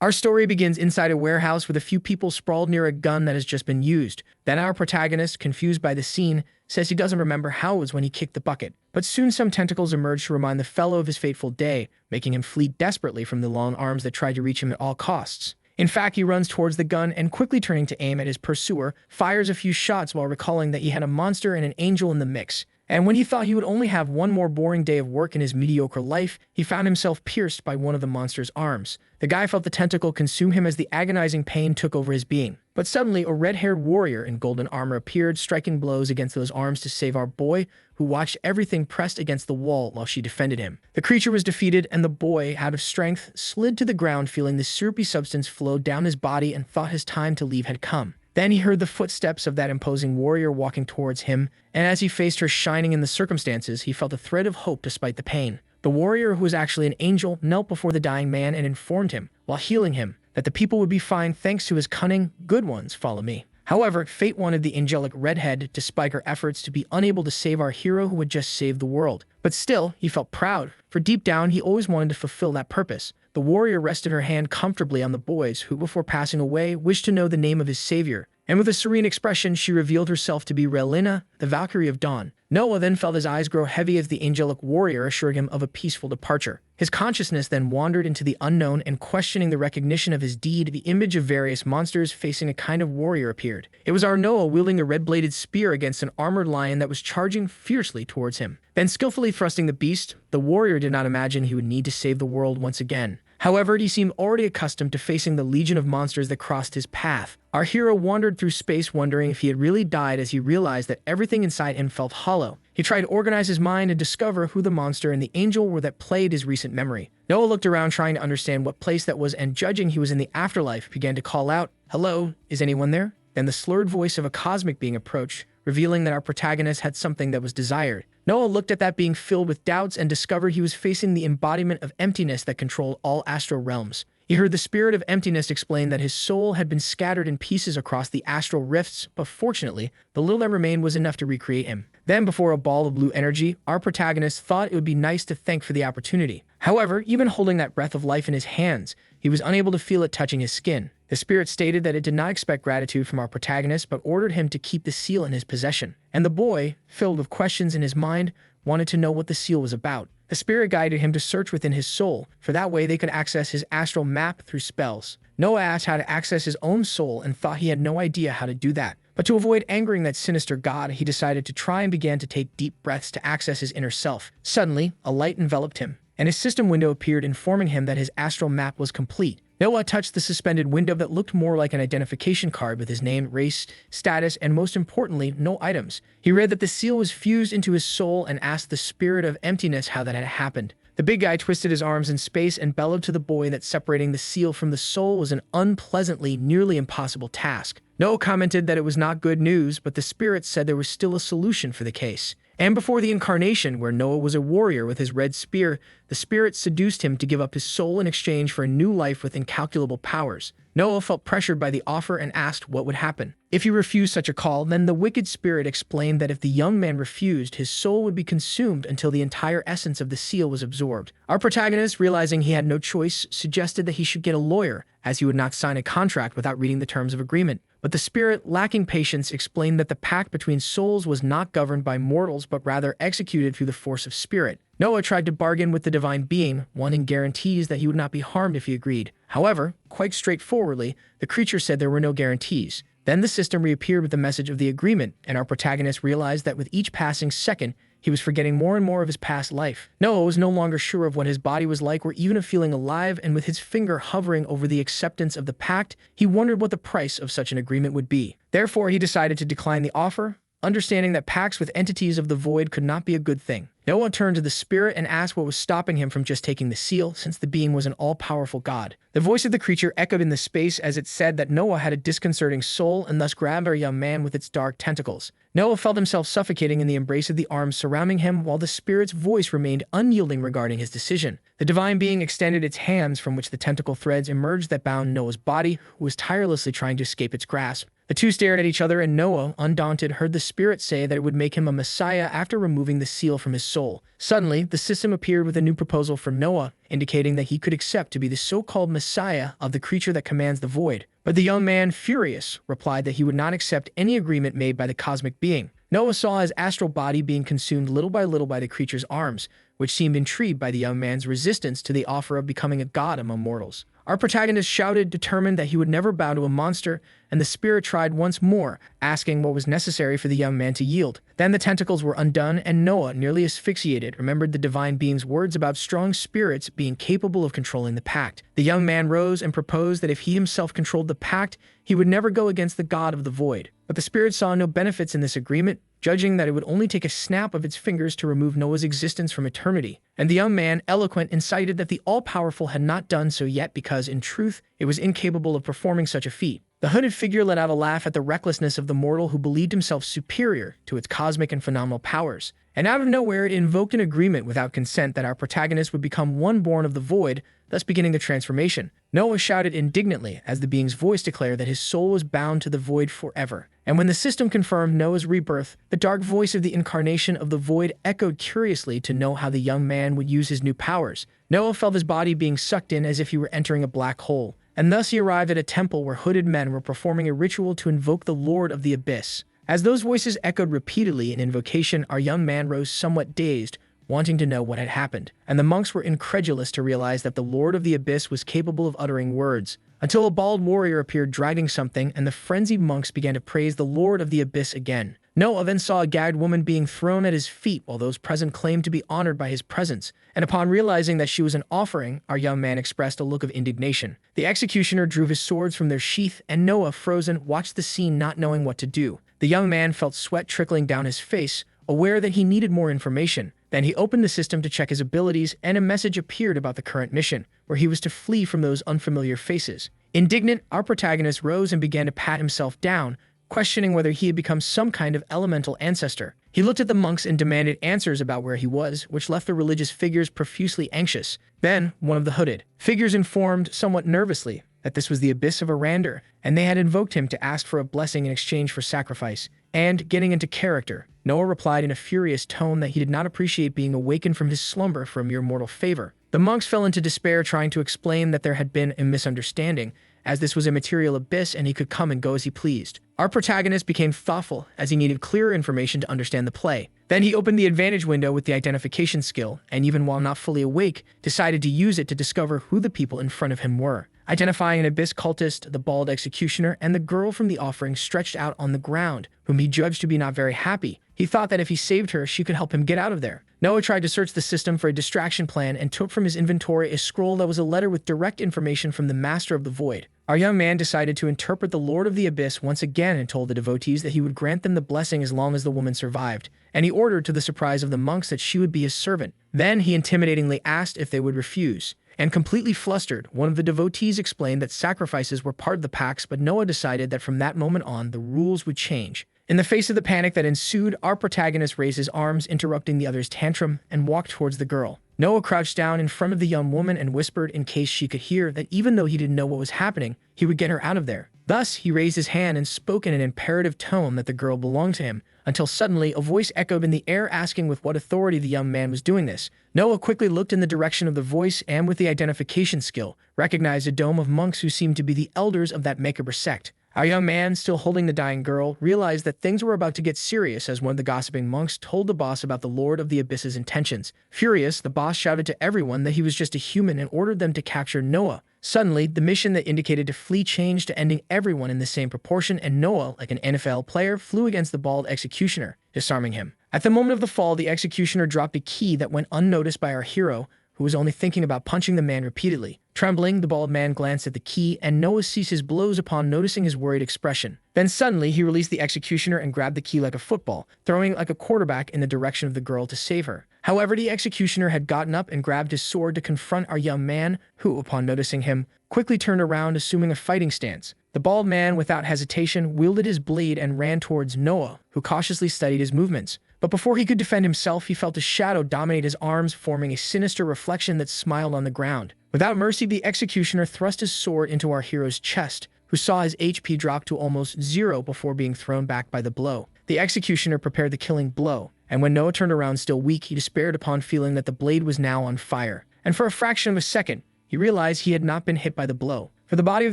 Our story begins inside a warehouse with a few people sprawled near a gun that has just been used. Then our protagonist, confused by the scene, says he doesn't remember how it was when he kicked the bucket. But soon some tentacles emerge to remind the fellow of his fateful day, making him flee desperately from the long arms that tried to reach him at all costs. In fact, he runs towards the gun and, quickly turning to aim at his pursuer, fires a few shots while recalling that he had a monster and an angel in the mix. And when he thought he would only have one more boring day of work in his mediocre life, he found himself pierced by one of the monster's arms. The guy felt the tentacle consume him as the agonizing pain took over his being. But suddenly, a red-haired warrior in golden armor appeared, striking blows against those arms to save our boy, who watched everything pressed against the wall while she defended him. The creature was defeated, and the boy, out of strength, slid to the ground, feeling the syrupy substance flow down his body and thought his time to leave had come. Then he heard the footsteps of that imposing warrior walking towards him, and as he faced her shining in the circumstances, he felt a thread of hope despite the pain. The warrior, who was actually an angel, knelt before the dying man and informed him, while healing him, that the people would be fine thanks to his cunning. Good ones, follow me. However, fate wanted the angelic redhead to spike her efforts to be unable to save our hero who had just saved the world. But still, he felt proud, for deep down he always wanted to fulfill that purpose. The warrior rested her hand comfortably on the boy's, who, before passing away, wished to know the name of his savior. And with a serene expression, she revealed herself to be Relina, the Valkyrie of Dawn. Noah then felt his eyes grow heavy as the angelic warrior assured him of a peaceful departure. His consciousness then wandered into the unknown, and questioning the recognition of his deed, the image of various monsters facing a kind of warrior appeared. It was our Noah wielding a red-bladed spear against an armored lion that was charging fiercely towards him. Then skillfully thrusting the beast, the warrior did not imagine he would need to save the world once again. However, he seemed already accustomed to facing the legion of monsters that crossed his path. Our hero wandered through space wondering if he had really died as he realized that everything inside him felt hollow. He tried to organize his mind and discover who the monster and the angel were that played his recent memory. Noah looked around trying to understand what place that was, and judging he was in the afterlife, began to call out, "Hello, is anyone there?" Then the slurred voice of a cosmic being approached, revealing that our protagonist had something that was desired. Noah looked at that being filled with doubts and discovered he was facing the embodiment of emptiness that controlled all astral realms. He heard the spirit of emptiness explain that his soul had been scattered in pieces across the astral rifts, but fortunately, the little that remained was enough to recreate him. Then, before a ball of blue energy, our protagonist thought it would be nice to thank for the opportunity. However, even holding that breath of life in his hands, he was unable to feel it touching his skin. The spirit stated that it did not expect gratitude from our protagonist, but ordered him to keep the seal in his possession. And the boy, filled with questions in his mind, wanted to know what the seal was about. The spirit guided him to search within his soul, for that way they could access his astral map through spells. Noah asked how to access his own soul and thought he had no idea how to do that. But to avoid angering that sinister god, he decided to try and began to take deep breaths to access his inner self. Suddenly, a light enveloped him, and his system window appeared, informing him that his astral map was complete. Noah touched the suspended window that looked more like an identification card with his name, race, status, and most importantly, no items. He read that the seal was fused into his soul and asked the spirit of emptiness how that had happened. The big guy twisted his arms in space and bellowed to the boy that separating the seal from the soul was an unpleasantly, nearly impossible task. Noah commented that it was not good news, but the spirit said there was still a solution for the case. And before the incarnation, where Noah was a warrior with his red spear, the spirit seduced him to give up his soul in exchange for a new life with incalculable powers. Noah felt pressured by the offer and asked what would happen. If he refused such a call, then the wicked spirit explained that if the young man refused, his soul would be consumed until the entire essence of the seal was absorbed. Our protagonist, realizing he had no choice, suggested that he should get a lawyer, as he would not sign a contract without reading the terms of agreement. But the spirit, lacking patience, explained that the pact between souls was not governed by mortals but rather executed through the force of spirit. Noah tried to bargain with the divine being, wanting guarantees that he would not be harmed if he agreed. However, quite straightforwardly, the creature said there were no guarantees. Then the system reappeared with the message of the agreement, and our protagonist realized that with each passing second, he was forgetting more and more of his past life. Noah was no longer sure of what his body was like or even of feeling alive, and with his finger hovering over the acceptance of the pact, he wondered what the price of such an agreement would be. Therefore, he decided to decline the offer, understanding that pacts with entities of the void could not be a good thing. Noah turned to the spirit and asked what was stopping him from just taking the seal, since the being was an all-powerful god. The voice of the creature echoed in the space as it said that Noah had a disconcerting soul and thus grabbed our young man with its dark tentacles. Noah felt himself suffocating in the embrace of the arms surrounding him, while the spirit's voice remained unyielding regarding his decision. The divine being extended its hands, from which the tentacle threads emerged that bound Noah's body, who was tirelessly trying to escape its grasp. The two stared at each other, and Noah, undaunted, heard the spirit say that it would make him a messiah after removing the seal from his soul. Suddenly, the system appeared with a new proposal for Noah, indicating that he could accept to be the so-called messiah of the creature that commands the void. But the young man, furious, replied that he would not accept any agreement made by the cosmic being. Noah saw his astral body being consumed little by little by the creature's arms, which seemed intrigued by the young man's resistance to the offer of becoming a god among mortals. Our protagonist shouted, determined that he would never bow to a monster, and the spirit tried once more, asking what was necessary for the young man to yield. Then the tentacles were undone, and Noah, nearly asphyxiated, remembered the divine being's words about strong spirits being capable of controlling the pact. The young man rose and proposed that if he himself controlled the pact, he would never go against the god of the void. But the spirit saw no benefits in this agreement, judging that it would only take a snap of its fingers to remove Noah's existence from eternity. And the young man, eloquent, incited that the all-powerful had not done so yet because, in truth, it was incapable of performing such a feat. The hooded figure let out a laugh at the recklessness of the mortal who believed himself superior to its cosmic and phenomenal powers. And out of nowhere, it invoked an agreement without consent that our protagonist would become one born of the void, thus beginning the transformation. Noah shouted indignantly as the being's voice declared that his soul was bound to the void forever. And when the system confirmed Noah's rebirth, the dark voice of the incarnation of the void echoed curiously to know how the young man would use his new powers. Noah felt his body being sucked in as if he were entering a black hole, and thus he arrived at a temple where hooded men were performing a ritual to invoke the Lord of the Abyss. As those voices echoed repeatedly in invocation, our young man rose somewhat dazed, wanting to know what had happened, and the monks were incredulous to realize that the Lord of the Abyss was capable of uttering words, until a bald warrior appeared dragging something, and the frenzied monks began to praise the Lord of the Abyss again. Noah then saw a gagged woman being thrown at his feet while those present claimed to be honored by his presence, and upon realizing that she was an offering, our young man expressed a look of indignation. The executioner drew his swords from their sheath, and Noah, frozen, watched the scene not knowing what to do. The young man felt sweat trickling down his face, aware that he needed more information. Then he opened the system to check his abilities, and a message appeared about the current mission, where he was to flee from those unfamiliar faces. Indignant, our protagonist rose and began to pat himself down, questioning whether he had become some kind of elemental ancestor. He looked at the monks and demanded answers about where he was, which left the religious figures profusely anxious. Then, one of the hooded figures informed, somewhat nervously, that this was the Abyss of Arander, and they had invoked him to ask for a blessing in exchange for sacrifice. And, getting into character, Noah replied in a furious tone that he did not appreciate being awakened from his slumber for a mere mortal favor. The monks fell into despair, trying to explain that there had been a misunderstanding, as this was a material abyss and he could come and go as he pleased. Our protagonist became thoughtful, as he needed clearer information to understand the play. Then he opened the advantage window with the identification skill, and even while not fully awake, decided to use it to discover who the people in front of him were. Identifying an abyss cultist, the bald executioner, and the girl from the offering stretched out on the ground, whom he judged to be not very happy. He thought that if he saved her, she could help him get out of there. Noah tried to search the system for a distraction plan and took from his inventory a scroll that was a letter with direct information from the Master of the Void. Our young man decided to interpret the Lord of the Abyss once again and told the devotees that he would grant them the blessing as long as the woman survived, and he ordered, to the surprise of the monks, that she would be his servant. Then he intimidatingly asked if they would refuse. And completely flustered, one of the devotees explained that sacrifices were part of the pacts, but Noah decided that from that moment on, the rules would change. In the face of the panic that ensued, our protagonist raised his arms, interrupting the other's tantrum, and walked towards the girl. Noah crouched down in front of the young woman and whispered, in case she could hear, that even though he didn't know what was happening, he would get her out of there. Thus, he raised his hand and spoke in an imperative tone that the girl belonged to him, until suddenly a voice echoed in the air asking with what authority the young man was doing this. Noah quickly looked in the direction of the voice and, with the identification skill, recognized a dome of monks who seemed to be the elders of that macabre sect. Our young man, still holding the dying girl, realized that things were about to get serious as one of the gossiping monks told the boss about the Lord of the Abyss's intentions. Furious, the boss shouted to everyone that he was just a human and ordered them to capture Noah. Suddenly, the mission that indicated to flee changed to ending everyone in the same proportion, and Noah, like an NFL player, flew against the bald executioner, disarming him. At the moment of the fall, the executioner dropped a key that went unnoticed by our hero, who was only thinking about punching the man repeatedly. Trembling, the bald man glanced at the key, and Noah ceased his blows upon noticing his worried expression. Then suddenly, he released the executioner and grabbed the key like a football, throwing it like a quarterback in the direction of the girl to save her. However, the executioner had gotten up and grabbed his sword to confront our young man, who, upon noticing him, quickly turned around, assuming a fighting stance. The bald man, without hesitation, wielded his blade and ran towards Noah, who cautiously studied his movements. But before he could defend himself, he felt a shadow dominate his arms, forming a sinister reflection that smiled on the ground. Without mercy, the executioner thrust his sword into our hero's chest, who saw his HP drop to almost zero before being thrown back by the blow. The executioner prepared the killing blow, and when Noah turned around still weak, he despaired upon feeling that the blade was now on fire. And for a fraction of a second, he realized he had not been hit by the blow, for the body of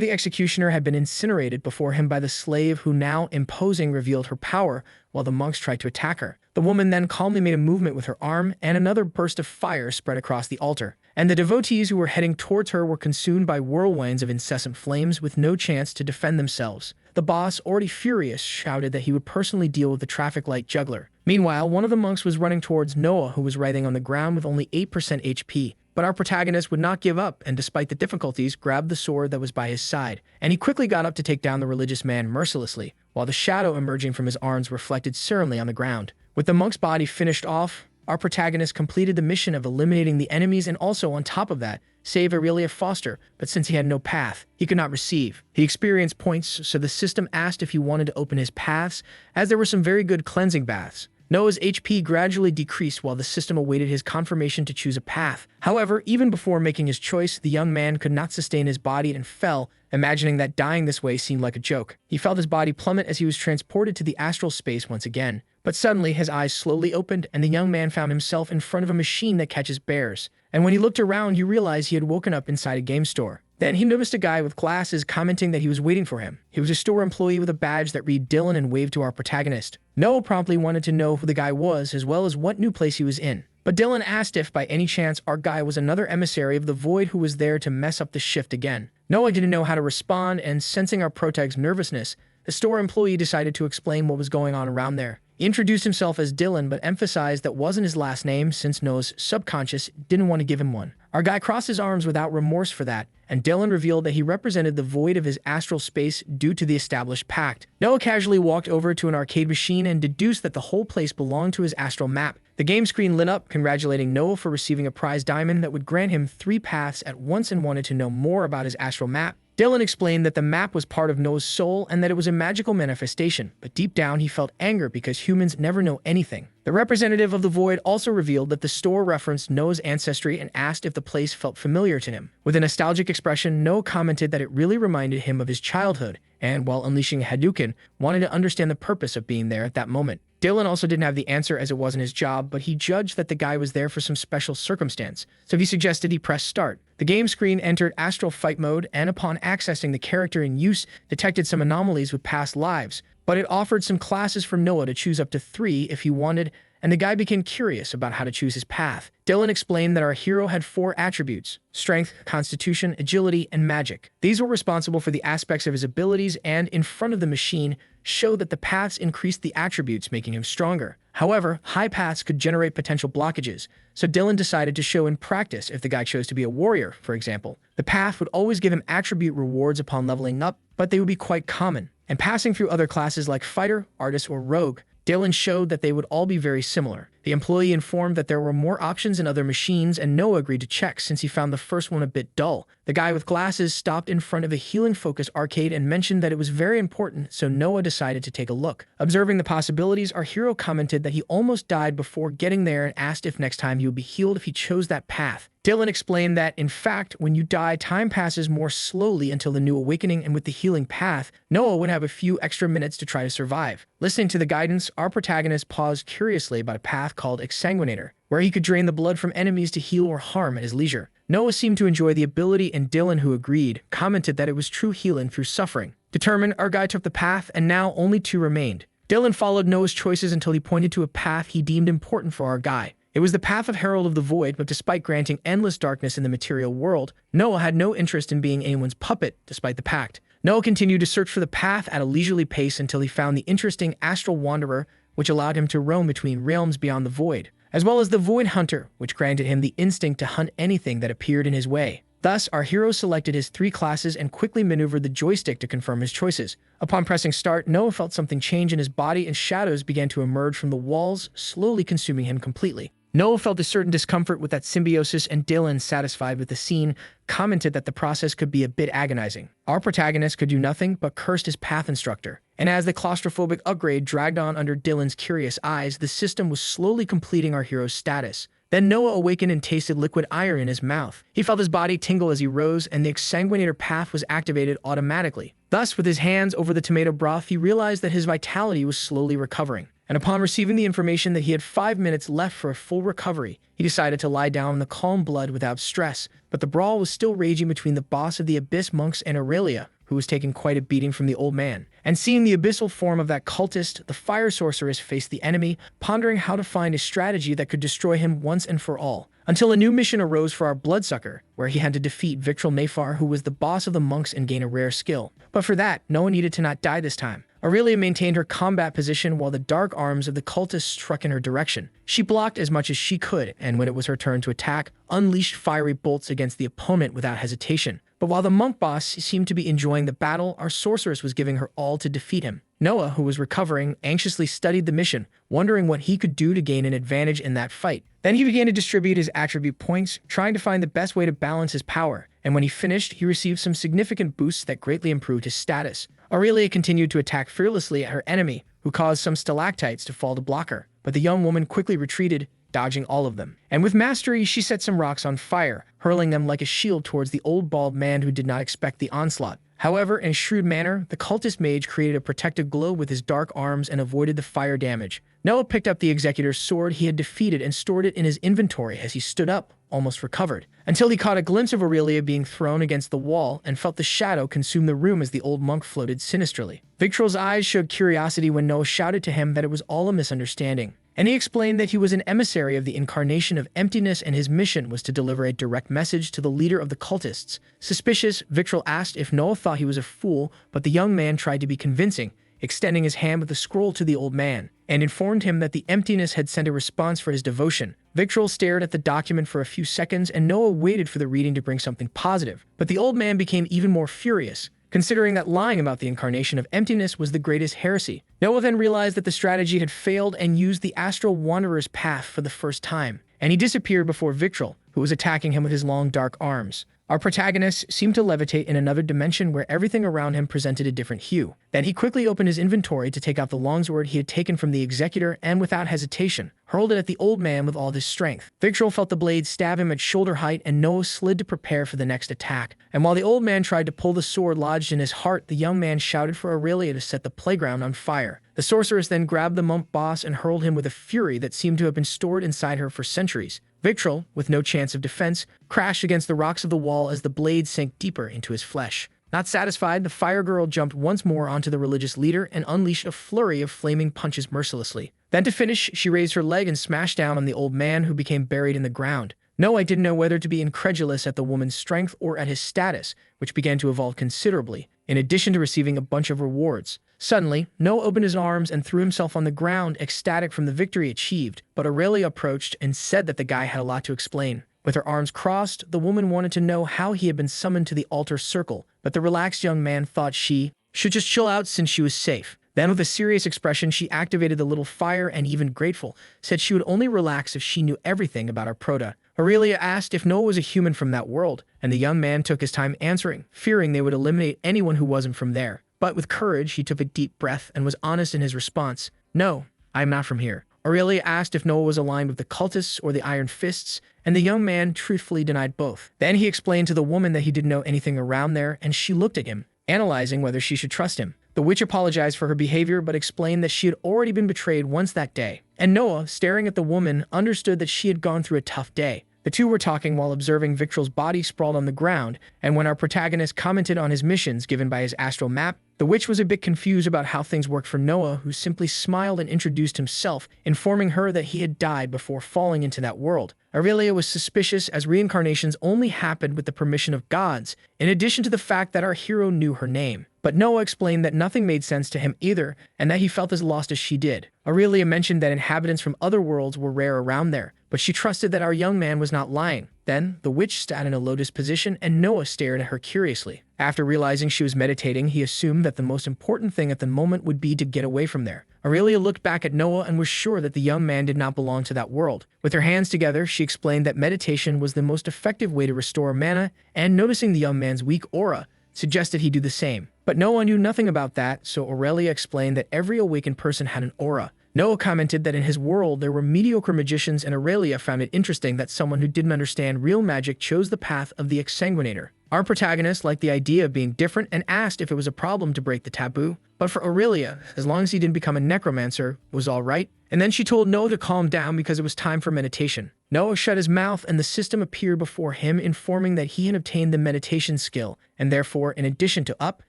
the executioner had been incinerated before him by the slave who now, imposing, revealed her power while the monks tried to attack her. The woman then calmly made a movement with her arm, and another burst of fire spread across the altar, and the devotees who were heading towards her were consumed by whirlwinds of incessant flames with no chance to defend themselves. The boss, already furious, shouted that he would personally deal with the traffic light juggler. Meanwhile, one of the monks was running towards Noah, who was writhing on the ground with only 8% HP. But our protagonist would not give up, and despite the difficulties, grabbed the sword that was by his side, and he quickly got up to take down the religious man mercilessly, while the shadow emerging from his arms reflected serenely on the ground. With the monk's body finished off, our protagonist completed the mission of eliminating the enemies and also, on top of that, save Aurelia Foster, but since he had no path, he could not receive. He experienced points, so the system asked if he wanted to open his paths, as there were some very good cleansing baths. Noah's HP gradually decreased while the system awaited his confirmation to choose a path. However, even before making his choice, the young man could not sustain his body and fell, imagining that dying this way seemed like a joke. He felt his body plummet as he was transported to the astral space once again. But suddenly, his eyes slowly opened, and the young man found himself in front of a machine that catches bears. And when he looked around, he realized he had woken up inside a game store. Then he noticed a guy with glasses commenting that he was waiting for him. He was a store employee with a badge that read Dylan and waved to our protagonist. Noah promptly wanted to know who the guy was as well as what new place he was in. But Dylan asked if by any chance our guy was another emissary of the void who was there to mess up the shift again. Noah didn't know how to respond, and sensing our protag's nervousness, the store employee decided to explain what was going on around there. He introduced himself as Dylan, but emphasized that wasn't his last name since Noah's subconscious didn't want to give him one. Our guy crossed his arms without remorse for that, and Dylan revealed that he represented the void of his astral space due to the established pact. Noah casually walked over to an arcade machine and deduced that the whole place belonged to his astral map. The game screen lit up, congratulating Noah for receiving a prize diamond that would grant him 3 paths at once, and wanted to know more about his astral map. Dylan explained that the map was part of Noah's soul and that it was a magical manifestation, but deep down he felt anger because humans never know anything. The representative of the Void also revealed that the store referenced Noah's ancestry and asked if the place felt familiar to him. With a nostalgic expression, Noah commented that it really reminded him of his childhood, and while unleashing Hadouken, wanted to understand the purpose of being there at that moment. Dylan also didn't have the answer as it wasn't his job, but he judged that the guy was there for some special circumstance, so he suggested he press start. The game screen entered astral fight mode, and upon accessing the character in use, detected some anomalies with past lives, but it offered some classes for Noah to choose up to 3 if he wanted, and the guy became curious about how to choose his path. Dylan explained that our hero had 4 attributes: strength, constitution, agility, and magic. These were responsible for the aspects of his abilities, and in front of the machine showed that the paths increased the attributes, making him stronger. However, high paths could generate potential blockages, so Dylan decided to show in practice if the guy chose to be a warrior, for example. The path would always give him attribute rewards upon leveling up, but they would be quite common. And passing through other classes like fighter, artist, or rogue, Dylan showed that they would all be very similar. The employee informed that there were more options in other machines, and Noah agreed to check since he found the first one a bit dull. The guy with glasses stopped in front of a healing-focused arcade and mentioned that it was very important, so Noah decided to take a look. Observing the possibilities, our hero commented that he almost died before getting there and asked if next time he would be healed if he chose that path. Dylan explained that, in fact, when you die, time passes more slowly until the new awakening, and with the healing path, Noah would have a few extra minutes to try to survive. Listening to the guidance, our protagonist paused curiously about a path called Exsanguinator, where he could drain the blood from enemies to heal or harm at his leisure. Noah seemed to enjoy the ability, and Dylan, who agreed, commented that it was true healing through suffering. Determined, our guy took the path, and now only 2 remained. Dylan followed Noah's choices until he pointed to a path he deemed important for our guy. It was the path of Herald of the Void, but despite granting endless darkness in the material world, Noah had no interest in being anyone's puppet, despite the pact. Noah continued to search for the path at a leisurely pace until he found the interesting Astral Wanderer, which allowed him to roam between realms beyond the Void, as well as the Void Hunter, which granted him the instinct to hunt anything that appeared in his way. Thus, our hero selected his 3 classes and quickly maneuvered the joystick to confirm his choices. Upon pressing start, Noah felt something change in his body, and shadows began to emerge from the walls, slowly consuming him completely. Noah felt a certain discomfort with that symbiosis, and Dylan, satisfied with the scene, commented that the process could be a bit agonizing. Our protagonist could do nothing but cursed his path instructor, and as the claustrophobic upgrade dragged on under Dylan's curious eyes, the system was slowly completing our hero's status. Then Noah awakened and tasted liquid iron in his mouth. He felt his body tingle as he rose, and the Exsanguinator path was activated automatically. Thus, with his hands over the tomato broth, he realized that his vitality was slowly recovering. and upon receiving the information that he had 5 minutes left for a full recovery, he decided to lie down in the calm blood without stress. But the brawl was still raging between the boss of the Abyss monks and Aurelia, who was taking quite a beating from the old man. And seeing the abyssal form of that cultist, the fire sorceress faced the enemy, pondering how to find a strategy that could destroy him once and for all. Until a new mission arose for our bloodsucker, where he had to defeat Victril Mayfar, who was the boss of the monks, and gain a rare skill. But for that, Noah needed to not die this time. Aurelia maintained her combat position while the dark arms of the cultists struck in her direction. She blocked as much as she could, and when it was her turn to attack, unleashed fiery bolts against the opponent without hesitation. But while the monk boss seemed to be enjoying the battle, our sorceress was giving her all to defeat him. Noah, who was recovering, anxiously studied the mission, wondering what he could do to gain an advantage in that fight. Then he began to distribute his attribute points, trying to find the best way to balance his power, and when he finished, he received some significant boosts that greatly improved his status. Aurelia continued to attack fearlessly at her enemy, who caused some stalactites to fall to block her, but the young woman quickly retreated, dodging all of them. And with mastery, she set some rocks on fire, hurling them like a shield towards the old bald man who did not expect the onslaught. However, in a shrewd manner, the cultist mage created a protective globe with his dark arms and avoided the fire damage. Noah picked up the executor's sword he had defeated and stored it in his inventory as he stood up, almost recovered, until he caught a glimpse of Aurelia being thrown against the wall and felt the shadow consume the room as the old monk floated sinisterly. Victril's eyes showed curiosity when Noah shouted to him that it was all a misunderstanding, and he explained that he was an emissary of the incarnation of emptiness and his mission was to deliver a direct message to the leader of the cultists. Suspicious, Victril asked if Noah thought he was a fool, but the young man tried to be convincing, extending his hand with the scroll to the old man, and informed him that the emptiness had sent a response for his devotion. Victril stared at the document for a few seconds, and Noah waited for the reading to bring something positive. But the old man became even more furious, considering that lying about the incarnation of emptiness was the greatest heresy. Noah then realized that the strategy had failed and used the astral wanderer's path for the first time, and he disappeared before Victril, who was attacking him with his long dark arms. Our protagonist seemed to levitate in another dimension where everything around him presented a different hue. Then he quickly opened his inventory to take out the longsword he had taken from the executor and, without hesitation, hurled it at the old man with all his strength. Victril felt the blade stab him at shoulder height, and Noah slid to prepare for the next attack. And while the old man tried to pull the sword lodged in his heart, the young man shouted for Aurelia to set the playground on fire. The sorceress then grabbed the monk boss and hurled him with a fury that seemed to have been stored inside her for centuries. Victril, with no chance of defense, crashed against the rocks of the wall as the blade sank deeper into his flesh. Not satisfied, the fire girl jumped once more onto the religious leader and unleashed a flurry of flaming punches mercilessly. Then to finish, she raised her leg and smashed down on the old man, who became buried in the ground. Noah didn't know whether to be incredulous at the woman's strength or at his status, which began to evolve considerably, in addition to receiving a bunch of rewards. Suddenly, Noah opened his arms and threw himself on the ground, ecstatic from the victory achieved, but Aurelia approached and said that the guy had a lot to explain. With her arms crossed, the woman wanted to know how he had been summoned to the altar circle, but the relaxed young man thought she should just chill out since she was safe. Then, with a serious expression, she activated the little fire and, even grateful, said she would only relax if she knew everything about our prota. Aurelia asked if Noah was a human from that world, and the young man took his time answering, fearing they would eliminate anyone who wasn't from there. But with courage, he took a deep breath and was honest in his response. "No, I am not from here." Aurelia asked if Noah was aligned with the cultists or the Iron Fists, and the young man truthfully denied both. Then he explained to the woman that he didn't know anything around there, and she looked at him, analyzing whether she should trust him. The witch apologized for her behavior, but explained that she had already been betrayed once that day. And Noah, staring at the woman, understood that she had gone through a tough day. The two were talking while observing Victril's body sprawled on the ground, and when our protagonist commented on his missions given by his astral map, the witch was a bit confused about how things worked for Noah, who simply smiled and introduced himself, informing her that he had died before falling into that world. Aurelia was suspicious, as reincarnations only happened with the permission of gods, in addition to the fact that our hero knew her name. But Noah explained that nothing made sense to him either, and that he felt as lost as she did. Aurelia mentioned that inhabitants from other worlds were rare around there, but she trusted that our young man was not lying. Then, the witch sat in a lotus position, and Noah stared at her curiously. After realizing she was meditating, he assumed that the most important thing at the moment would be to get away from there. Aurelia looked back at Noah and was sure that the young man did not belong to that world. With her hands together, she explained that meditation was the most effective way to restore mana, and noticing the young man's weak aura, suggested he do the same. But Noah knew nothing about that, so Aurelia explained that every awakened person had an aura. Noah commented that in his world there were mediocre magicians, and Aurelia found it interesting that someone who didn't understand real magic chose the path of the exsanguinator. Our protagonist liked the idea of being different and asked if it was a problem to break the taboo. But for Aurelia, as long as he didn't become a necromancer, it was all right. And then she told Noah to calm down because it was time for meditation. Noah shut his mouth and the system appeared before him, informing that he had obtained the meditation skill, and therefore, in addition to up,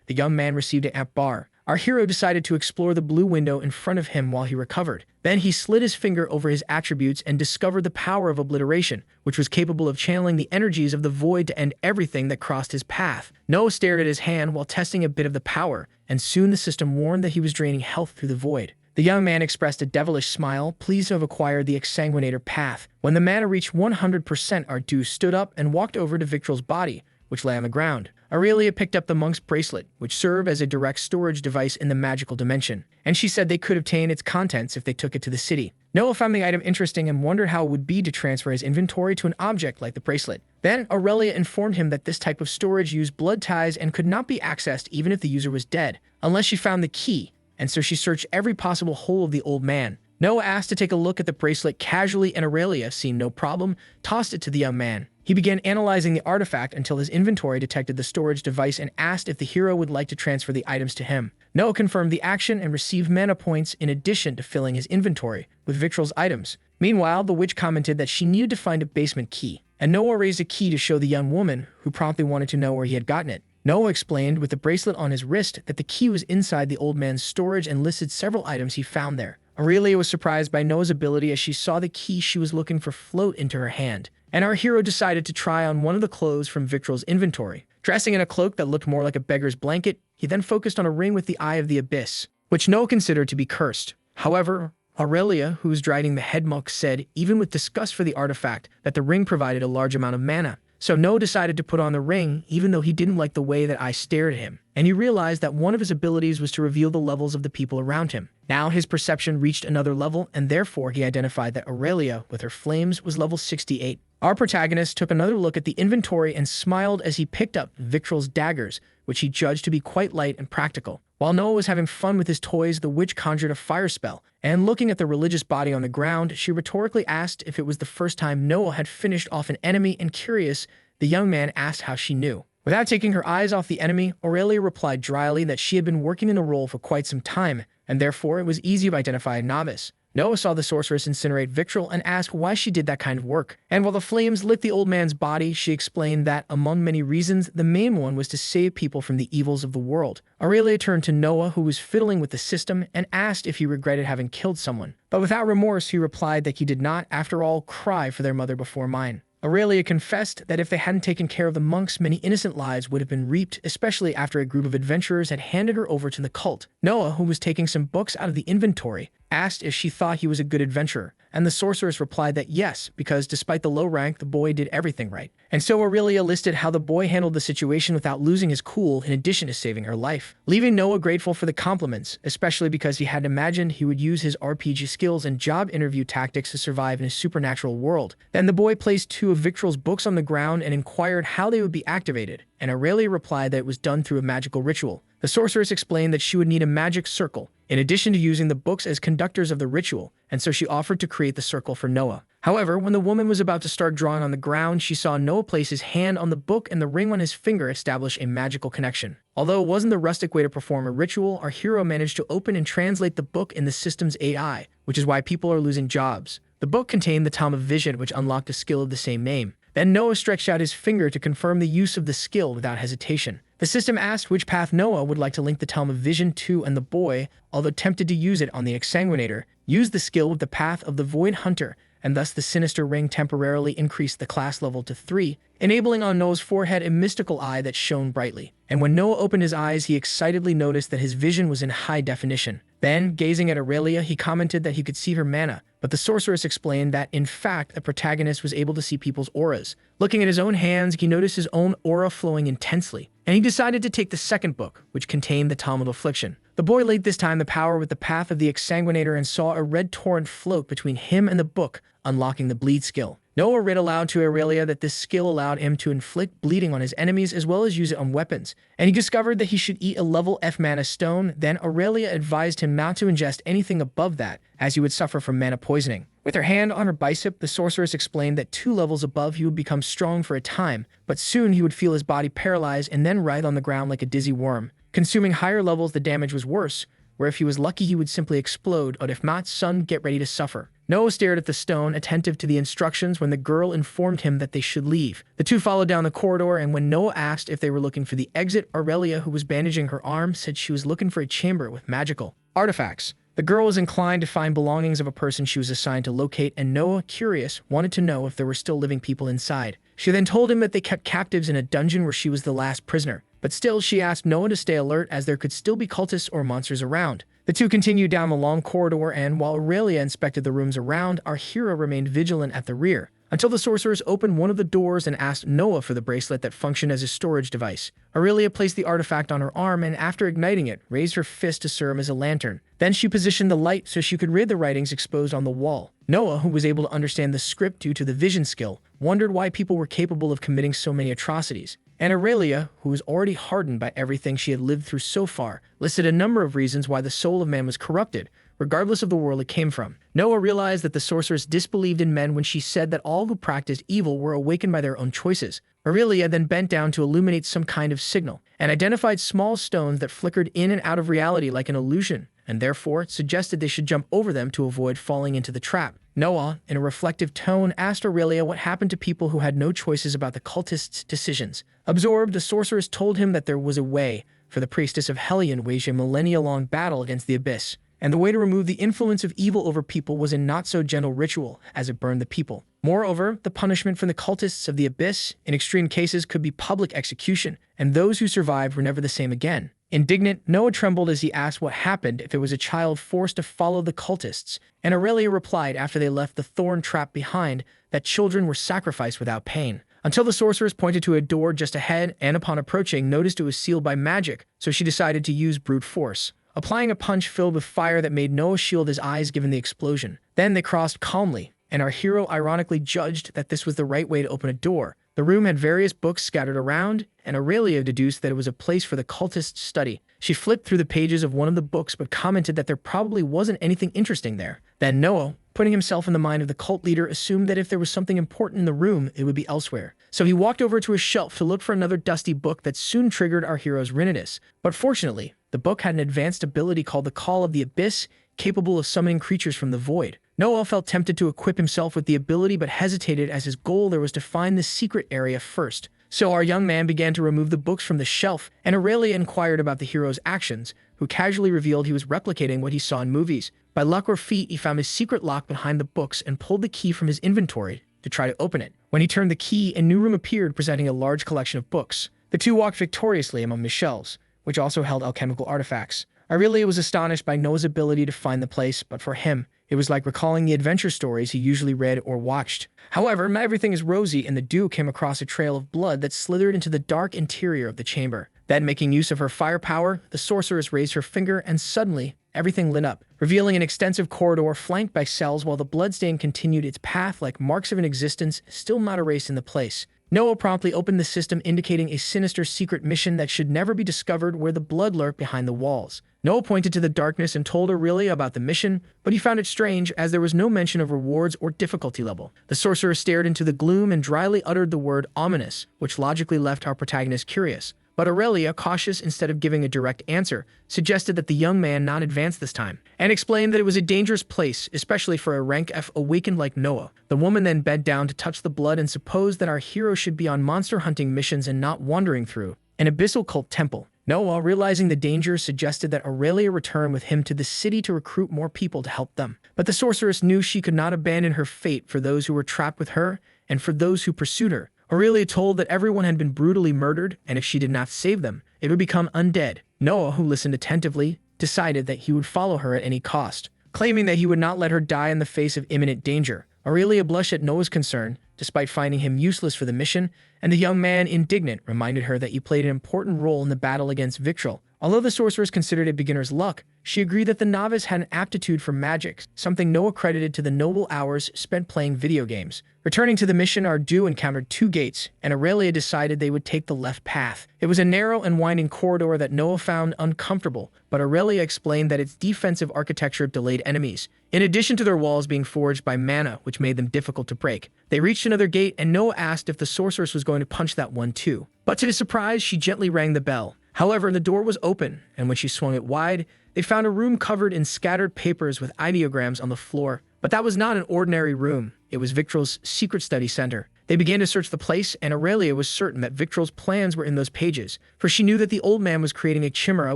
the young man received an app bar. Our hero decided to explore the blue window in front of him while he recovered. Then he slid his finger over his attributes and discovered the power of obliteration, which was capable of channeling the energies of the void to end everything that crossed his path. Noah stared at his hand while testing a bit of the power, and soon the system warned that he was draining health through the void. The young man expressed a devilish smile, pleased to have acquired the exsanguinator path. When the mana reached 100%, Ardu stood up and walked over to Victral's body, which lay on the ground. Aurelia picked up the monk's bracelet, which served as a direct storage device in the magical dimension, and she said they could obtain its contents if they took it to the city. Noah found the item interesting and wondered how it would be to transfer his inventory to an object like the bracelet. Then Aurelia informed him that this type of storage used blood ties and could not be accessed even if the user was dead, unless she found the key, and so she searched every possible hole of the old man. Noah asked to take a look at the bracelet casually, and Aurelia, seeing no problem, tossed it to the young man. He began analyzing the artifact until his inventory detected the storage device and asked if the hero would like to transfer the items to him. Noah confirmed the action and received mana points in addition to filling his inventory with Victral's items. Meanwhile, the witch commented that she needed to find a basement key, and Noah raised a key to show the young woman, who promptly wanted to know where he had gotten it. Noah explained with the bracelet on his wrist that the key was inside the old man's storage and listed several items he found there. Aurelia was surprised by Noah's ability as she saw the key she was looking for float into her hand, and our hero decided to try on one of the clothes from Victral's inventory. Dressing in a cloak that looked more like a beggar's blanket, he then focused on a ring with the Eye of the Abyss, which Noah considered to be cursed. However, Aurelia, who was driving the head monk, said, even with disgust for the artifact, that the ring provided a large amount of mana. So Noah decided to put on the ring, even though he didn't like the way that Eye stared at him, and he realized that one of his abilities was to reveal the levels of the people around him. Now his perception reached another level, and therefore he identified that Aurelia, with her flames, was level 68. Our protagonist took another look at the inventory and smiled as he picked up Victral's daggers, which he judged to be quite light and practical. While Noah was having fun with his toys, the witch conjured a fire spell, and looking at the religious body on the ground, she rhetorically asked if it was the first time Noah had finished off an enemy, and curious, the young man asked how she knew. Without taking her eyes off the enemy, Aurelia replied dryly that she had been working in the role for quite some time, and therefore it was easy to identify a novice. Noah saw the sorceress incinerate Victral and asked why she did that kind of work. And while the flames lit the old man's body, she explained that, among many reasons, the main one was to save people from the evils of the world. Aurelia turned to Noah, who was fiddling with the system, and asked if he regretted having killed someone. But without remorse, he replied that he did not, after all, cry for their mother before mine. Aurelia confessed that if they hadn't taken care of the monks, many innocent lives would have been reaped, especially after a group of adventurers had handed her over to the cult. Noah, who was taking some books out of the inventory, asked if she thought he was a good adventurer, and the sorceress replied that yes, because despite the low rank, the boy did everything right. And so Aurelia listed how the boy handled the situation without losing his cool, in addition to saving her life, leaving Noah grateful for the compliments, especially because he had imagined he would use his RPG skills and job interview tactics to survive in a supernatural world. Then the boy placed two of Victral's books on the ground and inquired how they would be activated, and Aurelia replied that it was done through a magical ritual. The sorceress explained that she would need a magic circle, in addition to using the books as conductors of the ritual, and so she offered to create the circle for Noah. However, when the woman was about to start drawing on the ground, she saw Noah place his hand on the book and the ring on his finger establish a magical connection. Although it wasn't the rustic way to perform a ritual, our hero managed to open and translate the book in the system's AI, which is why people are losing jobs. The book contained the Tome of Vision, which unlocked a skill of the same name. Then Noah stretched out his finger to confirm the use of the skill without hesitation. The system asked which path Noah would like to link the Tome of Vision to, and the boy, although tempted to use it on the exsanguinator, used the skill with the path of the Void Hunter, and thus the sinister ring temporarily increased the class level to 3, enabling on Noah's forehead a mystical eye that shone brightly. And when Noah opened his eyes, he excitedly noticed that his vision was in high definition. Then, gazing at Aurelia, he commented that he could see her mana, but the sorceress explained that, in fact, the protagonist was able to see people's auras. Looking at his own hands, he noticed his own aura flowing intensely, and he decided to take the second book, which contained the Tome of Affliction. The boy linked this time the power with the path of the exsanguinator and saw a red torrent float between him and the book, unlocking the bleed skill. Noah read aloud to Aurelia that this skill allowed him to inflict bleeding on his enemies as well as use it on weapons, and he discovered that he should eat a level F mana stone. Then Aurelia advised him not to ingest anything above that, as he would suffer from mana poisoning, With her hand on her bicep, the sorceress explained that 2 levels above he would become strong for a time, but soon he would feel his body paralyzed and then writhe on the ground like a dizzy worm. Consuming higher levels, the damage was worse, where if he was lucky he would simply explode, but if not, son, get ready to suffer. Noah stared at the stone, attentive to the instructions when the girl informed him that they should leave. The two followed down the corridor, and when Noah asked if they were looking for the exit, Aurelia, who was bandaging her arm, said she was looking for a chamber with magical artifacts. The girl was inclined to find belongings of a person she was assigned to locate, and Noah, curious, wanted to know if there were still living people inside. She then told him that they kept captives in a dungeon where she was the last prisoner. But still, she asked Noah to stay alert as there could still be cultists or monsters around. The two continued down the long corridor, and while Aurelia inspected the rooms around, our hero remained vigilant at the rear, until the sorceress opened one of the doors and asked Noah for the bracelet that functioned as a storage device. Aurelia placed the artifact on her arm and, after igniting it, raised her fist to serve as a lantern. Then she positioned the light so she could read the writings exposed on the wall. Noah, who was able to understand the script due to the vision skill, wondered why people were capable of committing so many atrocities. And Aurelia, who was already hardened by everything she had lived through so far, listed a number of reasons why the soul of man was corrupted, regardless of the world it came from. Noah realized that the sorceress disbelieved in men when she said that all who practiced evil were awakened by their own choices. Aurelia then bent down to illuminate some kind of signal, and identified small stones that flickered in and out of reality like an illusion, and therefore suggested they should jump over them to avoid falling into the trap. Noah, in a reflective tone, asked Aurelia what happened to people who had no choices about the cultists' decisions. Absorbed, the sorceress told him that there was a way for the priestess of Hellion wage a millennia-long battle against the abyss, and the way to remove the influence of evil over people was a not-so-gentle ritual, as it burned the people. Moreover, the punishment for the cultists of the abyss, in extreme cases, could be public execution, and those who survived were never the same again. Indignant, Noah trembled as he asked what happened if it was a child forced to follow the cultists, and Aurelia replied after they left the thorn trap behind that children were sacrificed without pain. Until the sorceress pointed to a door just ahead and, upon approaching, noticed it was sealed by magic, so she decided to use brute force, applying a punch filled with fire that made Noah shield his eyes given the explosion. Then they crossed calmly, and our hero ironically judged that this was the right way to open a door. The room had various books scattered around, and Aurelia deduced that it was a place for the cultists' study. She flipped through the pages of one of the books but commented that there probably wasn't anything interesting there. Then Noah, putting himself in the mind of the cult leader, assumed that if there was something important in the room, it would be elsewhere. So he walked over to a shelf to look for another dusty book that soon triggered our hero's Rinitis. But fortunately, the book had an advanced ability called the Call of the Abyss, capable of summoning creatures from the void. Noah felt tempted to equip himself with the ability but hesitated as his goal there was to find the secret area first. So our young man began to remove the books from the shelf, and Aurelia inquired about the hero's actions, who casually revealed he was replicating what he saw in movies. By luck or feat, he found his secret lock behind the books and pulled the key from his inventory to try to open it. When he turned the key, a new room appeared presenting a large collection of books. The two walked victoriously among the shelves, which also held alchemical artifacts. Aurelia was astonished by Noah's ability to find the place, but for him, it was like recalling the adventure stories he usually read or watched. However, not everything is rosy, and the duo came across a trail of blood that slithered into the dark interior of the chamber. Then, making use of her firepower, the sorceress raised her finger, and suddenly, everything lit up, revealing an extensive corridor flanked by cells while the bloodstain continued its path like marks of an existence still not erased in the place. Noah promptly opened the system, indicating a sinister secret mission that should never be discovered where the blood lurked behind the walls. Noah pointed to the darkness and told Aurelia about the mission, but he found it strange as there was no mention of rewards or difficulty level. The sorcerer stared into the gloom and dryly uttered the word ominous, which logically left our protagonist curious. But Aurelia, cautious instead of giving a direct answer, suggested that the young man not advance this time, and explained that it was a dangerous place, especially for a rank F awakened like Noah. The woman then bent down to touch the blood and supposed that our hero should be on monster hunting missions and not wandering through an abyssal cult temple. Noah, realizing the danger, suggested that Aurelia return with him to the city to recruit more people to help them. But the sorceress knew she could not abandon her fate for those who were trapped with her and for those who pursued her. Aurelia told that everyone had been brutally murdered, and if she did not save them, it would become undead. Noah, who listened attentively, decided that he would follow her at any cost, claiming that he would not let her die in the face of imminent danger. Aurelia blushed at Noah's concern, despite finding him useless for the mission, and the young man, indignant, reminded her that he played an important role in the battle against Victril. Although the sorceress considered it beginner's luck, she agreed that the novice had an aptitude for magic, something Noah credited to the noble hours spent playing video games. Returning to the mission, Ardu encountered two gates, and Aurelia decided they would take the left path. It was a narrow and winding corridor that Noah found uncomfortable, but Aurelia explained that its defensive architecture delayed enemies, in addition to their walls being forged by mana, which made them difficult to break. They reached another gate, and Noah asked if the sorceress was going to punch that one too. But to his surprise, she gently rang the bell. However, the door was open, and when she swung it wide, they found a room covered in scattered papers with ideograms on the floor. But that was not an ordinary room. It was Victral's secret study center. They began to search the place, and Aurelia was certain that Victral's plans were in those pages, for she knew that the old man was creating a chimera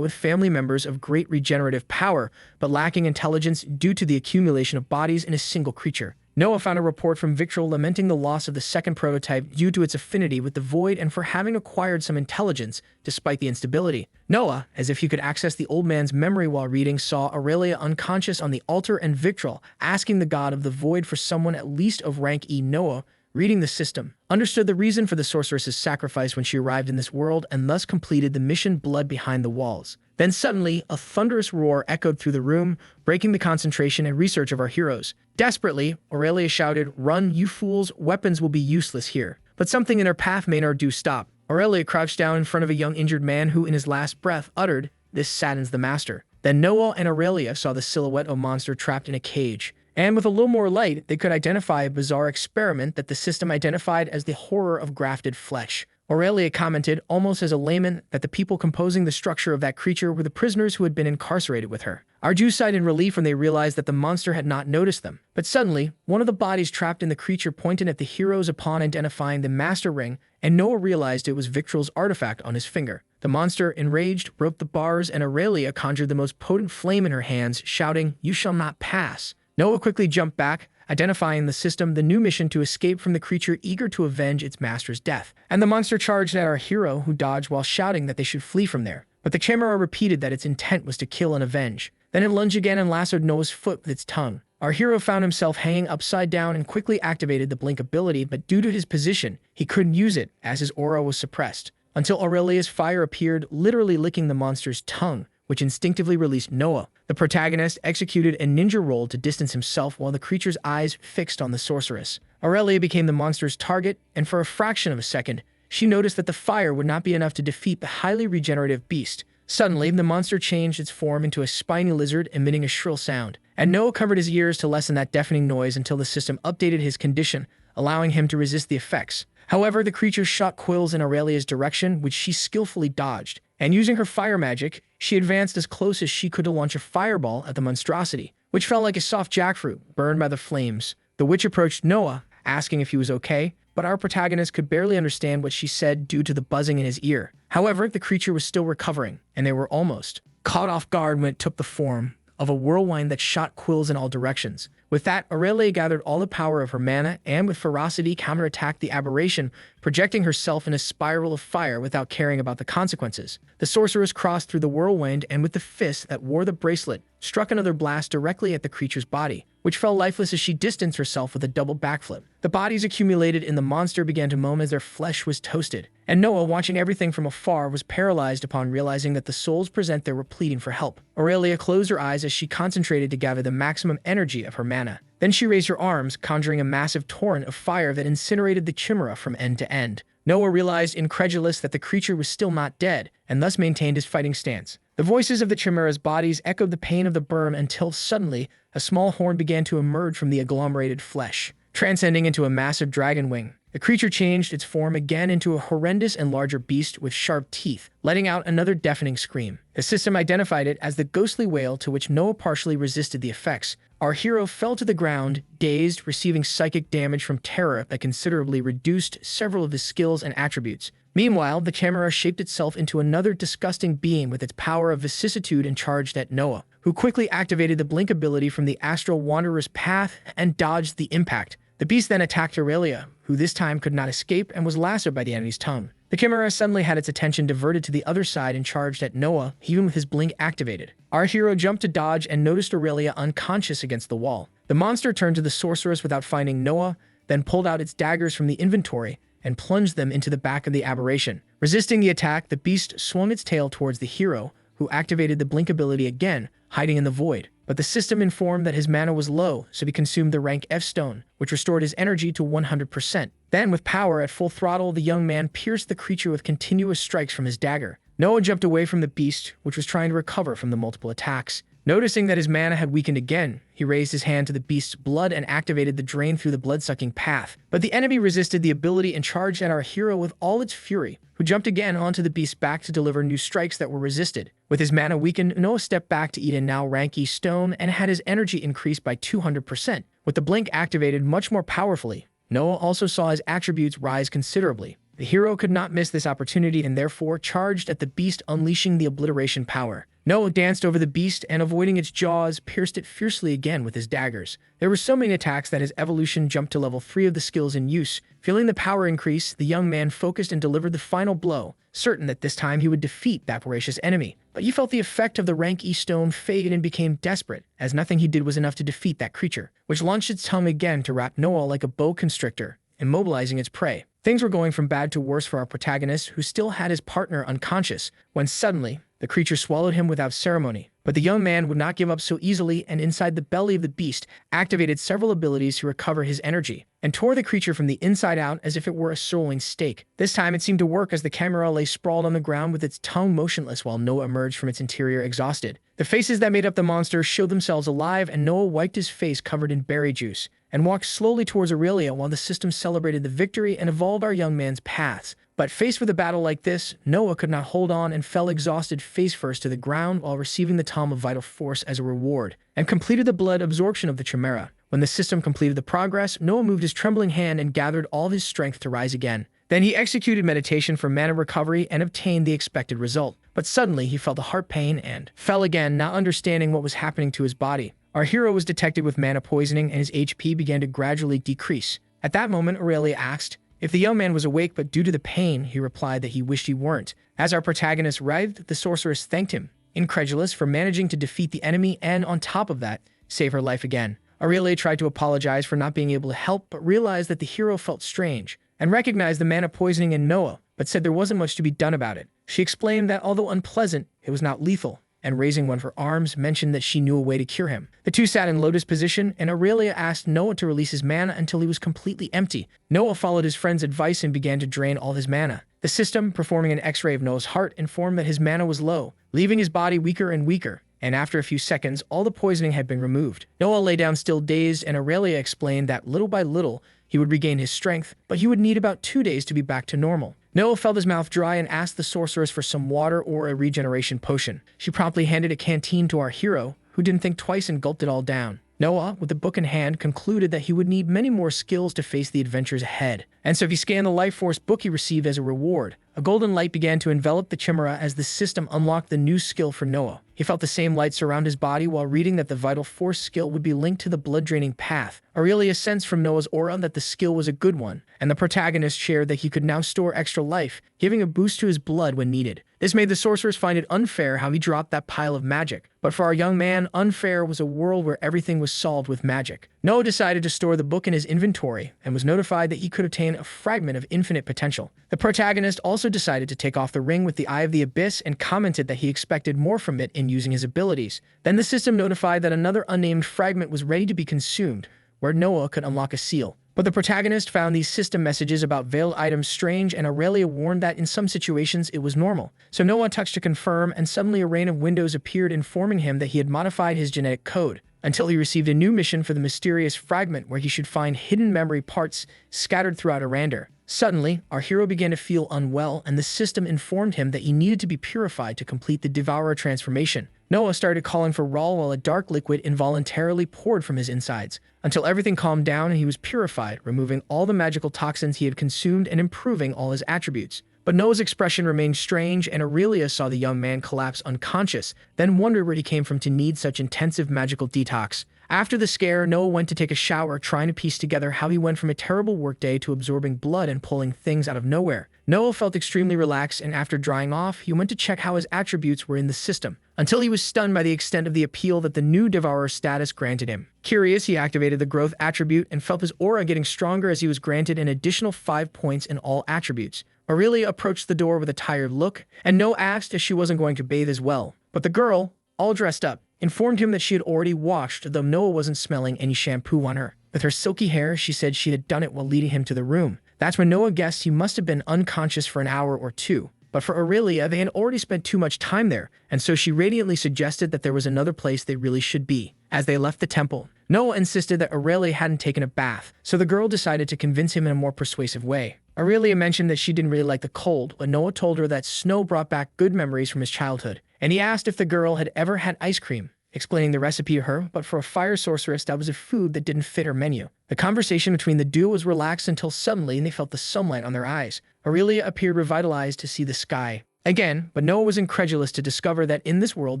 with family members of great regenerative power, but lacking intelligence due to the accumulation of bodies in a single creature. Noah found a report from Victral lamenting the loss of the second prototype due to its affinity with the void and for having acquired some intelligence despite the instability. Noah, as if he could access the old man's memory while reading, saw Aurelia unconscious on the altar and Victral asking the god of the void for someone at least of rank E. Noah, reading the system, understood the reason for the sorceress's sacrifice when she arrived in this world and thus completed the mission Blood Behind the Walls. Then suddenly, a thunderous roar echoed through the room, breaking the concentration and research of our heroes. Desperately, Aurelia shouted, "Run, you fools, weapons will be useless here." But something in her path made Ardu stop. Aurelia crouched down in front of a young injured man who, in his last breath, uttered, "This saddens the master." Then Noah and Aurelia saw the silhouette of a monster trapped in a cage. And with a little more light, they could identify a bizarre experiment that the system identified as the horror of grafted flesh. Aurelia commented, almost as a layman, that the people composing the structure of that creature were the prisoners who had been incarcerated with her. Ardu sighed in relief when they realized that the monster had not noticed them. But suddenly, one of the bodies trapped in the creature pointed at the heroes upon identifying the master ring, and Noah realized it was Victral's artifact on his finger. The monster, enraged, broke the bars, and Aurelia conjured the most potent flame in her hands, shouting, "You shall not pass." Noah quickly jumped back, identifying the system, the new mission to escape from the creature eager to avenge its master's death. And the monster charged at our hero, who dodged while shouting that they should flee from there. But the chimera repeated that its intent was to kill and avenge. Then it lunged again and lassoed Noah's foot with its tongue. Our hero found himself hanging upside down and quickly activated the blink ability, but due to his position, he couldn't use it as his aura was suppressed. Until Aurelia's fire appeared, literally licking the monster's tongue, which instinctively released Noah. The protagonist executed a ninja roll to distance himself while the creature's eyes fixed on the sorceress. Aurelia became the monster's target, and for a fraction of a second, she noticed that the fire would not be enough to defeat the highly regenerative beast. Suddenly, the monster changed its form into a spiny lizard, emitting a shrill sound. And Noah covered his ears to lessen that deafening noise until the system updated his condition, allowing him to resist the effects. However, the creature shot quills in Aurelia's direction, which she skillfully dodged. And using her fire magic, she advanced as close as she could to launch a fireball at the monstrosity, which felt like a soft jackfruit burned by the flames. The witch approached Noah, asking if he was okay, but our protagonist could barely understand what she said due to the buzzing in his ear. However, the creature was still recovering, and they were almost caught off guard when it took the form of a whirlwind that shot quills in all directions. With that, Aurelia gathered all the power of her mana and with ferocity counterattacked the aberration, projecting herself in a spiral of fire without caring about the consequences. The sorceress crossed through the whirlwind and with the fist that wore the bracelet, struck another blast directly at the creature's body, which fell lifeless as she distanced herself with a double backflip. The bodies accumulated in the monster began to moan as their flesh was toasted, and Noah, watching everything from afar, was paralyzed upon realizing that the souls present there were pleading for help. Aurelia closed her eyes as she concentrated to gather the maximum energy of her mana. Then she raised her arms, conjuring a massive torrent of fire that incinerated the chimera from end to end. Noah realized, incredulous, that the creature was still not dead, and thus maintained his fighting stance. The voices of the chimera's bodies echoed the pain of the burn until suddenly, a small horn began to emerge from the agglomerated flesh, transcending into a massive dragon wing. The creature changed its form again into a horrendous and larger beast with sharp teeth, letting out another deafening scream. The system identified it as the ghostly wail, to which Noah partially resisted the effects. Our hero fell to the ground, dazed, receiving psychic damage from terror that considerably reduced several of his skills and attributes. Meanwhile, the chimera shaped itself into another disgusting being with its power of vicissitude and charged at Noah, who quickly activated the blink ability from the astral wanderer's path and dodged the impact. The beast then attacked Aurelia, who this time could not escape and was lassoed by the enemy's tongue. The chimera suddenly had its attention diverted to the other side and charged at Noah, even with his blink activated. Our hero jumped to dodge and noticed Aurelia unconscious against the wall. The monster turned to the sorceress without finding Noah, then pulled out its daggers from the inventory and plunged them into the back of the aberration. Resisting the attack, the beast swung its tail towards the hero, who who activated the blink ability again, hiding in the void. But the system informed that his mana was low, so he consumed the rank F stone, which restored his energy to 100%. Then, with power at full throttle, the young man pierced the creature with continuous strikes from his dagger. Noah jumped away from the beast, which was trying to recover from the multiple attacks. Noticing that his mana had weakened again, he raised his hand to the beast's blood and activated the drain through the blood-sucking path. But the enemy resisted the ability and charged at our hero with all its fury, who jumped again onto the beast's back to deliver new strikes that were resisted. With his mana weakened, Noah stepped back to eat a now rank E stone and had his energy increased by 200%. With the blink activated much more powerfully, Noah also saw his attributes rise considerably. The hero could not miss this opportunity and therefore charged at the beast, unleashing the obliteration power. Noah danced over the beast and, avoiding its jaws, pierced it fiercely again with his daggers. There were so many attacks that his evolution jumped to level 3 of the skills in use. Feeling the power increase, the young man focused and delivered the final blow, certain that this time he would defeat that voracious enemy. But he felt the effect of the rank E stone fade and became desperate, as nothing he did was enough to defeat that creature, which launched its tongue again to wrap Noah like a boa constrictor, immobilizing its prey. Things were going from bad to worse for our protagonist, who still had his partner unconscious, when suddenly, the creature swallowed him without ceremony. But the young man would not give up so easily, and inside the belly of the beast, activated several abilities to recover his energy, and tore the creature from the inside out as if it were a sirloin steak. This time it seemed to work, as the chimera lay sprawled on the ground with its tongue motionless while Noah emerged from its interior exhausted. The faces that made up the monster showed themselves alive, and Noah wiped his face covered in berry juice, and walked slowly towards Aurelia while the system celebrated the victory and evolved our young man's paths. But faced with a battle like this, Noah could not hold on and fell exhausted face first to the ground while receiving the Tome of Vital Force as a reward, and completed the blood absorption of the chimera. When the system completed the progress, Noah moved his trembling hand and gathered all of his strength to rise again. Then he executed meditation for mana recovery and obtained the expected result. But suddenly he felt a heart pain and fell again, not understanding what was happening to his body. Our hero was detected with mana poisoning and his HP began to gradually decrease. At that moment, Aurelia asked if the young man was awake, but due to the pain, he replied that he wished he weren't. As our protagonist writhed, the sorceress thanked him, incredulous, for managing to defeat the enemy and, on top of that, save her life again. Aurelia tried to apologize for not being able to help, but realized that the hero felt strange, and recognized the mana poisoning in Noah, but said there wasn't much to be done about it. She explained that although unpleasant, it was not lethal, and raising one of her arms, mentioned that she knew a way to cure him. The two sat in lotus position, and Aurelia asked Noah to release his mana until he was completely empty. Noah followed his friend's advice and began to drain all his mana. The system, performing an x-ray of Noah's heart, informed that his mana was low, leaving his body weaker and weaker, and after a few seconds, all the poisoning had been removed. Noah lay down still dazed, and Aurelia explained that little by little, he would regain his strength, but he would need about 2 days to be back to normal. Noah felt his mouth dry and asked the sorceress for some water or a regeneration potion. She promptly handed a canteen to our hero, who didn't think twice and gulped it all down. Noah, with the book in hand, concluded that he would need many more skills to face the adventures ahead. And so he scanned the Life Force book he received as a reward. A golden light began to envelop the chimera as the system unlocked the new skill for Noah. He felt the same light surround his body while reading that the Vital Force skill would be linked to the blood-draining path. Aurelia sensed from Noah's aura that the skill was a good one, and the protagonist shared that he could now store extra life, giving a boost to his blood when needed. This made the sorceress find it unfair how he dropped that pile of magic. But for our young man, unfair was a world where everything was solved with magic. Noah decided to store the book in his inventory and was notified that he could obtain a fragment of infinite potential. The protagonist also decided to take off the ring with the Eye of the Abyss and commented that he expected more from it in using his abilities. Then the system notified that another unnamed fragment was ready to be consumed, where Noah could unlock a seal. But the protagonist found these system messages about veiled items strange, and Aurelia warned that in some situations it was normal. So Noah touched to confirm, and suddenly a rain of windows appeared informing him that he had modified his genetic code, until he received a new mission for the mysterious fragment where he should find hidden memory parts scattered throughout Arander. Suddenly, our hero began to feel unwell, and the system informed him that he needed to be purified to complete the Devourer transformation. Noah started calling for Rawl while a dark liquid involuntarily poured from his insides, until everything calmed down and he was purified, removing all the magical toxins he had consumed and improving all his attributes. But Noah's expression remained strange, and Aurelia saw the young man collapse unconscious, then wondered where he came from to need such intensive magical detox. After the scare, Noah went to take a shower, trying to piece together how he went from a terrible workday to absorbing blood and pulling things out of nowhere. Noah felt extremely relaxed, and after drying off, he went to check how his attributes were in the system, until he was stunned by the extent of the appeal that the new Devourer status granted him. Curious, he activated the growth attribute and felt his aura getting stronger as he was granted an additional 5 points in all attributes. Aurelia approached the door with a tired look, and Noah asked if she wasn't going to bathe as well. But the girl, all dressed up, informed him that she had already washed, though Noah wasn't smelling any shampoo on her. With her silky hair, she said she had done it while leading him to the room. That's when Noah guessed he must have been unconscious for an hour or two. But for Aurelia, they had already spent too much time there, and so she radiantly suggested that there was another place they really should be. As they left the temple, Noah insisted that Aurelia hadn't taken a bath, so the girl decided to convince him in a more persuasive way. Aurelia mentioned that she didn't really like the cold, but Noah told her that snow brought back good memories from his childhood, and he asked if the girl had ever had ice cream, explaining the recipe to her, but for a fire sorceress, that was a food that didn't fit her menu. The conversation between the duo was relaxed until suddenly they felt the sunlight on their eyes. Aurelia appeared revitalized to see the sky again, but Noah was incredulous to discover that in this world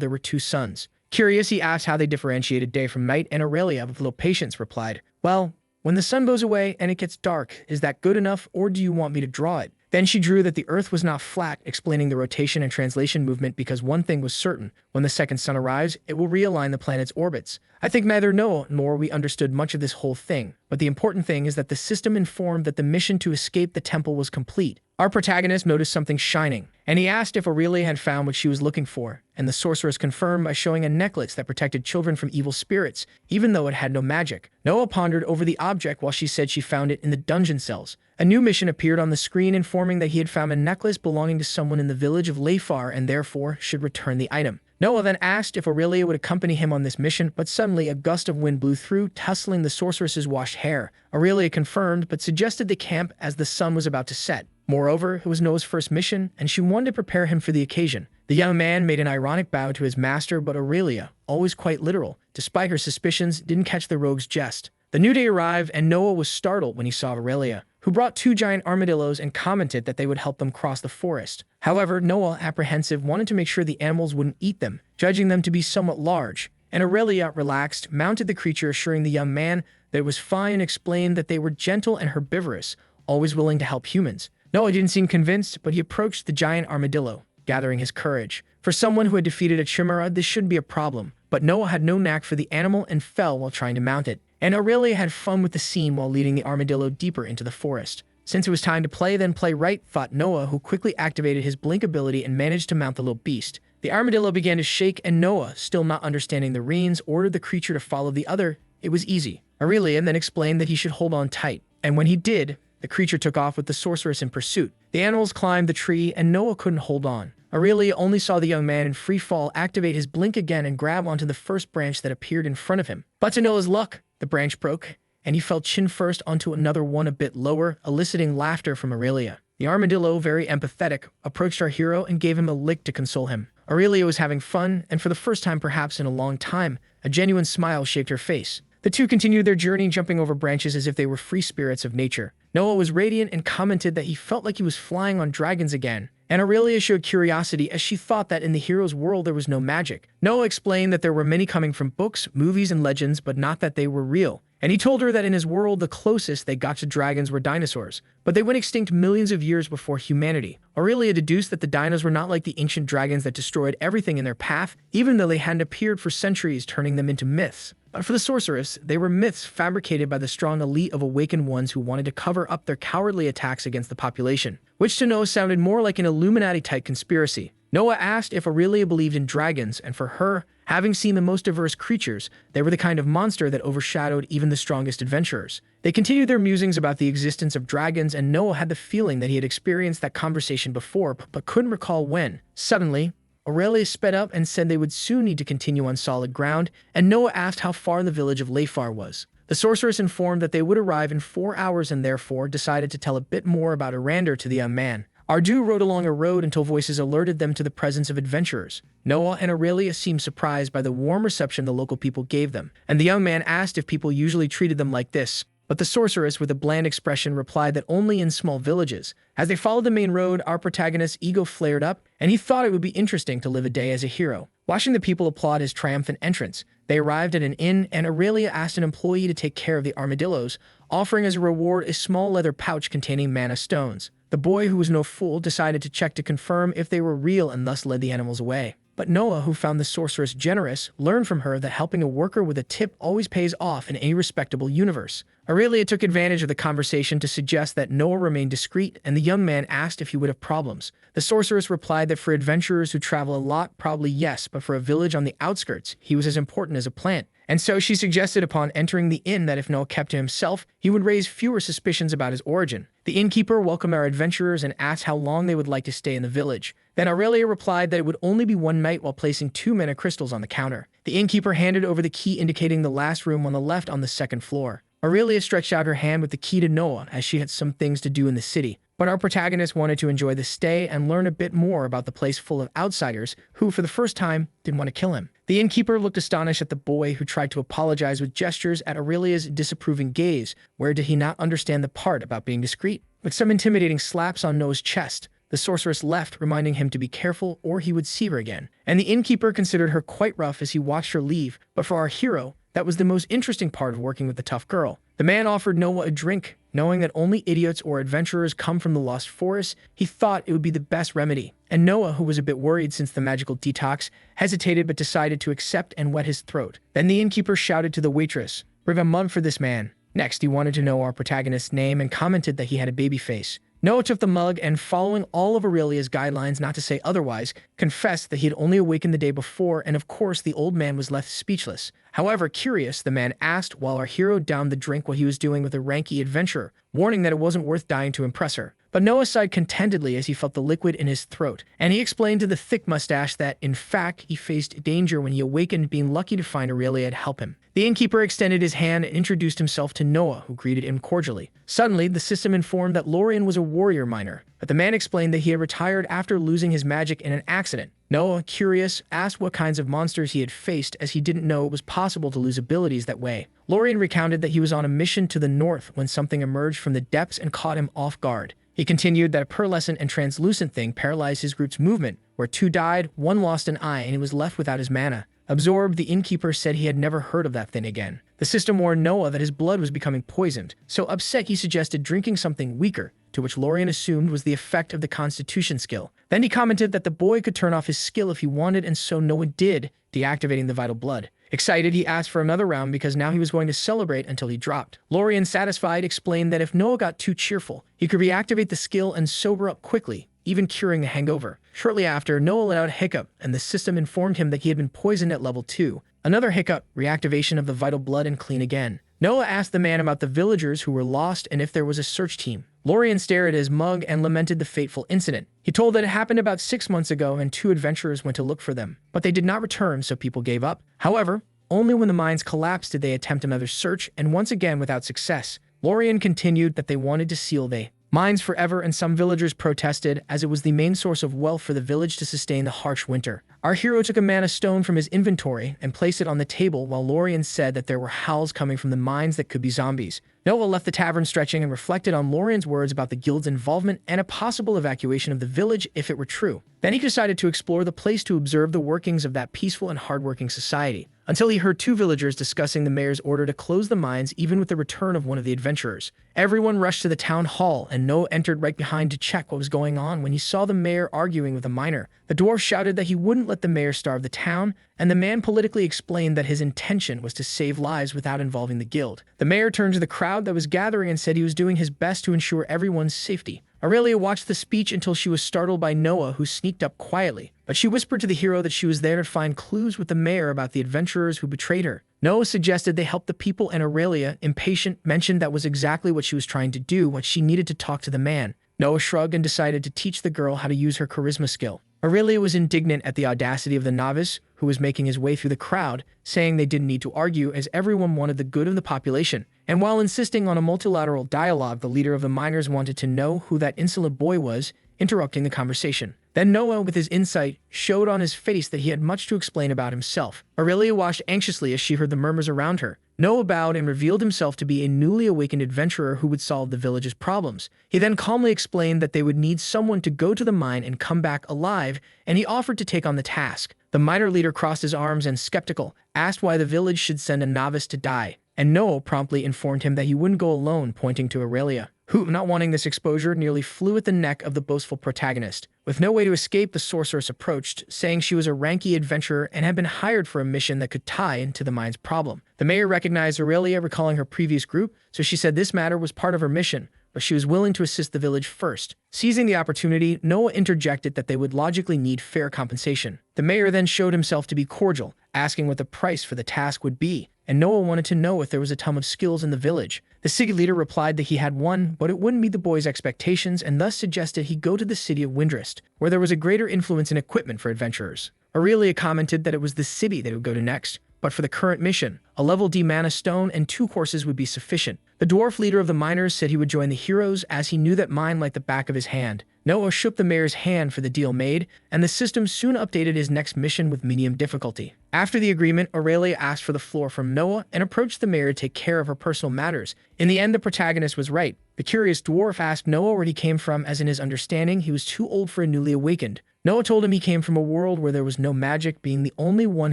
there were two suns. Curious, he asked how they differentiated day from night, and Aurelia, with little patience, replied, "Well, when the sun goes away and it gets dark, is that good enough, or do you want me to draw it?" Then she drew that the Earth was not flat, explaining the rotation and translation movement because one thing was certain: when the second sun arrives, it will realign the planet's orbits. I think neither Noah nor we understood much of this whole thing, but the important thing is that the system informed that the mission to escape the temple was complete. Our protagonist noticed something shining, and he asked if Aurelia had found what she was looking for, and the sorceress confirmed by showing a necklace that protected children from evil spirits, even though it had no magic. Noah pondered over the object while she said she found it in the dungeon cells. A new mission appeared on the screen informing that he had found a necklace belonging to someone in the village of Leifar and therefore should return the item. Noah then asked if Aurelia would accompany him on this mission, but suddenly a gust of wind blew through, tussling the sorceress's washed hair. Aurelia confirmed, but suggested they camp as the sun was about to set. Moreover, it was Noah's first mission, and she wanted to prepare him for the occasion. The young man made an ironic bow to his master, but Aurelia, always quite literal, despite her suspicions, didn't catch the rogue's jest. The new day arrived, and Noah was startled when he saw Aurelia, who brought two giant armadillos and commented that they would help them cross the forest. However, Noah, apprehensive, wanted to make sure the animals wouldn't eat them, judging them to be somewhat large, and Aurelia, relaxed, mounted the creature, assuring the young man that it was fine and explained that they were gentle and herbivorous, always willing to help humans. Noah didn't seem convinced, but he approached the giant armadillo, gathering his courage. For someone who had defeated a chimera, this shouldn't be a problem, but Noah had no knack for the animal and fell while trying to mount it. And Aurelia had fun with the scene while leading the armadillo deeper into the forest. Since it was time to play, then play right, thought Noah, who quickly activated his blink ability and managed to mount the little beast. The armadillo began to shake, and Noah, still not understanding the reins, ordered the creature to follow the other. It was easy. Aurelia then explained that he should hold on tight, and when he did, the creature took off with the sorceress in pursuit. The animals climbed the tree, and Noah couldn't hold on. Aurelia only saw the young man in free fall activate his blink again and grab onto the first branch that appeared in front of him. But to Noah's luck, the branch broke, and he fell chin first onto another one a bit lower, eliciting laughter from Aurelia. The armadillo, very empathetic, approached our hero and gave him a lick to console him. Aurelia was having fun, and for the first time perhaps in a long time, a genuine smile shaped her face. The two continued their journey, jumping over branches as if they were free spirits of nature. Noah was radiant and commented that he felt like he was flying on dragons again, and Aurelia showed curiosity as she thought that in the hero's world there was no magic. Noah explained that there were many coming from books, movies, and legends, but not that they were real. And he told her that in his world the closest they got to dragons were dinosaurs, but they went extinct millions of years before humanity. Aurelia deduced that the dinos were not like the ancient dragons that destroyed everything in their path, even though they hadn't appeared for centuries, turning them into myths. But for the sorceress, they were myths fabricated by the strong elite of awakened ones who wanted to cover up their cowardly attacks against the population, which to Noah sounded more like an Illuminati-type conspiracy. Noah asked if Aurelia believed in dragons, and for her, having seen the most diverse creatures, they were the kind of monster that overshadowed even the strongest adventurers. They continued their musings about the existence of dragons, and Noah had the feeling that he had experienced that conversation before, but couldn't recall when. Suddenly, Aurelia sped up and said they would soon need to continue on solid ground, and Noah asked how far the village of Leifar was. The sorceress informed that they would arrive in 4 hours and therefore decided to tell a bit more about Arander to the young man. Ardu rode along a road until voices alerted them to the presence of adventurers. Noah and Aurelia seemed surprised by the warm reception the local people gave them, and the young man asked if people usually treated them like this. But the sorceress, with a bland expression, replied that only in small villages. As they followed the main road, our protagonist's ego flared up, and he thought it would be interesting to live a day as a hero. Watching the people applaud his triumphant entrance, they arrived at an inn, and Aurelia asked an employee to take care of the armadillos, offering as a reward a small leather pouch containing mana stones. The boy, who was no fool, decided to check to confirm if they were real and thus led the animals away. But Noah, who found the sorceress generous, learned from her that helping a worker with a tip always pays off in any respectable universe. Aurelia took advantage of the conversation to suggest that Noah remain discreet, and the young man asked if he would have problems. The sorceress replied that for adventurers who travel a lot, probably yes, but for a village on the outskirts, he was as important as a plant. And so she suggested upon entering the inn that if Noah kept to himself, he would raise fewer suspicions about his origin. The innkeeper welcomed our adventurers and asked how long they would like to stay in the village. Then Aurelia replied that it would only be one night while placing 2 mana crystals on the counter. The innkeeper handed over the key indicating the last room on the left on the 2nd floor. Aurelia stretched out her hand with the key to Noah as she had some things to do in the city. But our protagonist wanted to enjoy the stay and learn a bit more about the place full of outsiders who, for the first time, didn't want to kill him. The innkeeper looked astonished at the boy, who tried to apologize with gestures at Aurelia's disapproving gaze. Where did he not understand the part about being discreet? With some intimidating slaps on Noah's chest, the sorceress left, reminding him to be careful or he would see her again. And the innkeeper considered her quite rough as he watched her leave, but for our hero, that was the most interesting part of working with the tough girl. The man offered Noah a drink. Knowing that only idiots or adventurers come from the Lost Forest, he thought it would be the best remedy. And Noah, who was a bit worried since the magical detox, hesitated but decided to accept and wet his throat. Then the innkeeper shouted to the waitress, "Bring a mug for this man." Next, he wanted to know our protagonist's name and commented that he had a baby face. Noah took the mug and, following all of Aurelia's guidelines not to say otherwise, confessed that he had only awakened the day before, and of course the old man was left speechless. However, curious, the man asked while our hero downed the drink what he was doing with a ranky adventurer, warning that it wasn't worth dying to impress her. But Noah sighed contentedly as he felt the liquid in his throat, and he explained to the thick mustache that, in fact, he faced danger when he awakened, being lucky to find Aurelia to help him. The innkeeper extended his hand and introduced himself to Noah, who greeted him cordially. Suddenly, the system informed that Lorien was a warrior miner, but the man explained that he had retired after losing his magic in an accident. Noah, curious, asked what kinds of monsters he had faced, as he didn't know it was possible to lose abilities that way. Lorien recounted that he was on a mission to the north when something emerged from the depths and caught him off guard. He continued that a pearlescent and translucent thing paralyzed his group's movement, where 2 died, 1 lost an eye, and he was left without his mana. Absorbed, the innkeeper said he had never heard of that thing again. The system warned Noah that his blood was becoming poisoned, so upset he suggested drinking something weaker, to which Lorien assumed was the effect of the Constitution skill. Then he commented that the boy could turn off his skill if he wanted, and so Noah did, deactivating the vital blood. Excited, he asked for another round because now he was going to celebrate until he dropped. Lorien, satisfied, explained that if Noah got too cheerful, he could reactivate the skill and sober up quickly, even curing a hangover. Shortly after, Noah let out a hiccup, and the system informed him that he had been poisoned at level 2. Another hiccup, reactivation of the vital blood and clean again. Noah asked the man about the villagers who were lost and if there was a search team. Lorien stared at his mug and lamented the fateful incident. He told that it happened about 6 months ago and 2 adventurers went to look for them, but they did not return, so people gave up. However, only when the mines collapsed did they attempt another search, and once again without success. Lorien continued that they wanted to seal the mines forever, and some villagers protested, as it was the main source of wealth for the village to sustain the harsh winter. Our hero took a mana stone from his inventory and placed it on the table, while Lorien said that there were howls coming from the mines that could be zombies. Noah left the tavern stretching and reflected on Lorien's words about the guild's involvement and a possible evacuation of the village if it were true. Then he decided to explore the place to observe the workings of that peaceful and hardworking society, until he heard 2 villagers discussing the mayor's order to close the mines even with the return of one of the adventurers. Everyone rushed to the town hall, and Noah entered right behind to check what was going on when he saw the mayor arguing with a miner. The dwarf shouted that he wouldn't let the mayor starve the town, and the man politically explained that his intention was to save lives without involving the guild. The mayor turned to the crowd that was gathering and said he was doing his best to ensure everyone's safety. Aurelia watched the speech until she was startled by Noah, who sneaked up quietly, but she whispered to the hero that she was there to find clues with the mayor about the adventurers who betrayed her. Noah suggested they help the people, and Aurelia, impatient, mentioned that was exactly what she was trying to do, what she needed to talk to the man. Noah shrugged and decided to teach the girl how to use her charisma skill. Aurelia was indignant at the audacity of the novice, who was making his way through the crowd, saying they didn't need to argue as everyone wanted the good of the population. And while insisting on a multilateral dialogue, the leader of the miners wanted to know who that insolent boy was, interrupting the conversation. Then Noah, with his insight, showed on his face that he had much to explain about himself. Aurelia watched anxiously as she heard the murmurs around her. Noah bowed and revealed himself to be a newly awakened adventurer who would solve the village's problems. He then calmly explained that they would need someone to go to the mine and come back alive, and he offered to take on the task. The miner leader crossed his arms and, skeptical, asked why the village should send a novice to die, and Noah promptly informed him that he wouldn't go alone, pointing to Aurelia. who, not wanting this exposure, nearly flew at the neck of the boastful protagonist. With no way to escape, the sorceress approached, saying she was a ranky adventurer and had been hired for a mission that could tie into the mine's problem. The mayor recognized Aurelia, recalling her previous group, so she said this matter was part of her mission, but she was willing to assist the village first. Seizing the opportunity, Noah interjected that they would logically need fair compensation. The mayor then showed himself to be cordial, asking what the price for the task would be, and Noah wanted to know if there was a ton of skills in the village. The city leader replied that he had one, but it wouldn't meet the boy's expectations, and thus suggested he go to the city of Windress, where there was a greater influence in equipment for adventurers. Aurelia commented that it was the city they would go to next, but for the current mission, a level D mana stone and 2 courses would be sufficient. The dwarf leader of the miners said he would join the heroes as he knew that mine like the back of his hand. Noah shook the mayor's hand for the deal made, and the system soon updated his next mission with medium difficulty. After the agreement, Aurelia asked for the floor from Noah and approached the mayor to take care of her personal matters. In the end, the protagonist was right. The curious dwarf asked Noah where he came from, as in his understanding, he was too old for a newly awakened. Noah told him he came from a world where there was no magic, being the only one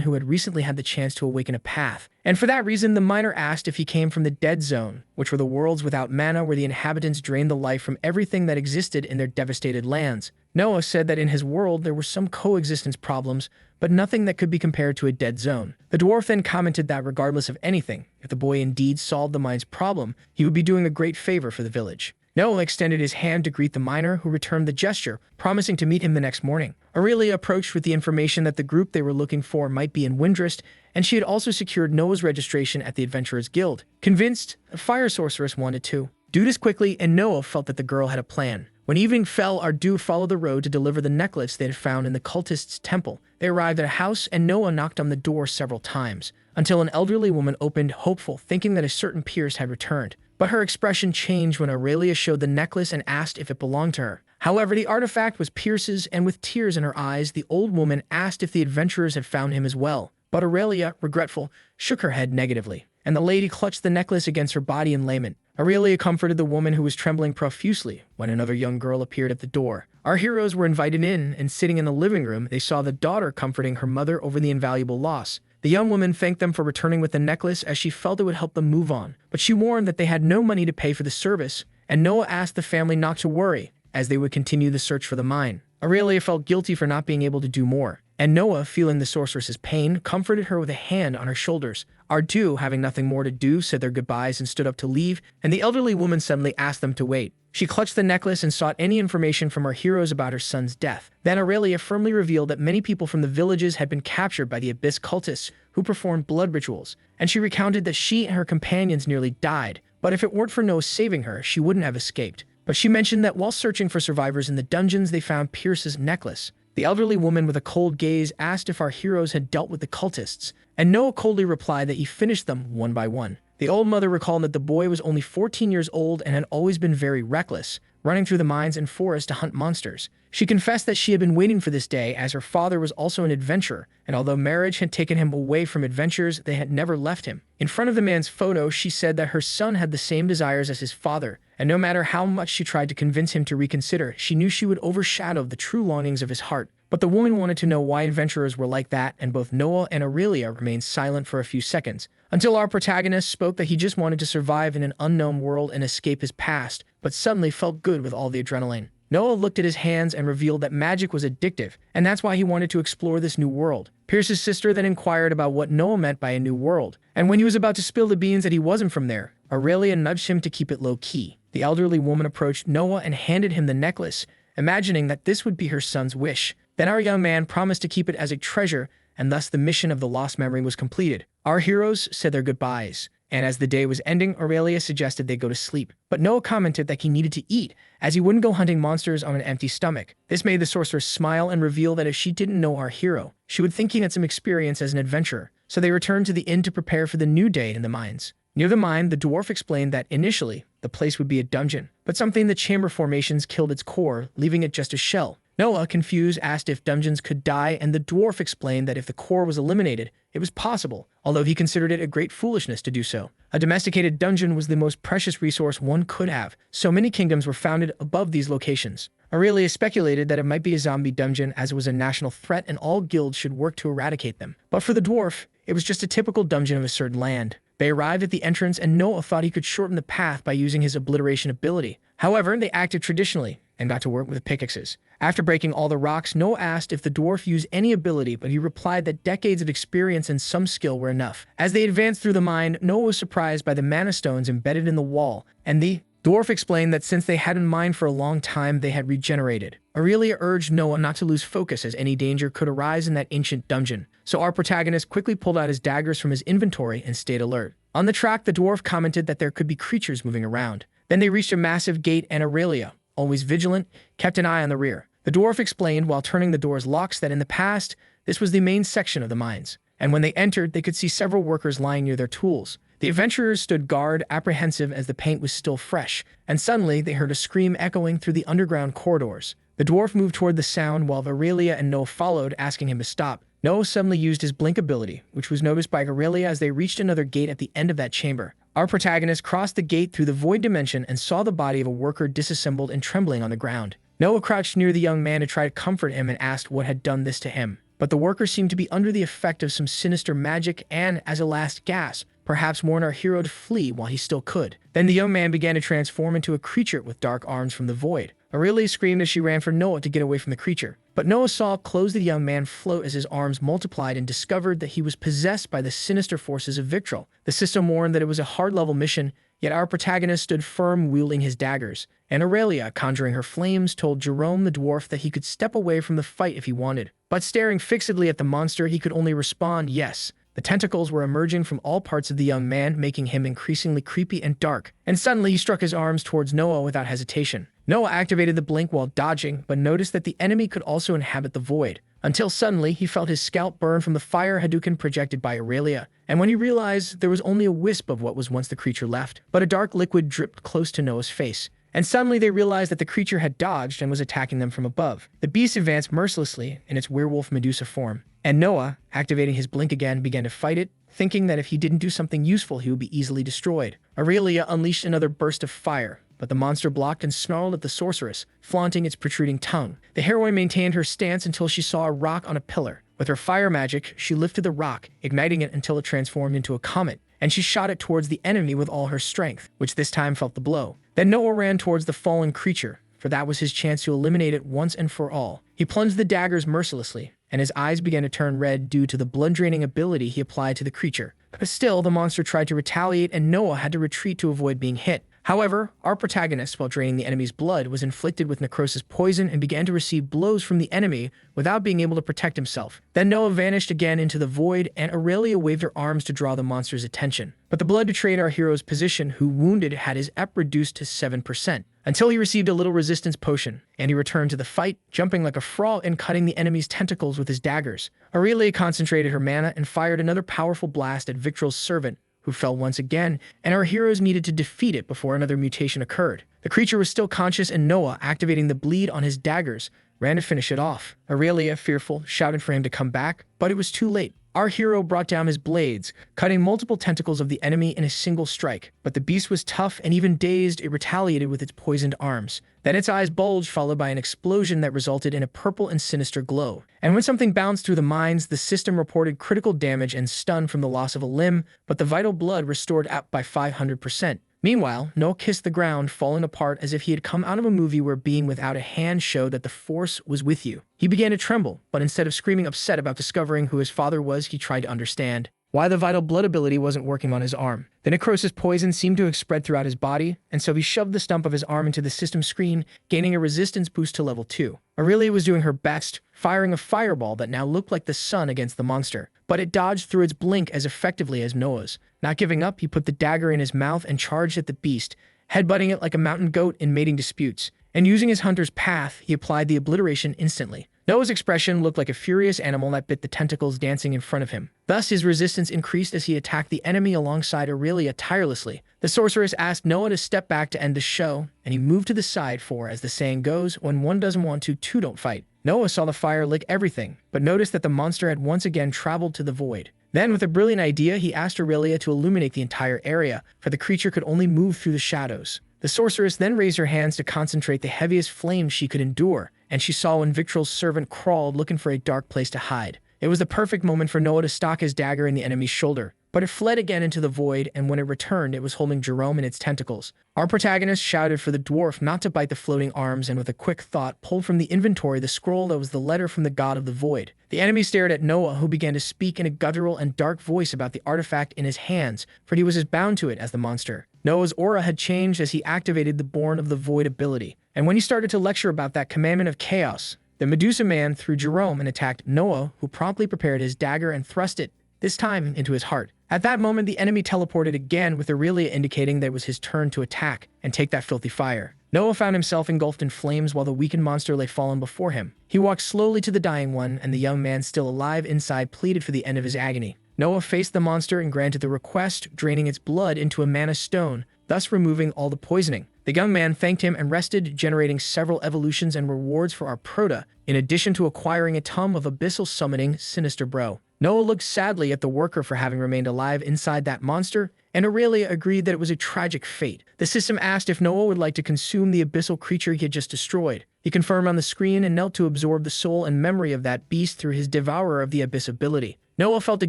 who had recently had the chance to awaken a path. And for that reason, the miner asked if he came from the Dead Zone, which were the worlds without mana where the inhabitants drained the life from everything that existed in their devastated lands. Noah said that in his world there were some coexistence problems, but nothing that could be compared to a dead zone. The dwarf then commented that regardless of anything, if the boy indeed solved the mine's problem, he would be doing a great favor for the village. Noah extended his hand to greet the miner, who returned the gesture, promising to meet him the next morning. Aurelia approached with the information that the group they were looking for might be in Windress, and she had also secured Noah's registration at the Adventurers Guild. Convinced, a fire sorceress wanted to do this quickly, and Noah felt that the girl had a plan. When evening fell, our dude followed the road to deliver the necklace they had found in the cultists' temple. They arrived at a house, and Noah knocked on the door several times, until an elderly woman opened, hopeful, thinking that a certain Pierce had returned. But her expression changed when Aurelia showed the necklace and asked if it belonged to her. However, the artifact was Pierce's, and with tears in her eyes, the old woman asked if the adventurers had found him as well. But Aurelia, regretful, shook her head negatively, and the lady clutched the necklace against her body in lament. Aurelia comforted the woman, who was trembling profusely, when another young girl appeared at the door. Our heroes were invited in, and sitting in the living room, they saw the daughter comforting her mother over the invaluable loss. The young woman thanked them for returning with the necklace, as she felt it would help them move on, but she warned that they had no money to pay for the service, and Noah asked the family not to worry, as they would continue the search for the mine. Aurelia felt guilty for not being able to do more, and Noah, feeling the sorceress's pain, comforted her with a hand on her shoulders. Ardu, having nothing more to do, said their goodbyes and stood up to leave, and the elderly woman suddenly asked them to wait. She clutched the necklace and sought any information from our heroes about her son's death. Then Aurelia firmly revealed that many people from the villages had been captured by the Abyss cultists, who performed blood rituals, and she recounted that she and her companions nearly died, but if it weren't for Noah saving her, she wouldn't have escaped. But she mentioned that while searching for survivors in the dungeons, they found Pierce's necklace. The elderly woman with a cold gaze asked if our heroes had dealt with the cultists, and Noah coldly replied that he finished them one by one. The old mother recalled that the boy was only 14 years old and had always been very reckless, running through the mines and forests to hunt monsters. She confessed that she had been waiting for this day, as her father was also an adventurer, and although marriage had taken him away from adventures, they had never left him. In front of the man's photo, she said that her son had the same desires as his father, and no matter how much she tried to convince him to reconsider, she knew she would overshadow the true longings of his heart. But the woman wanted to know why adventurers were like that, and both Noah and Aurelia remained silent for a few seconds, until our protagonist spoke that he just wanted to survive in an unknown world and escape his past, but suddenly felt good with all the adrenaline. Noah looked at his hands and revealed that magic was addictive, and that's why he wanted to explore this new world. Pierce's sister then inquired about what Noah meant by a new world, and when he was about to spill the beans that he wasn't from there, Aurelia nudged him to keep it low-key. The elderly woman approached Noah and handed him the necklace, imagining that this would be her son's wish. Then our young man promised to keep it as a treasure, and thus the mission of the lost memory was completed. Our heroes said their goodbyes, and as the day was ending, Aurelia suggested they go to sleep. But Noah commented that he needed to eat, as he wouldn't go hunting monsters on an empty stomach. This made the sorceress smile and reveal that if she didn't know our hero, she would think he had some experience as an adventurer. So they returned to the inn to prepare for the new day in the mines. Near the mine, the dwarf explained that initially, the place would be a dungeon, but something in the chamber formations killed its core, leaving it just a shell. Noah, confused, asked if dungeons could die, and the dwarf explained that if the core was eliminated, it was possible, although he considered it a great foolishness to do so. A domesticated dungeon was the most precious resource one could have, so many kingdoms were founded above these locations. Aurelia speculated that it might be a zombie dungeon, as it was a national threat and all guilds should work to eradicate them. But for the dwarf, it was just a typical dungeon of a certain land. They arrived at the entrance, and Noah thought he could shorten the path by using his obliteration ability. However, they acted traditionally and got to work with pickaxes. After breaking all the rocks, Noah asked if the dwarf used any ability, but he replied that decades of experience and some skill were enough. As they advanced through the mine, Noah was surprised by the mana stones embedded in the wall, and the dwarf explained that since they hadn't mined for a long time, they had regenerated. Aurelia urged Noah not to lose focus as any danger could arise in that ancient dungeon. So our protagonist quickly pulled out his daggers from his inventory and stayed alert. On the track, the dwarf commented that there could be creatures moving around. Then they reached a massive gate, and Aurelia, always vigilant, kept an eye on the rear. The dwarf explained while turning the door's locks that in the past, this was the main section of the mines, and when they entered, they could see several workers lying near their tools. The adventurers stood guard, apprehensive as the paint was still fresh, and suddenly they heard a scream echoing through the underground corridors. The dwarf moved toward the sound while Aurelia and Noah followed, asking him to stop. Noah suddenly used his blink ability, which was noticed by Aurelia as they reached another gate at the end of that chamber. Our protagonist crossed the gate through the void dimension and saw the body of a worker disassembled and trembling on the ground. Noah crouched near the young man to try to comfort him and asked what had done this to him. But the worker seemed to be under the effect of some sinister magic and, as a last gasp, perhaps warned our hero to flee while he still could. Then the young man began to transform into a creature with dark arms from the void. Aurelia screamed as she ran for Noah to get away from the creature. But Noah saw close the young man float as his arms multiplied and discovered that he was possessed by the sinister forces of Victrol. The system warned that it was a hard-level mission, yet our protagonist stood firm wielding his daggers. And Aurelia, conjuring her flames, told Jerome the dwarf that he could step away from the fight if he wanted. But staring fixedly at the monster, he could only respond yes. The tentacles were emerging from all parts of the young man, making him increasingly creepy and dark. And suddenly he struck his arms towards Noah without hesitation. Noah activated the blink while dodging, but noticed that the enemy could also inhabit the void. Until suddenly, he felt his scalp burn from the fire Hadouken projected by Aurelia. And when he realized there was only a wisp of what was once the creature left, but a dark liquid dripped close to Noah's face. And suddenly they realized that the creature had dodged and was attacking them from above. The beast advanced mercilessly in its werewolf Medusa form. And Noah, activating his blink again, began to fight it, thinking that if he didn't do something useful, he would be easily destroyed. Aurelia unleashed another burst of fire, but the monster blocked and snarled at the sorceress, flaunting its protruding tongue. The heroine maintained her stance until she saw a rock on a pillar. With her fire magic, she lifted the rock, igniting it until it transformed into a comet, and she shot it towards the enemy with all her strength, which this time felt the blow. Then Noah ran towards the fallen creature, for that was his chance to eliminate it once and for all. He plunged the daggers mercilessly, and his eyes began to turn red due to the blood-draining ability he applied to the creature. But still, the monster tried to retaliate, and Noah had to retreat to avoid being hit. However, our protagonist, while draining the enemy's blood, was inflicted with necrosis poison and began to receive blows from the enemy without being able to protect himself. Then Noah vanished again into the void, and Aurelia waved her arms to draw the monster's attention. But the blood betrayed our hero's position, who, wounded, had his EP reduced to 7%, until he received a little resistance potion, and he returned to the fight, jumping like a frog and cutting the enemy's tentacles with his daggers. Aurelia concentrated her mana and fired another powerful blast at Victrol's servant, who fell once again, and our heroes needed to defeat it before another mutation occurred. The creature was still conscious, and Noah, activating the bleed on his daggers, ran to finish it off. Aurelia, fearful, shouted for him to come back, but it was too late. Our hero brought down his blades, cutting multiple tentacles of the enemy in a single strike. But the beast was tough, and even dazed, it retaliated with its poisoned arms. Then its eyes bulged, followed by an explosion that resulted in a purple and sinister glow. And when something bounced through the mines, the system reported critical damage and stun from the loss of a limb, but the vital blood restored up by 500%. Meanwhile, Noah kissed the ground, falling apart as if he had come out of a movie where being without a hand showed that the Force was with you. He began to tremble, but instead of screaming upset about discovering who his father was, he tried to understand why the vital blood ability wasn't working on his arm. The necrosis poison seemed to have spread throughout his body, and so he shoved the stump of his arm into the system screen, gaining a resistance boost to level 2. Aurelia was doing her best, firing a fireball that now looked like the sun against the monster, but it dodged through its blink as effectively as Noah's. Not giving up, he put the dagger in his mouth and charged at the beast, headbutting it like a mountain goat in mating disputes. And using his hunter's path, he applied the obliteration instantly. Noah's expression looked like a furious animal that bit the tentacles dancing in front of him. Thus, his resistance increased as he attacked the enemy alongside Aurelia tirelessly. The sorceress asked Noah to step back to end the show, and he moved to the side for, as the saying goes, when one doesn't want to, two don't fight. Noah saw the fire lick everything, but noticed that the monster had once again traveled to the void. Then, with a brilliant idea, he asked Aurelia to illuminate the entire area, for the creature could only move through the shadows. The sorceress then raised her hands to concentrate the heaviest flames she could endure, and she saw when Victrol's servant crawled looking for a dark place to hide. It was the perfect moment for Noah to stock his dagger in the enemy's shoulder, but it fled again into the void, and when it returned, it was holding Jerome in its tentacles. Our protagonist shouted for the dwarf not to bite the floating arms, and with a quick thought, pulled from the inventory the scroll that was the letter from the god of the void. The enemy stared at Noah, who began to speak in a guttural and dark voice about the artifact in his hands, for he was as bound to it as the monster. Noah's aura had changed as he activated the Born of the Void ability, and when he started to lecture about that commandment of chaos, the Medusa man threw Jerome and attacked Noah, who promptly prepared his dagger and thrust it, this time into his heart. At that moment, the enemy teleported again, with Aurelia indicating that it was his turn to attack and take that filthy fire. Noah found himself engulfed in flames while the weakened monster lay fallen before him. He walked slowly to the dying one, and the young man still alive inside pleaded for the end of his agony. Noah faced the monster and granted the request, draining its blood into a mana stone, thus removing all the poisoning. The young man thanked him and rested, generating several evolutions and rewards for our prota, in addition to acquiring a tome of abyssal summoning Sinister Bro. Noah looked sadly at the worker for having remained alive inside that monster, and Aurelia agreed that it was a tragic fate. The system asked if Noah would like to consume the abyssal creature he had just destroyed. He confirmed on the screen and knelt to absorb the soul and memory of that beast through his Devourer of the Abyss ability. Noah felt a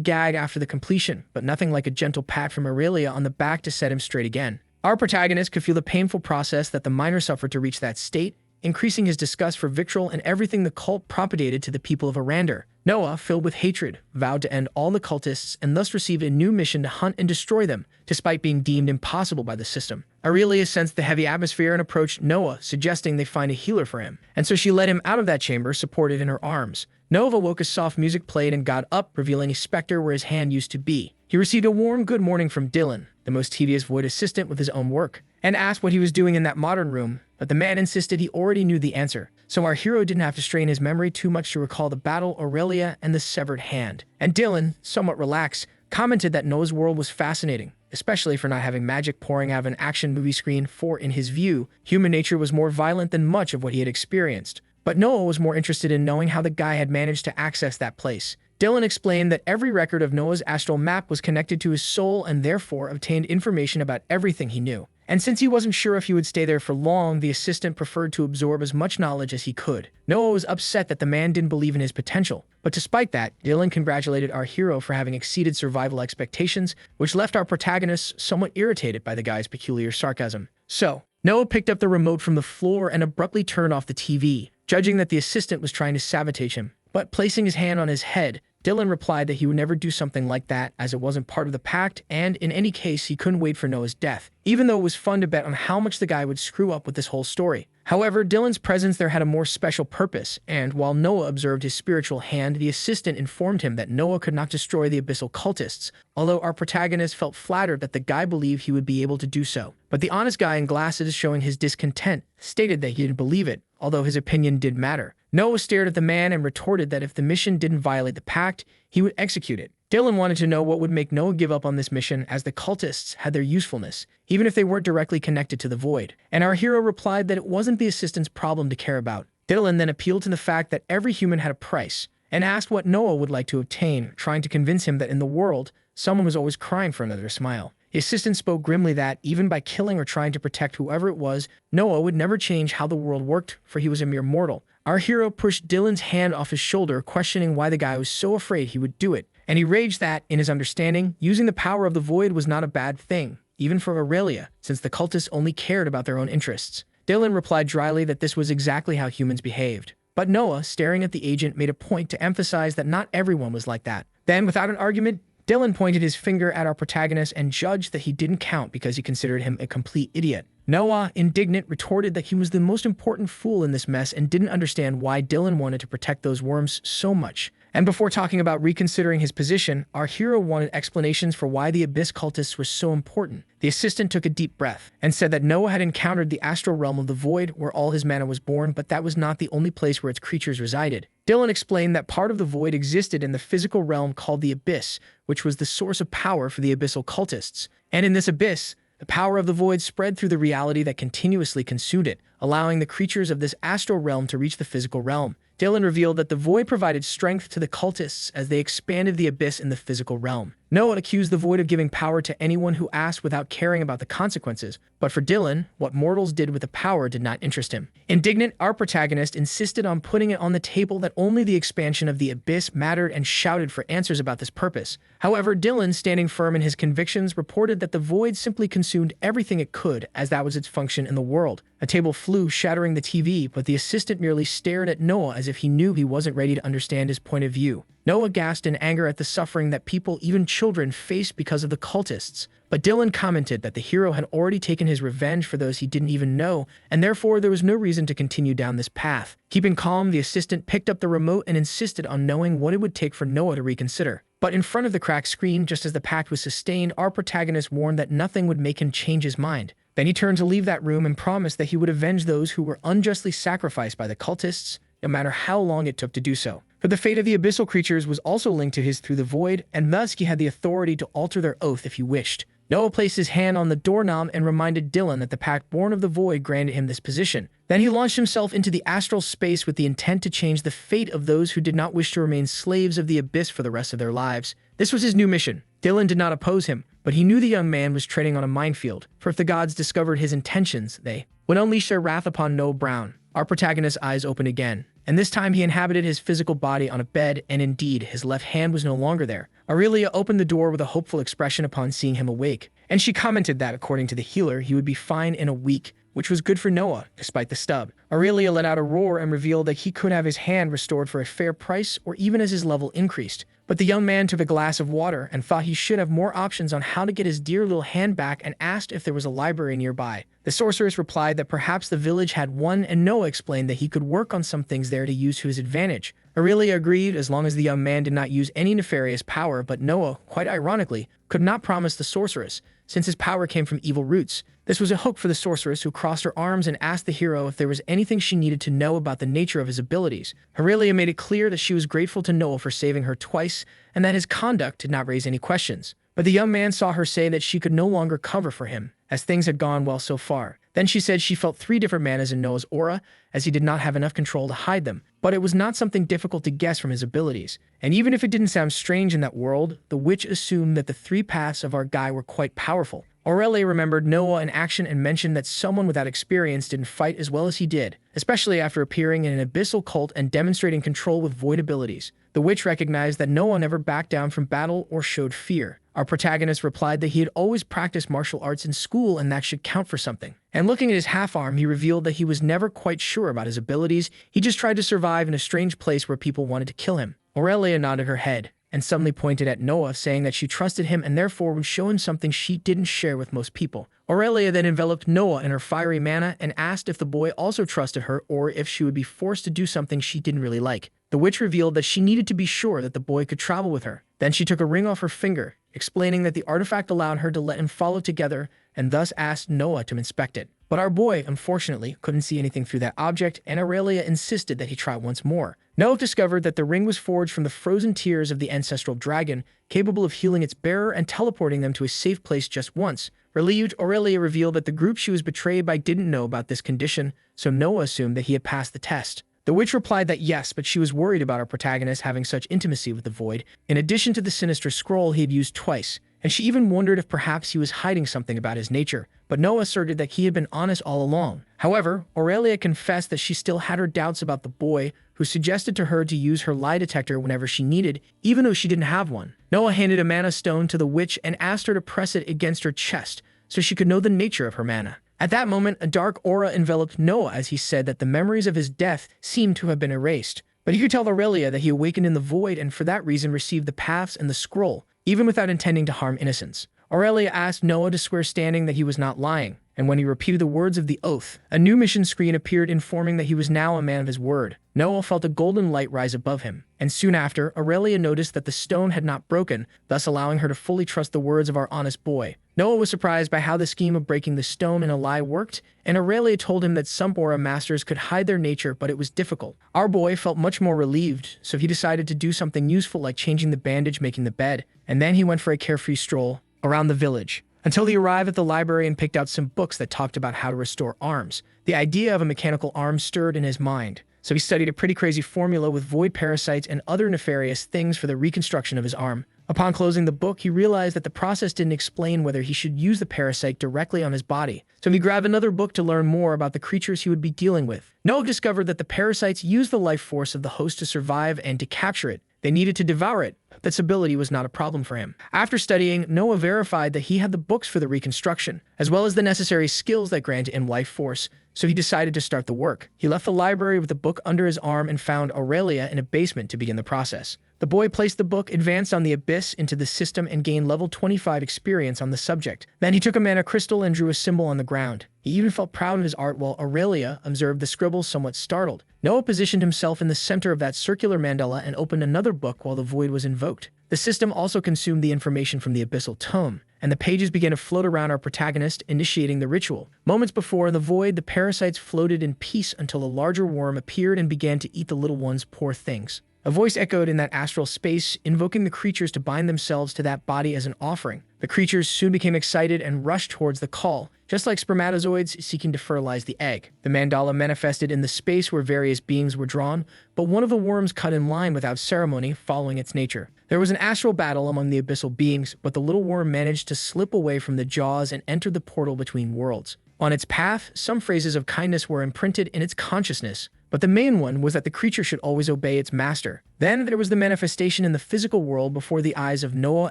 gag after the completion, but nothing like a gentle pat from Aurelia on the back to set him straight again. Our protagonist could feel the painful process that the miner suffered to reach that state, increasing his disgust for Victrol and everything the cult propagated to the people of Arander. Noah, filled with hatred, vowed to end all the cultists and thus received a new mission to hunt and destroy them, despite being deemed impossible by the system. Aurelia sensed the heavy atmosphere and approached Noah, suggesting they find a healer for him, and so she led him out of that chamber, supported in her arms. Noah awoke as soft music played and got up, revealing a specter where his hand used to be. He received a warm good morning from Dylan, the most tedious void assistant with his own work, and asked what he was doing in that modern room, but the man insisted he already knew the answer, so our hero didn't have to strain his memory too much to recall the battle, Aurelia, and the severed hand. And Dylan, somewhat relaxed, commented that Noah's world was fascinating, especially for not having magic pouring out of an action movie screen, for, in his view, human nature was more violent than much of what he had experienced. But Noah was more interested in knowing how the guy had managed to access that place. Dylan explained that every record of Noah's astral map was connected to his soul and therefore obtained information about everything he knew. And since he wasn't sure if he would stay there for long, the assistant preferred to absorb as much knowledge as he could. Noah was upset that the man didn't believe in his potential, but despite that, Dylan congratulated our hero for having exceeded survival expectations, which left our protagonist somewhat irritated by the guy's peculiar sarcasm. So, Noah picked up the remote from the floor and abruptly turned off the TV, judging that the assistant was trying to sabotage him. But placing his hand on his head, Dylan replied that he would never do something like that, as it wasn't part of the pact, and in any case, he couldn't wait for Noah's death, even though it was fun to bet on how much the guy would screw up with this whole story. However, Dylan's presence there had a more special purpose, and while Noah observed his spiritual hand, the assistant informed him that Noah could not destroy the abyssal cultists, although our protagonist felt flattered that the guy believed he would be able to do so. But the honest guy in glasses, showing his discontent, stated that he didn't believe it, although his opinion did matter. Noah stared at the man and retorted that if the mission didn't violate the pact, he would execute it. Dylan wanted to know what would make Noah give up on this mission, as the cultists had their usefulness, even if they weren't directly connected to the void. And our hero replied that it wasn't the assistant's problem to care about. Dylan then appealed to the fact that every human had a price, and asked what Noah would like to obtain, trying to convince him that in the world, someone was always crying for another smile. The assistant spoke grimly that, even by killing or trying to protect whoever it was, Noah would never change how the world worked, for he was a mere mortal. Our hero pushed Dylan's hand off his shoulder, questioning why the guy was so afraid he would do it, and he raged that, in his understanding, using the power of the void was not a bad thing, even for Aurelia, since the cultists only cared about their own interests. Dylan replied dryly that this was exactly how humans behaved. But Noah, staring at the agent, made a point to emphasize that not everyone was like that. Then, without an argument, Dylan pointed his finger at our protagonist and judged that he didn't count because he considered him a complete idiot. Noah, indignant, retorted that he was the most important fool in this mess and didn't understand why Dylan wanted to protect those worms so much. And before talking about reconsidering his position, our hero wanted explanations for why the Abyss cultists were so important. The assistant took a deep breath and said that Noah had encountered the astral realm of the void where all his mana was born, but that was not the only place where its creatures resided. Dylan explained that part of the void existed in the physical realm called the Abyss, which was the source of power for the abyssal cultists. And in this abyss, the power of the void spread through the reality that continuously consumed it, allowing the creatures of this astral realm to reach the physical realm. Dylan revealed that the void provided strength to the cultists as they expanded the abyss in the physical realm. Noah accused the void of giving power to anyone who asked without caring about the consequences, but for Dylan, what mortals did with the power did not interest him. Indignant, our protagonist insisted on putting it on the table that only the expansion of the abyss mattered and shouted for answers about this purpose. However, Dylan, standing firm in his convictions, reported that the void simply consumed everything it could, as that was its function in the world. A table flew, shattering the TV, but the assistant merely stared at Noah as if he knew he wasn't ready to understand his point of view. Noah gasped in anger at the suffering that people, even children, faced because of the cultists. But Dylan commented that the hero had already taken his revenge for those he didn't even know, and therefore there was no reason to continue down this path. Keeping calm, the assistant picked up the remote and insisted on knowing what it would take for Noah to reconsider. But in front of the cracked screen, just as the pact was sustained, our protagonist warned that nothing would make him change his mind. Then he turned to leave that room and promised that he would avenge those who were unjustly sacrificed by the cultists, no matter how long it took to do so. For the fate of the abyssal creatures was also linked to his through the void, and thus he had the authority to alter their oath if he wished. Noah placed his hand on the doorknob and reminded Dylan that the pact born of the void granted him this position. Then he launched himself into the astral space with the intent to change the fate of those who did not wish to remain slaves of the abyss for the rest of their lives. This was his new mission. Dylan did not oppose him, but he knew the young man was treading on a minefield, for if the gods discovered his intentions, they would unleash their wrath upon Noah Brown. Our protagonist's eyes opened again, and this time he inhabited his physical body on a bed, and indeed, his left hand was no longer there. Aurelia opened the door with a hopeful expression upon seeing him awake, and she commented that, according to the healer, he would be fine in a week, which was good for Noah, despite the stub. Aurelia let out a roar and revealed that he could have his hand restored for a fair price or even as his level increased. But the young man took a glass of water and thought he should have more options on how to get his dear little hand back and asked if there was a library nearby. The sorceress replied that perhaps the village had one, and Noah explained that he could work on some things there to use to his advantage. Aurelia agreed as long as the young man did not use any nefarious power, but Noah, quite ironically, could not promise the sorceress, since his power came from evil roots. This was a hook for the sorceress, who crossed her arms and asked the hero if there was anything she needed to know about the nature of his abilities. Aurelia made it clear that she was grateful to Noah for saving her twice, and that his conduct did not raise any questions. But the young man saw her say that she could no longer cover for him, as things had gone well so far. Then she said she felt 3 different manas in Noah's aura, as he did not have enough control to hide them. But it was not something difficult to guess from his abilities. And even if it didn't sound strange in that world, the witch assumed that the 3 paths of our guy were quite powerful. Aurelia remembered Noah in action and mentioned that someone without experience didn't fight as well as he did, especially after appearing in an abyssal cult and demonstrating control with void abilities. The witch recognized that Noah never backed down from battle or showed fear. Our protagonist replied that he had always practiced martial arts in school and that should count for something. And looking at his half-arm, he revealed that he was never quite sure about his abilities. He just tried to survive in a strange place where people wanted to kill him. Aurelia nodded her head and suddenly pointed at Noah, saying that she trusted him and therefore would show him something she didn't share with most people. Aurelia then enveloped Noah in her fiery mana and asked if the boy also trusted her or if she would be forced to do something she didn't really like. The witch revealed that she needed to be sure that the boy could travel with her. Then she took a ring off her finger, explaining that the artifact allowed her to let him follow together, and thus asked Noah to inspect it. But our boy, unfortunately, couldn't see anything through that object, and Aurelia insisted that he try once more. Noah discovered that the ring was forged from the frozen tears of the ancestral dragon, capable of healing its bearer and teleporting them to a safe place just once. Relieved, Aurelia revealed that the group she was betrayed by didn't know about this condition, so Noah assumed that he had passed the test. The witch replied that yes, but she was worried about our protagonist having such intimacy with the void, in addition to the sinister scroll he had used twice, and she even wondered if perhaps he was hiding something about his nature, but Noah asserted that he had been honest all along. However, Aurelia confessed that she still had her doubts about the boy, who suggested to her to use her lie detector whenever she needed, even though she didn't have one. Noah handed a mana stone to the witch and asked her to press it against her chest, so she could know the nature of her mana. At that moment, a dark aura enveloped Noah as he said that the memories of his death seemed to have been erased. But he could tell Aurelia that he awakened in the void and for that reason received the paths and the scroll, even without intending to harm innocents. Aurelia asked Noah to swear standing that he was not lying, and when he repeated the words of the oath, a new mission screen appeared informing that he was now a man of his word. Noah felt a golden light rise above him, and soon after, Aurelia noticed that the stone had not broken, thus allowing her to fully trust the words of our honest boy. Noah was surprised by how the scheme of breaking the stone in a lie worked, and Aurelia told him that some aura masters could hide their nature, but it was difficult. Our boy felt much more relieved, so he decided to do something useful like changing the bandage, making the bed, and then he went for a carefree stroll around the village, until he arrived at the library and picked out some books that talked about how to restore arms. The idea of a mechanical arm stirred in his mind, so he studied a pretty crazy formula with void parasites and other nefarious things for the reconstruction of his arm. Upon closing the book, he realized that the process didn't explain whether he should use the parasite directly on his body, so he grabbed another book to learn more about the creatures he would be dealing with. Noah discovered that the parasites used the life force of the host to survive and to capture it. They needed to devour it. This ability was not a problem for him. After studying, Noah verified that he had the books for the reconstruction, as well as the necessary skills that granted him life force, so he decided to start the work. He left the library with the book under his arm and found Aurelia in a basement to begin the process. The boy placed the book, advanced on the abyss into the system, and gained level 25 experience on the subject. Then he took a mana crystal and drew a symbol on the ground. He even felt proud of his art while Aurelia observed the scribbles somewhat startled. Noah positioned himself in the center of that circular mandala and opened another book while the void was invoked. The system also consumed the information from the abyssal tome, and the pages began to float around our protagonist, initiating the ritual. Moments before, in the void, the parasites floated in peace until a larger worm appeared and began to eat the little ones, poor things. A voice echoed in that astral space, invoking the creatures to bind themselves to that body as an offering. The creatures soon became excited and rushed towards the call, just like spermatozoids seeking to fertilize the egg. The mandala manifested in the space where various beings were drawn, but one of the worms cut in line without ceremony, following its nature. There was an astral battle among the abyssal beings, but the little worm managed to slip away from the jaws and enter the portal between worlds. On its path, some phrases of kindness were imprinted in its consciousness, but the main one was that the creature should always obey its master. Then there was the manifestation in the physical world before the eyes of Noah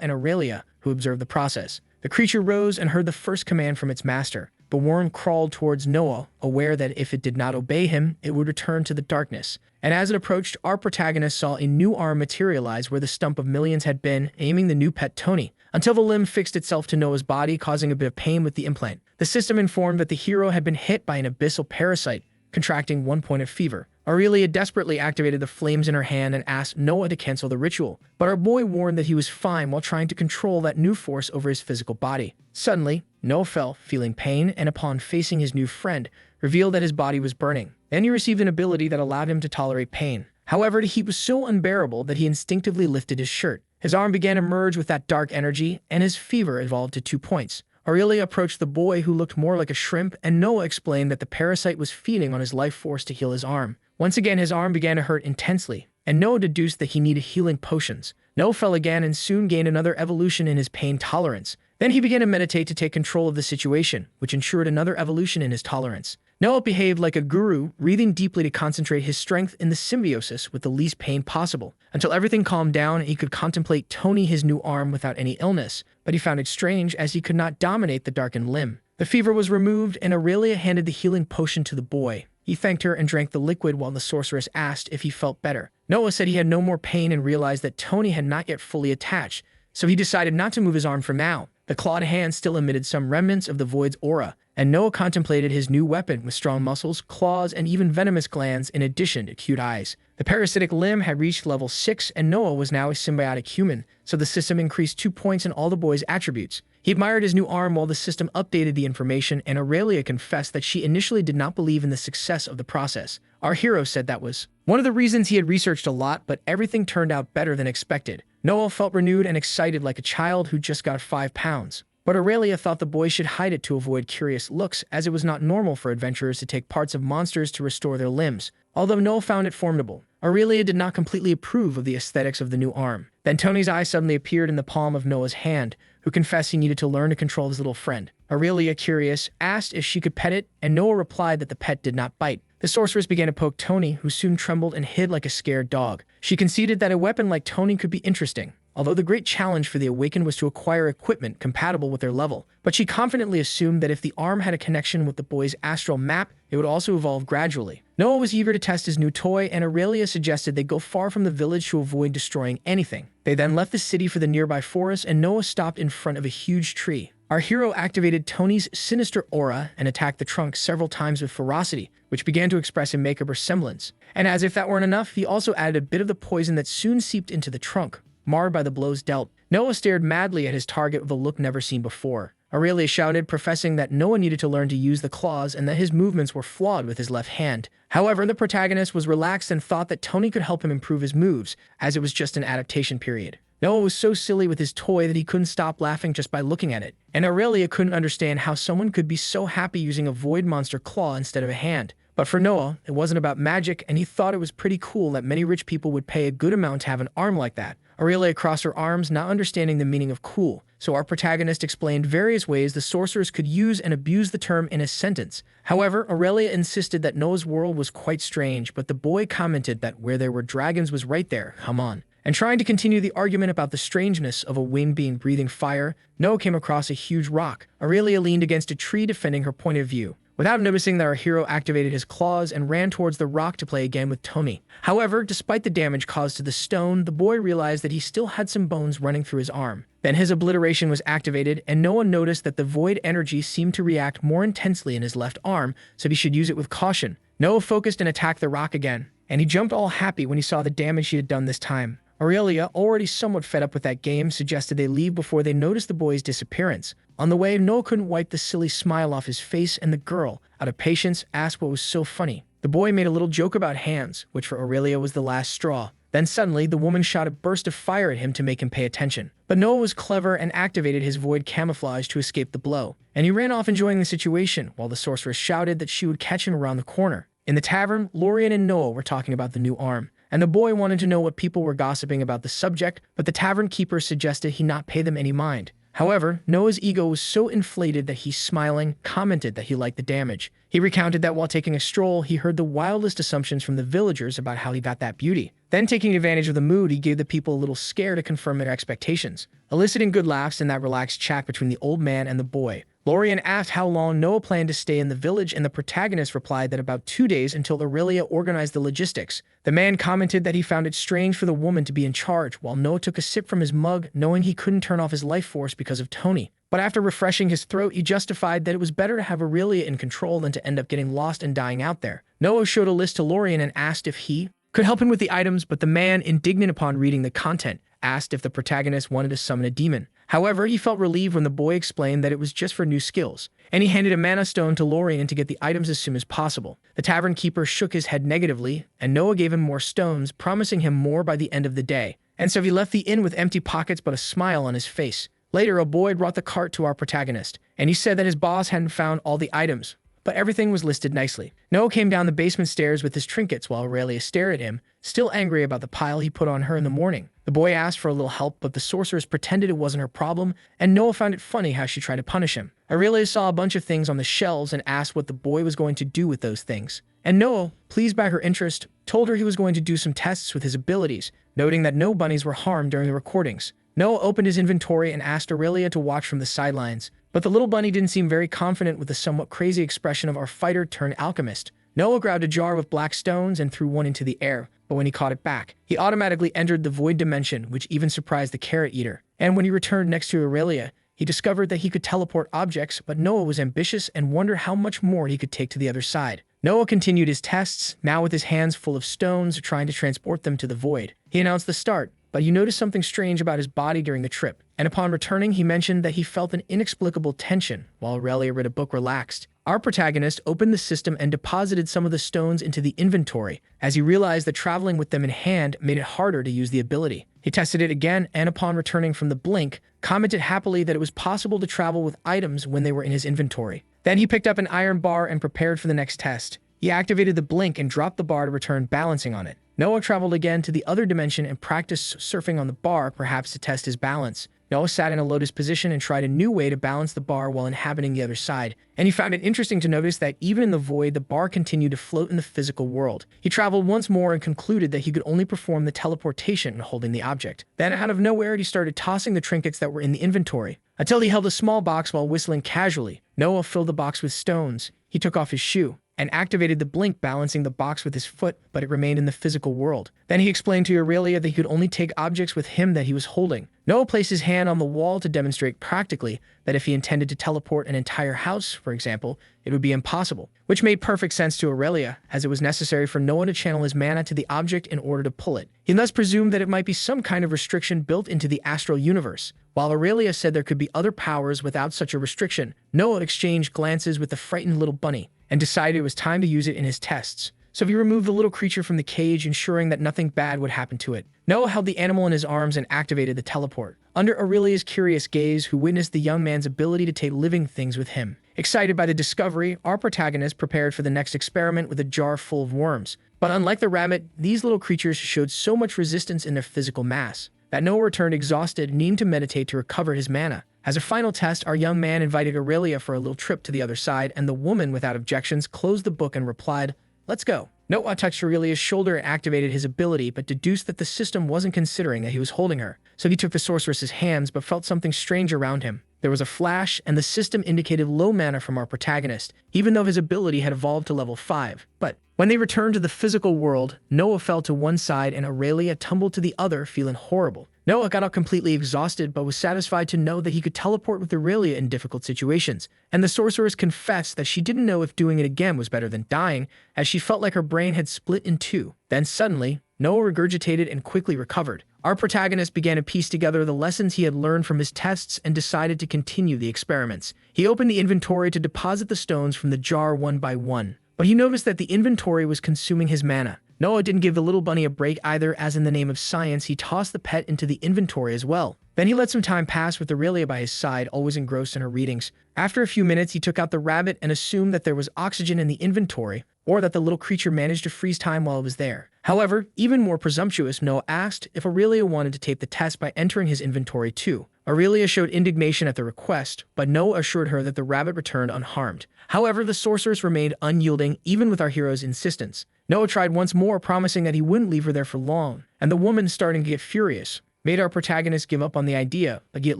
and Aurelia, who observed the process. The creature rose and heard the first command from its master. The worm crawled towards Noah, aware that if it did not obey him, it would return to the darkness. And as it approached, our protagonist saw a new arm materialize where the stump of millions had been, aiming the new pet Tony, until the limb fixed itself to Noah's body, causing a bit of pain with the implant. The system informed that the hero had been hit by an abyssal parasite, contracting 1 point of fever. Aurelia desperately activated the flames in her hand and asked Noah to cancel the ritual, but our boy warned that he was fine while trying to control that new force over his physical body. Suddenly, Noah fell, feeling pain, and upon facing his new friend, revealed that his body was burning. Then he received an ability that allowed him to tolerate pain. However, the heat was so unbearable that he instinctively lifted his shirt. His arm began to merge with that dark energy, and his fever evolved to 2 points. Aurelia approached the boy, who looked more like a shrimp, and Noah explained that the parasite was feeding on his life force to heal his arm. Once again, his arm began to hurt intensely, and Noah deduced that he needed healing potions. Noah fell again and soon gained another evolution in his pain tolerance. Then he began to meditate to take control of the situation, which ensured another evolution in his tolerance. Noah behaved like a guru, breathing deeply to concentrate his strength in the symbiosis with the least pain possible, until everything calmed down and he could contemplate Tony his new arm without any illness. But he found it strange, as he could not dominate the darkened limb. The fever was removed, and Aurelia handed the healing potion to the boy. He thanked her and drank the liquid while the sorceress asked if he felt better. Noah said he had no more pain and realized that Tony had not yet fully attached, so he decided not to move his arm for now. The clawed hand still emitted some remnants of the void's aura, and Noah contemplated his new weapon with strong muscles, claws, and even venomous glands in addition to cute eyes. The parasitic limb had reached level 6, and Noah was now a symbiotic human, so the system increased 2 points in all the boy's attributes. He admired his new arm while the system updated the information, and Aurelia confessed that she initially did not believe in the success of the process. Our hero said that was one of the reasons he had researched a lot, but everything turned out better than expected. Noah felt renewed and excited like a child who just got 5 pounds. But Aurelia thought the boy should hide it to avoid curious looks, as it was not normal for adventurers to take parts of monsters to restore their limbs. Although Noah found it formidable, Aurelia did not completely approve of the aesthetics of the new arm. Then Tony's eye suddenly appeared in the palm of Noah's hand, who confessed he needed to learn to control his little friend. Aurelia, curious, asked if she could pet it, and Noah replied that the pet did not bite. The sorceress began to poke Tony, who soon trembled and hid like a scared dog. She conceded that a weapon like Tony could be interesting, although the great challenge for the Awakened was to acquire equipment compatible with their level. But she confidently assumed that if the arm had a connection with the boy's astral map, it would also evolve gradually. Noah was eager to test his new toy, and Aurelia suggested they go far from the village to avoid destroying anything. They then left the city for the nearby forest, and Noah stopped in front of a huge tree. Our hero activated Tony's sinister aura and attacked the trunk several times with ferocity, which began to express a macabre semblance. And as if that weren't enough, he also added a bit of the poison that soon seeped into the trunk, marred by the blows dealt. Noah stared madly at his target with a look never seen before. Aurelia shouted, professing that Noah needed to learn to use the claws and that his movements were flawed with his left hand. However, the protagonist was relaxed and thought that Tony could help him improve his moves, as it was just an adaptation period. Noah was so silly with his toy that he couldn't stop laughing just by looking at it, and Aurelia couldn't understand how someone could be so happy using a void monster claw instead of a hand. But for Noah, it wasn't about magic, and he thought it was pretty cool that many rich people would pay a good amount to have an arm like that. Aurelia crossed her arms, not understanding the meaning of cool, so our protagonist explained various ways the sorcerers could use and abuse the term in a sentence. However, Aurelia insisted that Noah's world was quite strange, but the boy commented that where there were dragons was right there, come on. And trying to continue the argument about the strangeness of a wind being breathing fire, Noah came across a huge rock. Aurelia leaned against a tree defending her point of view, without noticing that our hero activated his claws and ran towards the rock to play again with Tony. However, despite the damage caused to the stone, the boy realized that he still had some bones running through his arm. Then his obliteration was activated, and Noah noticed that the void energy seemed to react more intensely in his left arm, so he should use it with caution. Noah focused and attacked the rock again, and he jumped all happy when he saw the damage he had done this time. Aurelia, already somewhat fed up with that game, suggested they leave before they noticed the boy's disappearance. On the way, Noah couldn't wipe the silly smile off his face, and the girl, out of patience, asked what was so funny. The boy made a little joke about hands, which for Aurelia was the last straw. Then suddenly, the woman shot a burst of fire at him to make him pay attention. But Noah was clever and activated his void camouflage to escape the blow, and he ran off enjoying the situation, while the sorceress shouted that she would catch him around the corner. In the tavern, Lorien and Noah were talking about the new arm, and the boy wanted to know what people were gossiping about the subject, but the tavern keeper suggested he not pay them any mind. However, Noah's ego was so inflated that he, smiling, commented that he liked the damage. He recounted that while taking a stroll, he heard the wildest assumptions from the villagers about how he got that beauty. Then, taking advantage of the mood, he gave the people a little scare to confirm their expectations, eliciting good laughs in that relaxed chat between the old man and the boy. Lorien asked how long Noah planned to stay in the village, and the protagonist replied that about 2 days until Aurelia organized the logistics. The man commented that he found it strange for the woman to be in charge, while Noah took a sip from his mug, knowing he couldn't turn off his life force because of Tony. But after refreshing his throat, he justified that it was better to have Aurelia in control than to end up getting lost and dying out there. Noah showed a list to Lorien and asked if he could help him with the items, but the man, indignant upon reading the content, asked if the protagonist wanted to summon a demon. However, he felt relieved when the boy explained that it was just for new skills, and he handed a mana stone to Lorien to get the items as soon as possible. The tavern keeper shook his head negatively, and Noah gave him more stones, promising him more by the end of the day. And so he left the inn with empty pockets but a smile on his face. Later, a boy brought the cart to our protagonist, and he said that his boss hadn't found all the items, but everything was listed nicely. Noah came down the basement stairs with his trinkets while Aurelia stared at him, still angry about the pile he put on her in the morning. The boy asked for a little help, but the sorceress pretended it wasn't her problem, and Noah found it funny how she tried to punish him. Aurelia saw a bunch of things on the shelves and asked what the boy was going to do with those things. And Noah, pleased by her interest, told her he was going to do some tests with his abilities, noting that no bunnies were harmed during the recordings. Noah opened his inventory and asked Aurelia to watch from the sidelines, but the little bunny didn't seem very confident with the somewhat crazy expression of our fighter-turned-alchemist. Noah grabbed a jar with black stones and threw one into the air, but when he caught it back, he automatically entered the void dimension, which even surprised the carrot eater. And when he returned next to Aurelia, he discovered that he could teleport objects, but Noah was ambitious and wondered how much more he could take to the other side. Noah continued his tests, now with his hands full of stones, trying to transport them to the void. He announced the start, but he noticed something strange about his body during the trip, and upon returning, he mentioned that he felt an inexplicable tension while Aurelia read a book relaxed. Our protagonist opened the system and deposited some of the stones into the inventory, as he realized that traveling with them in hand made it harder to use the ability. He tested it again, and upon returning from the blink, commented happily that it was possible to travel with items when they were in his inventory. Then he picked up an iron bar and prepared for the next test. He activated the blink and dropped the bar to return balancing on it. Noah traveled again to the other dimension and practiced surfing on the bar, perhaps to test his balance. Noah sat in a lotus position and tried a new way to balance the bar while inhabiting the other side, and he found it interesting to notice that even in the void, the bar continued to float in the physical world. He traveled once more and concluded that he could only perform the teleportation holding the object. Then, out of nowhere, he started tossing the trinkets that were in the inventory, until he held a small box while whistling casually. Noah filled the box with stones. He took off his shoe and activated the blink, balancing the box with his foot, but it remained in the physical world. Then he explained to Aurelia that he could only take objects with him that he was holding. Noah placed his hand on the wall to demonstrate practically that if he intended to teleport an entire house, for example, it would be impossible, which made perfect sense to Aurelia, as it was necessary for Noah to channel his mana to the object in order to pull it. He thus presumed that it might be some kind of restriction built into the astral universe. While Aurelia said there could be other powers without such a restriction, Noah exchanged glances with the frightened little bunny and decided it was time to use it in his tests. So he removed the little creature from the cage, ensuring that nothing bad would happen to it. Noah held the animal in his arms and activated the teleport, under Aurelia's curious gaze, who witnessed the young man's ability to take living things with him. Excited by the discovery, our protagonist prepared for the next experiment with a jar full of worms. But unlike the rabbit, these little creatures showed so much resistance in their physical mass that Noah returned exhausted, needing to meditate to recover his mana. As a final test, our young man invited Aurelia for a little trip to the other side, and the woman, without objections, closed the book and replied, "Let's go." Noah touched Aurelia's shoulder and activated his ability, but deduced that the system wasn't considering that he was holding her. So he took the sorceress's hands, but felt something strange around him. There was a flash, and the system indicated low mana from our protagonist, even though his ability had evolved to level 5. But when they returned to the physical world, Noah fell to one side and Aurelia tumbled to the other, feeling horrible. Noah got out completely exhausted, but was satisfied to know that he could teleport with Aurelia in difficult situations, and the sorceress confessed that she didn't know if doing it again was better than dying, as she felt like her brain had split in two. Then suddenly, Noah regurgitated and quickly recovered. Our protagonist began to piece together the lessons he had learned from his tests and decided to continue the experiments. He opened the inventory to deposit the stones from the jar one by one, but he noticed that the inventory was consuming his mana. Noah didn't give the little bunny a break either, as in the name of science, he tossed the pet into the inventory as well. Then he let some time pass with Aurelia by his side, always engrossed in her readings. After a few minutes, he took out the rabbit and assumed that there was oxygen in the inventory, or that the little creature managed to freeze time while it was there. However, even more presumptuous, Noah asked if Aurelia wanted to take the test by entering his inventory too. Aurelia showed indignation at the request, but Noah assured her that the rabbit returned unharmed. However, the sorceress remained unyielding, even with our hero's insistence. Noah tried once more, promising that he wouldn't leave her there for long, and the woman, starting to get furious, made our protagonist give up on the idea, but he at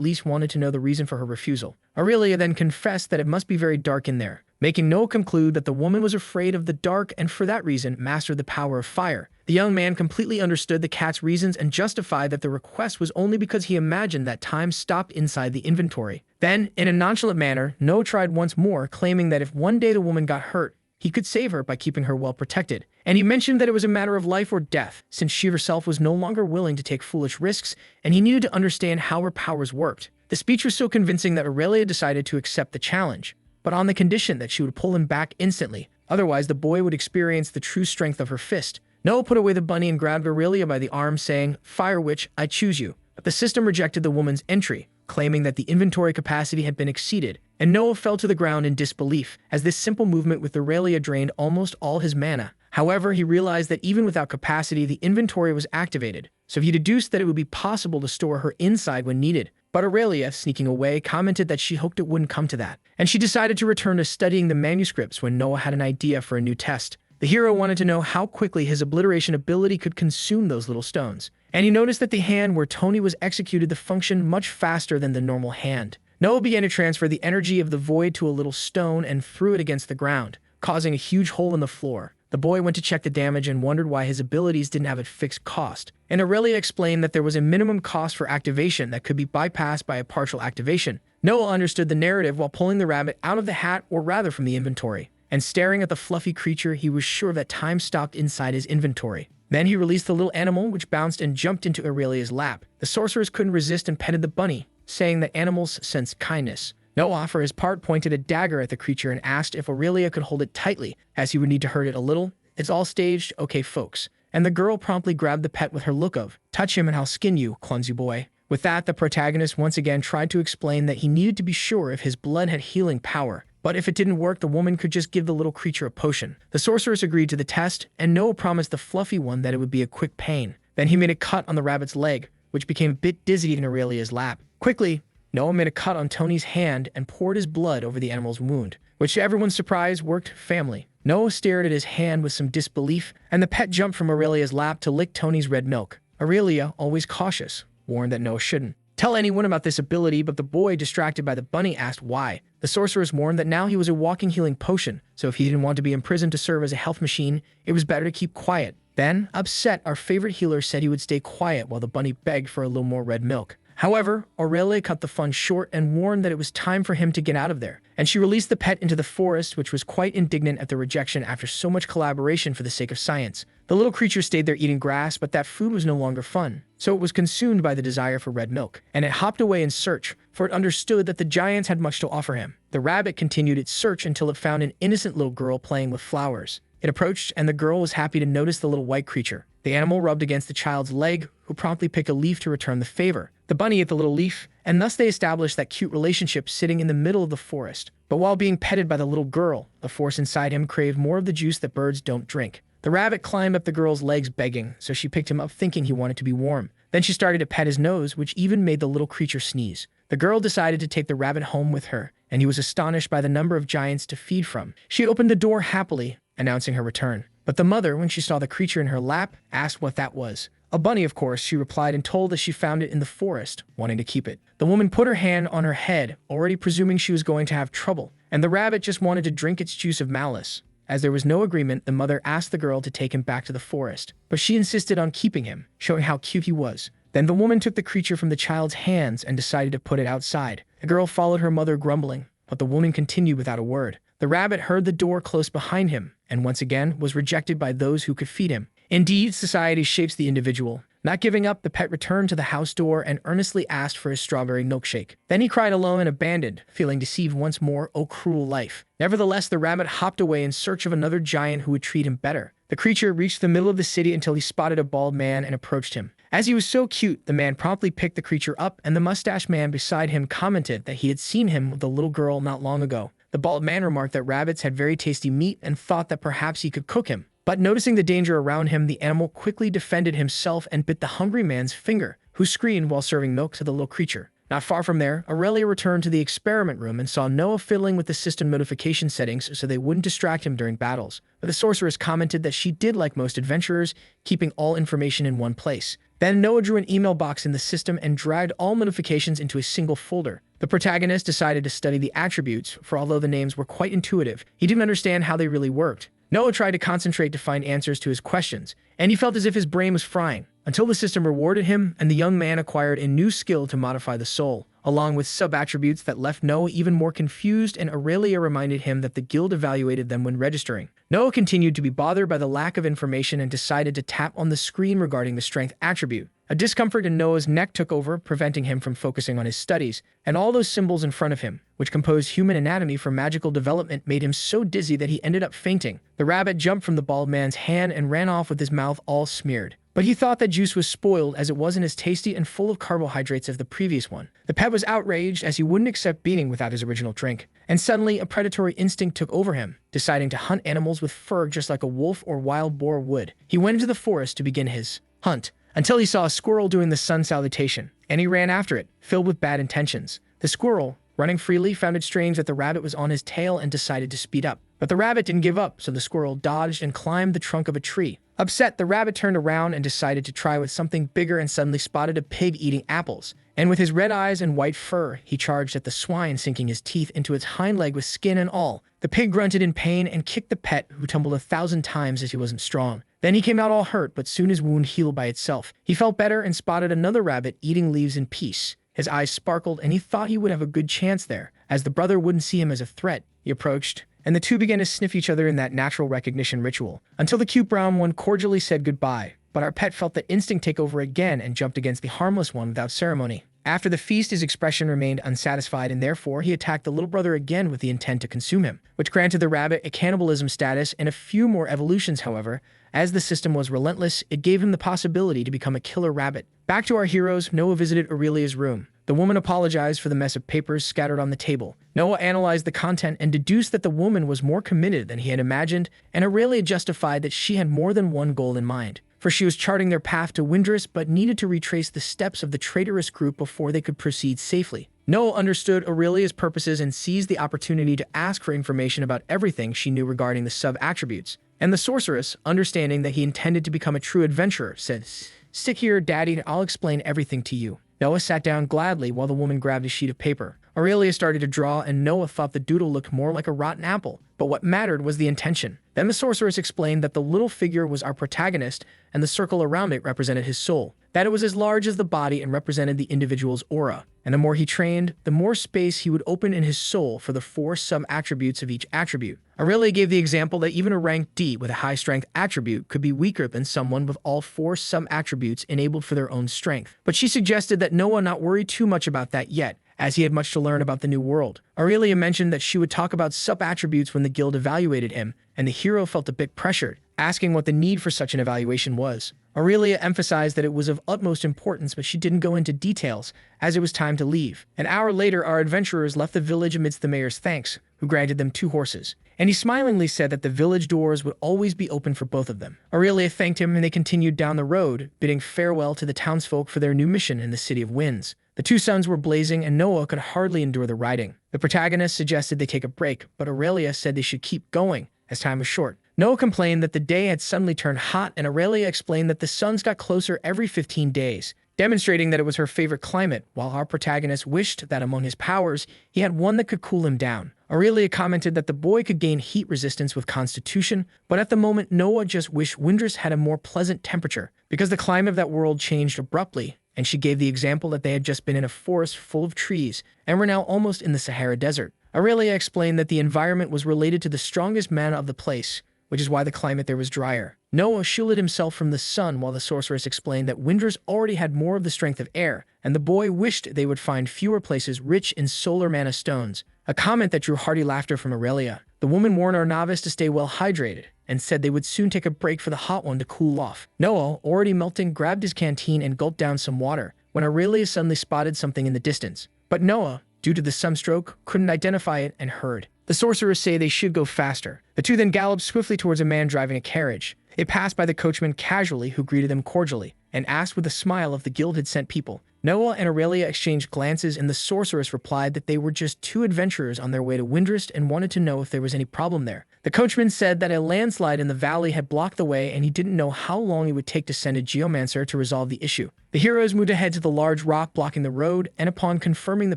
least wanted to know the reason for her refusal. Aurelia then confessed that it must be very dark in there, making Noah conclude that the woman was afraid of the dark and for that reason mastered the power of fire. The young man completely understood the cat's reasons and justified that the request was only because he imagined that time stopped inside the inventory. Then, in a nonchalant manner, Noah tried once more, claiming that if one day the woman got hurt, he could save her by keeping her well protected. And he mentioned that it was a matter of life or death, since she herself was no longer willing to take foolish risks, and he needed to understand how her powers worked. The speech was so convincing that Aurelia decided to accept the challenge, but on the condition that she would pull him back instantly. Otherwise, the boy would experience the true strength of her fist. Noah put away the bunny and grabbed Aurelia by the arm, saying, "Fire Witch, I choose you." But the system rejected the woman's entry, claiming that the inventory capacity had been exceeded, and Noah fell to the ground in disbelief, as this simple movement with Aurelia drained almost all his mana. However, he realized that even without capacity, the inventory was activated, so he deduced that it would be possible to store her inside when needed. But Aurelia, sneaking away, commented that she hoped it wouldn't come to that, and she decided to return to studying the manuscripts when Noah had an idea for a new test. The hero wanted to know how quickly his obliteration ability could consume those little stones, and he noticed that the hand where Tony was executed the function much faster than the normal hand. Noah began to transfer the energy of the void to a little stone and threw it against the ground, causing a huge hole in the floor. The boy went to check the damage and wondered why his abilities didn't have a fixed cost, and Aurelia explained that there was a minimum cost for activation that could be bypassed by a partial activation. Noah understood the narrative while pulling the rabbit out of the hat, or rather from the inventory, and staring at the fluffy creature, he was sure that time stopped inside his inventory. Then he released the little animal, which bounced and jumped into Aurelia's lap. The sorceress couldn't resist and petted the bunny, saying that animals sense kindness. Noah, for his part, pointed a dagger at the creature and asked if Aurelia could hold it tightly, as he would need to hurt it a little. "It's all staged, okay, folks." And the girl promptly grabbed the pet with her look of, "Touch him and I'll skin you, clumsy boy." With that, the protagonist once again tried to explain that he needed to be sure if his blood had healing power, but if it didn't work, the woman could just give the little creature a potion. The sorceress agreed to the test, and Noah promised the fluffy one that it would be a quick pain. Then he made a cut on the rabbit's leg, which became a bit dizzy in Aurelia's lap. Quickly, Noah made a cut on Tony's hand and poured his blood over the animal's wound, which to everyone's surprise worked family. Noah stared at his hand with some disbelief, and the pet jumped from Aurelia's lap to lick Tony's red milk. Aurelia, always cautious, warned that Noah shouldn't tell anyone about this ability, but the boy, distracted by the bunny, asked why. The sorceress warned that now he was a walking healing potion, so if he didn't want to be imprisoned to serve as a health machine, it was better to keep quiet. Then, upset, our favorite healer said he would stay quiet while the bunny begged for a little more red milk. However, Aurelia cut the fun short and warned that it was time for him to get out of there, and she released the pet into the forest, which was quite indignant at the rejection after so much collaboration for the sake of science. The little creature stayed there eating grass, but that food was no longer fun, so it was consumed by the desire for red milk, and it hopped away in search, for it understood that the giants had much to offer him. The rabbit continued its search until it found an innocent little girl playing with flowers. It approached, and the girl was happy to notice the little white creature. The animal rubbed against the child's leg, who promptly picked a leaf to return the favor. The bunny ate the little leaf, and thus they established that cute relationship sitting in the middle of the forest. But while being petted by the little girl, the force inside him craved more of the juice that birds don't drink. The rabbit climbed up the girl's legs begging, so she picked him up thinking he wanted to be warm. Then she started to pet his nose, which even made the little creature sneeze. The girl decided to take the rabbit home with her, and he was astonished by the number of giants to feed from. She opened the door happily, announcing her return. But the mother, when she saw the creature in her lap, asked what that was. A bunny, of course, she replied, and told that she found it in the forest, wanting to keep it. The woman put her hand on her head, already presuming she was going to have trouble, and the rabbit just wanted to drink its juice of malice. As there was no agreement, the mother asked the girl to take him back to the forest, but she insisted on keeping him, showing how cute he was. Then the woman took the creature from the child's hands and decided to put it outside. The girl followed her mother, grumbling, but the woman continued without a word. The rabbit heard the door close behind him, and once again was rejected by those who could feed him. Indeed, society shapes the individual. Not giving up, the pet returned to the house door and earnestly asked for his strawberry milkshake. Then he cried alone and abandoned, feeling deceived once more. Oh, cruel life. Nevertheless, the rabbit hopped away in search of another giant who would treat him better. The creature reached the middle of the city until he spotted a bald man and approached him. As he was so cute, the man promptly picked the creature up, and the mustached man beside him commented that he had seen him with a little girl not long ago. The bald man remarked that rabbits had very tasty meat and thought that perhaps he could cook him. But noticing the danger around him, the animal quickly defended himself and bit the hungry man's finger, who screamed while serving milk to the little creature. Not far from there, Aurelia returned to the experiment room and saw Noah fiddling with the system notification settings so they wouldn't distract him during battles. But the sorceress commented that she did like most adventurers, keeping all information in one place. Then Noah drew an email box in the system and dragged all notifications into a single folder. The protagonist decided to study the attributes, for although the names were quite intuitive, he didn't understand how they really worked. Noah tried to concentrate to find answers to his questions, and he felt as if his brain was frying, until the system rewarded him and the young man acquired a new skill to modify the soul, along with sub-attributes that left Noah even more confused, and Aurelia reminded him that the guild evaluated them when registering. Noah continued to be bothered by the lack of information and decided to tap on the screen regarding the strength attribute. A discomfort in Noah's neck took over, preventing him from focusing on his studies, and all those symbols in front of him, which composed human anatomy for magical development, made him so dizzy that he ended up fainting. The rabbit jumped from the bald man's hand and ran off with his mouth all smeared. But he thought that juice was spoiled as it wasn't as tasty and full of carbohydrates as the previous one. The pet was outraged as he wouldn't accept being without his original drink. And suddenly, a predatory instinct took over him, deciding to hunt animals with fur just like a wolf or wild boar would. He went into the forest to begin his hunt, until he saw a squirrel doing the sun salutation, and he ran after it, filled with bad intentions. The squirrel, running freely, found it strange that the rabbit was on his tail and decided to speed up. But the rabbit didn't give up, so the squirrel dodged and climbed the trunk of a tree. Upset, the rabbit turned around and decided to try with something bigger and suddenly spotted a pig eating apples. And with his red eyes and white fur, he charged at the swine, sinking his teeth into its hind leg with skin and all. The pig grunted in pain and kicked the pet, who tumbled 1,000 times as he wasn't strong. Then he came out all hurt, but soon his wound healed by itself. He felt better and spotted another rabbit eating leaves in peace. His eyes sparkled, and he thought he would have a good chance there. As the brother wouldn't see him as a threat, he approached, and the two began to sniff each other in that natural recognition ritual, until the cute brown one cordially said goodbye. But our pet felt the instinct take over again and jumped against the harmless one without ceremony. After the feast, his expression remained unsatisfied, and therefore he attacked the little brother again with the intent to consume him, which granted the rabbit a cannibalism status and a few more evolutions. However, as the system was relentless, it gave him the possibility to become a killer rabbit. Back to our heroes, Noah visited Aurelia's room. The woman apologized for the mess of papers scattered on the table. Noah analyzed the content and deduced that the woman was more committed than he had imagined, and Aurelia justified that she had more than one goal in mind. For she was charting their path to Windress, but needed to retrace the steps of the traitorous group before they could proceed safely. Noah understood Aurelia's purposes and seized the opportunity to ask for information about everything she knew regarding the sub-attributes. And the sorceress, understanding that he intended to become a true adventurer, said, "Stick here, Daddy, and I'll explain everything to you." Noah sat down gladly while the woman grabbed a sheet of paper. Aurelia started to draw, and Noah thought the doodle looked more like a rotten apple. But what mattered was the intention. Then the sorceress explained that the little figure was our protagonist, and the circle around it represented his soul. That it was as large as the body and represented the individual's aura. And the more he trained, the more space he would open in his soul for the 4 sub-attributes of each attribute. Aurelia gave the example that even a rank D with a high strength attribute could be weaker than someone with all 4 sub-attributes enabled for their own strength. But she suggested that Noah not worry too much about that yet, as he had much to learn about the new world. Aurelia mentioned that she would talk about sub-attributes when the guild evaluated him, and the hero felt a bit pressured, asking what the need for such an evaluation was. Aurelia emphasized that it was of utmost importance, but she didn't go into details, as it was time to leave. An hour later, our adventurers left the village amidst the mayor's thanks, who granted them 2 horses. And he smilingly said that the village doors would always be open for both of them. Aurelia thanked him, and they continued down the road, bidding farewell to the townsfolk for their new mission in the City of Winds. The 2 suns were blazing, and Noah could hardly endure the riding. The protagonist suggested they take a break, but Aurelia said they should keep going, as time was short. Noah complained that the day had suddenly turned hot, and Aurelia explained that the suns got closer every 15 days, demonstrating that it was her favorite climate, while our protagonist wished that among his powers, he had one that could cool him down. Aurelia commented that the boy could gain heat resistance with constitution, but at the moment Noah just wished Windress had a more pleasant temperature, because the climate of that world changed abruptly, and she gave the example that they had just been in a forest full of trees, and were now almost in the Sahara Desert. Aurelia explained that the environment was related to the strongest mana of the place, which is why the climate there was drier. Noah shielded himself from the sun, while the sorceress explained that Windress already had more of the strength of air, and the boy wished they would find fewer places rich in solar mana stones, a comment that drew hearty laughter from Aurelia. The woman warned our novice to stay well hydrated, and said they would soon take a break for the hot one to cool off. Noah, already melting, grabbed his canteen and gulped down some water, when Aurelia suddenly spotted something in the distance. But Noah, due to the sunstroke, couldn't identify it and heard the sorcerers say they should go faster. The 2 then galloped swiftly towards a man driving a carriage. It passed by the coachman casually, who greeted them cordially, and asked with a smile if the guild had sent people. Noah and Aurelia exchanged glances, and the sorceress replied that they were just 2 adventurers on their way to Windress and wanted to know if there was any problem there. The coachman said that a landslide in the valley had blocked the way, and he didn't know how long it would take to send a geomancer to resolve the issue. The heroes moved ahead to the large rock blocking the road, and upon confirming the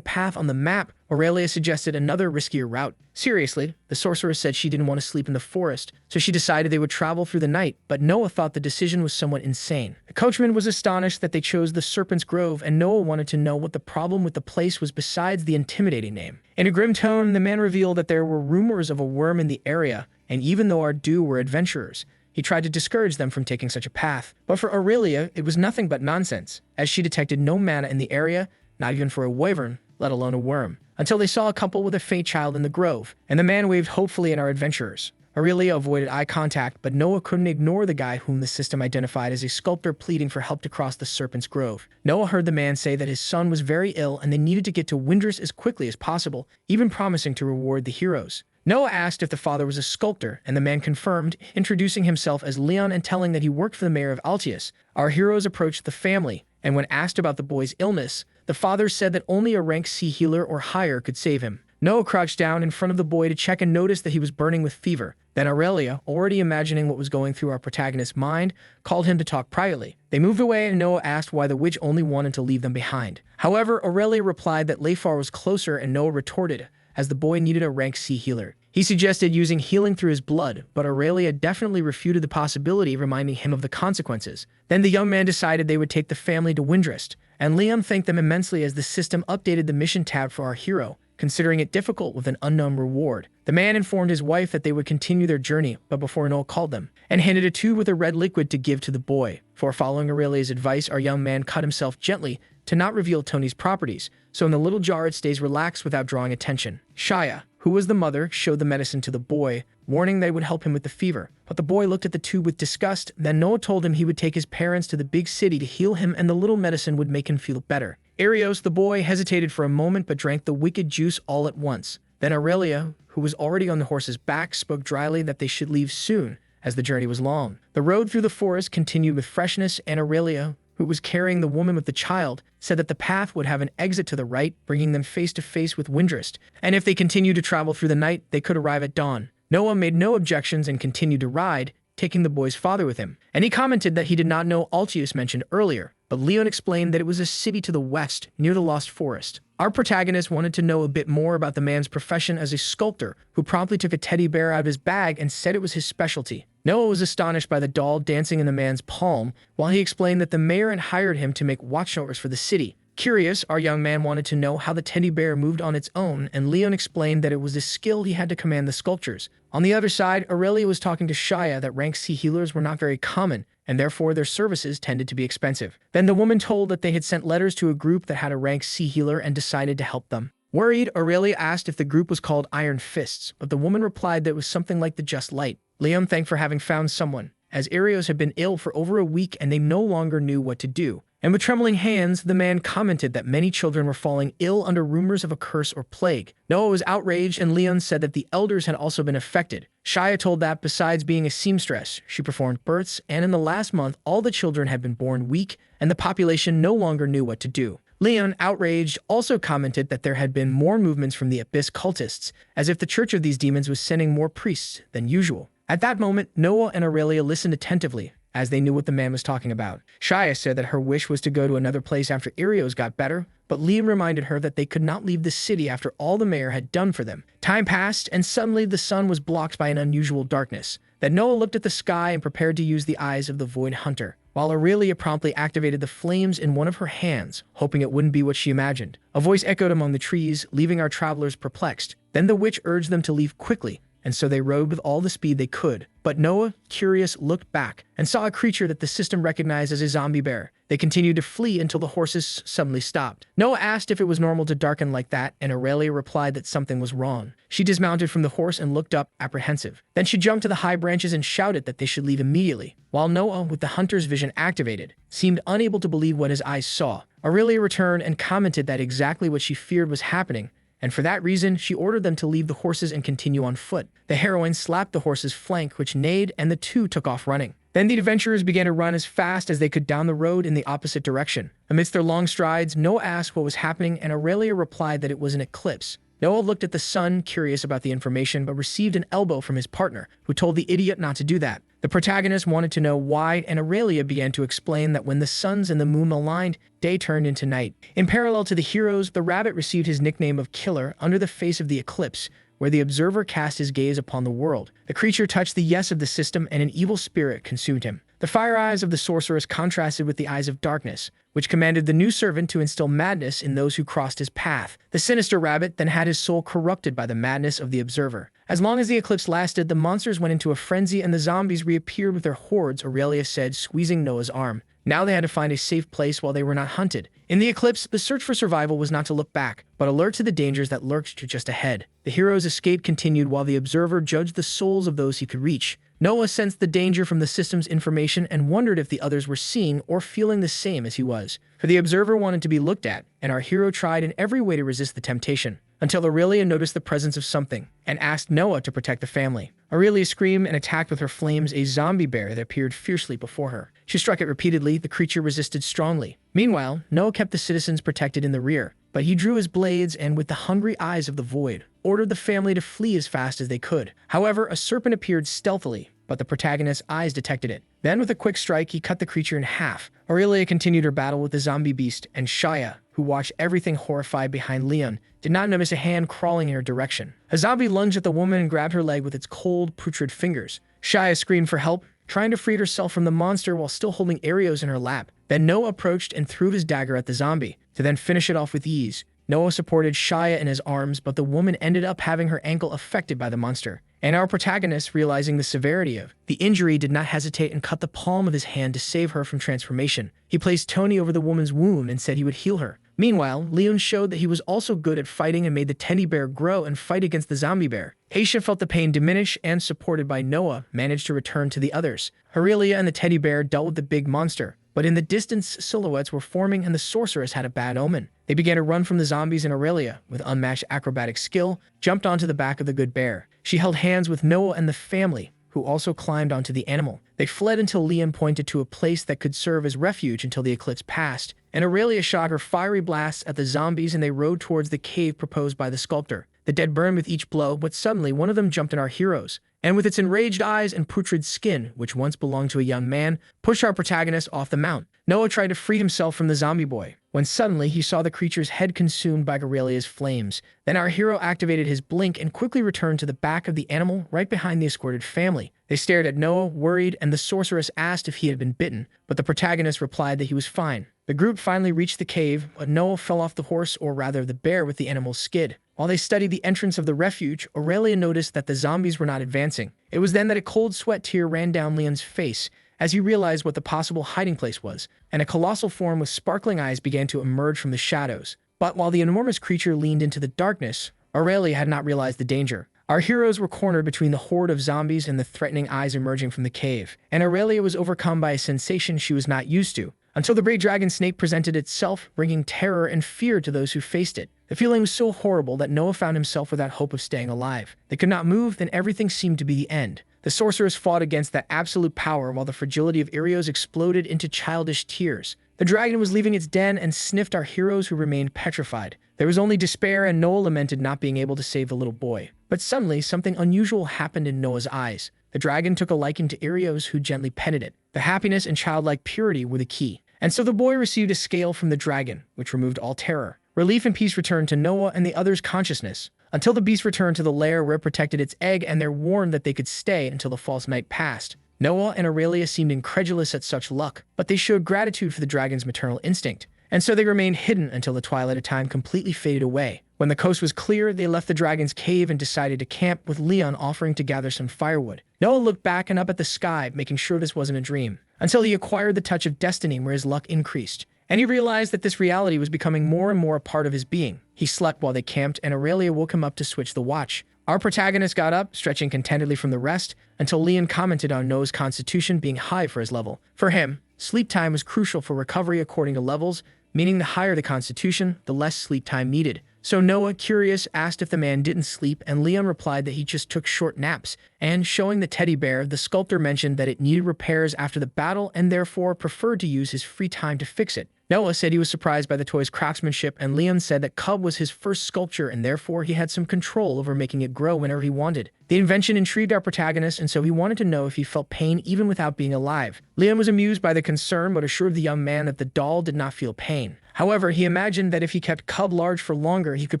path on the map, Aurelia suggested another riskier route. Seriously, the sorceress said she didn't want to sleep in the forest, so she decided they would travel through the night, but Noah thought the decision was somewhat insane. The coachman was astonished that they chose the Serpent's Grove, and Noah wanted to know what the problem with the place was besides the intimidating name. In a grim tone, the man revealed that there were rumors of a worm in the area, and even though our 2 were adventurers, he tried to discourage them from taking such a path. But for Aurelia, it was nothing but nonsense, as she detected no mana in the area, not even for a wyvern, let alone a worm, until they saw a couple with a faint child in the grove, and the man waved hopefully at our adventurers. Aurelia avoided eye contact, but Noah couldn't ignore the guy whom the system identified as a sculptor pleading for help to cross the Serpent's Grove. Noah heard the man say that his son was very ill and they needed to get to Windress as quickly as possible, even promising to reward the heroes. Noah asked if the father was a sculptor, and the man confirmed, introducing himself as Leon and telling that he worked for the mayor of Altius. Our heroes approached the family, and when asked about the boy's illness, the father said that only a rank C healer or higher could save him. Noah crouched down in front of the boy to check and noticed that he was burning with fever. Then Aurelia, already imagining what was going through our protagonist's mind, called him to talk privately. They moved away, and Noah asked why the witch only wanted to leave them behind. However, Aurelia replied that Leifar was closer, and Noah retorted, as the boy needed a rank C healer. He suggested using healing through his blood, but Aurelia definitely refuted the possibility, reminding him of the consequences. Then the young man decided they would take the family to Windress, and Liam thanked them immensely as the system updated the mission tab for our hero, considering it difficult with an unknown reward. The man informed his wife that they would continue their journey, but before Noah called them, and handed a tube with a red liquid to give to the boy. For following Aurelia's advice, our young man cut himself gently to not reveal Tony's properties, so in the little jar it stays relaxed without drawing attention. Shia, who was the mother, showed the medicine to the boy, warning they would help him with the fever. But the boy looked at the tube with disgust. Then Noah told him he would take his parents to the big city to heal him, and the little medicine would make him feel better. Arios, the boy, hesitated for a moment but drank the wicked juice all at once. Then Aurelia, who was already on the horse's back, spoke dryly that they should leave soon, as the journey was long. The road through the forest continued with freshness, and Aurelia, who was carrying the woman with the child, said that the path would have an exit to the right, bringing them face to face with Windress, and if they continued to travel through the night, they could arrive at dawn. Noah made no objections and continued to ride, taking the boy's father with him, and he commented that he did not know Altius mentioned earlier, but Leon explained that it was a city to the west, near the Lost Forest. Our protagonist wanted to know a bit more about the man's profession as a sculptor, who promptly took a teddy bear out of his bag and said it was his specialty. Noah was astonished by the doll dancing in the man's palm, while he explained that the mayor had hired him to make watchtowers for the city. Curious, our young man wanted to know how the teddy bear moved on its own, and Leon explained that it was a skill he had to command the sculptures. On the other side, Aurelia was talking to Shia that rank C healers were not very common, and therefore their services tended to be expensive. Then the woman told that they had sent letters to a group that had a rank C healer and decided to help them. Worried, Aurelia asked if the group was called Iron Fists, but the woman replied that it was something like the Just Light. Liam thanked for having found someone, as Arios had been ill for over a week and they no longer knew what to do. And with trembling hands, the man commented that many children were falling ill under rumors of a curse or plague. Noah was outraged, and Leon said that the elders had also been affected. Shia told that besides being a seamstress, she performed births, and in the last month, all the children had been born weak, and the population no longer knew what to do. Leon, outraged, also commented that there had been more movements from the Abyss cultists, as if the Church of these demons was sending more priests than usual. At that moment, Noah and Aurelia listened attentively, as they knew what the man was talking about. Shia said that her wish was to go to another place after Arios got better, but Liam reminded her that they could not leave the city after all the mayor had done for them. Time passed, and suddenly the sun was blocked by an unusual darkness. Then Noah looked at the sky and prepared to use the eyes of the Void Hunter, while Aurelia promptly activated the flames in one of her hands, hoping it wouldn't be what she imagined. A voice echoed among the trees, leaving our travelers perplexed. Then the witch urged them to leave quickly, and so they rode with all the speed they could. But Noah, curious, looked back and saw a creature that the system recognized as a zombie bear. They continued to flee until the horses suddenly stopped. Noah asked if it was normal to darken like that, and Aurelia replied that something was wrong. She dismounted from the horse and looked up, apprehensive. Then she jumped to the high branches and shouted that they should leave immediately, while Noah, with the hunter's vision activated, seemed unable to believe what his eyes saw. Aurelia returned and commented that exactly what she feared was happening, and for that reason, she ordered them to leave the horses and continue on foot. The heroine slapped the horse's flank, which neighed, and the two took off running. Then the adventurers began to run as fast as they could down the road in the opposite direction. Amidst their long strides, Noah asked what was happening, and Aurelia replied that it was an eclipse. Noah looked at the sun, curious about the information, but received an elbow from his partner, who told the idiot not to do that. The protagonist wanted to know why, and Aurelia began to explain that when the suns and the moon aligned, day turned into night. In parallel to the heroes, the rabbit received his nickname of Killer under the face of the eclipse, where the observer cast his gaze upon the world. The creature touched the yes of the system, and an evil spirit consumed him. The fire eyes of the sorceress contrasted with the eyes of darkness, which commanded the new servant to instill madness in those who crossed his path. The sinister rabbit then had his soul corrupted by the madness of the observer. As long as the eclipse lasted, the monsters went into a frenzy and the zombies reappeared with their hordes, Aurelia said, squeezing Noah's arm. Now they had to find a safe place while they were not hunted. In the eclipse, the search for survival was not to look back, but alert to the dangers that lurked just ahead. The hero's escape continued while the observer judged the souls of those he could reach. Noah sensed the danger from the system's information and wondered if the others were seeing or feeling the same as he was. For the observer wanted to be looked at, and our hero tried in every way to resist the temptation, until Aurelia noticed the presence of something, and asked Noah to protect the family. Aurelia screamed and attacked with her flames a zombie bear that appeared fiercely before her. She struck it repeatedly, the creature resisted strongly. Meanwhile, Noah kept the citizens protected in the rear, but he drew his blades and, with the hungry eyes of the void, ordered the family to flee as fast as they could. However, a serpent appeared stealthily, but the protagonist's eyes detected it. Then, with a quick strike, he cut the creature in half. Aurelia continued her battle with the zombie beast, and Shia, who watched everything horrified behind Leon, did not notice a hand crawling in her direction. A zombie lunged at the woman and grabbed her leg with its cold, putrid fingers. Shia screamed for help, trying to free herself from the monster while still holding Arios in her lap. Then Noah approached and threw his dagger at the zombie, to then finish it off with ease. Noah supported Shia in his arms, but the woman ended up having her ankle affected by the monster. And our protagonist, realizing the severity of the injury, did not hesitate and cut the palm of his hand to save her from transformation. He placed Tony over the woman's wound and said he would heal her. Meanwhile, Leon showed that he was also good at fighting and made the teddy bear grow and fight against the zombie bear. Aisha felt the pain diminish and, supported by Noah, managed to return to the others. Aurelia and the teddy bear dealt with the big monster, but in the distance, silhouettes were forming and the sorceress had a bad omen. They began to run from the zombies, and Aurelia, with unmatched acrobatic skill, jumped onto the back of the good bear. She held hands with Noah and the family, who also climbed onto the animal. They fled until Leon pointed to a place that could serve as refuge until the eclipse passed, and Aurelia shot her fiery blasts at the zombies and they rode towards the cave proposed by the sculptor. The dead burned with each blow, but suddenly one of them jumped on our heroes, and with its enraged eyes and putrid skin, which once belonged to a young man, pushed our protagonist off the mount. Noah tried to free himself from the zombie boy, when suddenly he saw the creature's head consumed by Aurelia's flames. Then our hero activated his blink and quickly returned to the back of the animal right behind the escorted family. They stared at Noah, worried, and the sorceress asked if he had been bitten, but the protagonist replied that he was fine. The group finally reached the cave, but Noah fell off the horse, or rather the bear, with the animal's skid. While they studied the entrance of the refuge, Aurelia noticed that the zombies were not advancing. It was then that a cold sweat tear ran down Leon's face as he realized what the possible hiding place was, and a colossal form with sparkling eyes began to emerge from the shadows. But while the enormous creature leaned into the darkness, Aurelia had not realized the danger. Our heroes were cornered between the horde of zombies and the threatening eyes emerging from the cave, and Aurelia was overcome by a sensation she was not used to, until the great dragon snake presented itself, bringing terror and fear to those who faced it. The feeling was so horrible that Noah found himself without hope of staying alive. They could not move, then everything seemed to be the end. The sorceress fought against that absolute power while the fragility of Erios exploded into childish tears. The dragon was leaving its den and sniffed our heroes who remained petrified. There was only despair, and Noah lamented not being able to save the little boy. But suddenly, something unusual happened in Noah's eyes. The dragon took a liking to Erios, who gently petted it. The happiness and childlike purity were the key. And so the boy received a scale from the dragon, which removed all terror. Relief and peace returned to Noah and the others' consciousness, until the beast returned to the lair where it protected its egg, and they're warned that they could stay until the false night passed. Noah and Aurelia seemed incredulous at such luck, but they showed gratitude for the dragon's maternal instinct, and so they remained hidden until the twilight of time completely faded away. When the coast was clear, they left the dragon's cave and decided to camp, with Leon offering to gather some firewood. Noah looked back and up at the sky, making sure this wasn't a dream, until he acquired the touch of destiny where his luck increased, and he realized that this reality was becoming more and more a part of his being. He slept while they camped, and Aurelia woke him up to switch the watch. Our protagonist got up, stretching contentedly from the rest, until Leon commented on Noah's constitution being high for his level. For him, sleep time was crucial for recovery according to levels, meaning the higher the constitution, the less sleep time needed. So Noah, curious, asked if the man didn't sleep, and Leon replied that he just took short naps. And showing the teddy bear, the sculptor mentioned that it needed repairs after the battle and therefore preferred to use his free time to fix it. Noah said he was surprised by the toy's craftsmanship, and Leon said that Cub was his first sculpture and therefore he had some control over making it grow whenever he wanted. The invention intrigued our protagonist, and so he wanted to know if he felt pain even without being alive. Leon was amused by the concern, but assured the young man that the doll did not feel pain. However, he imagined that if he kept Cub large for longer, he could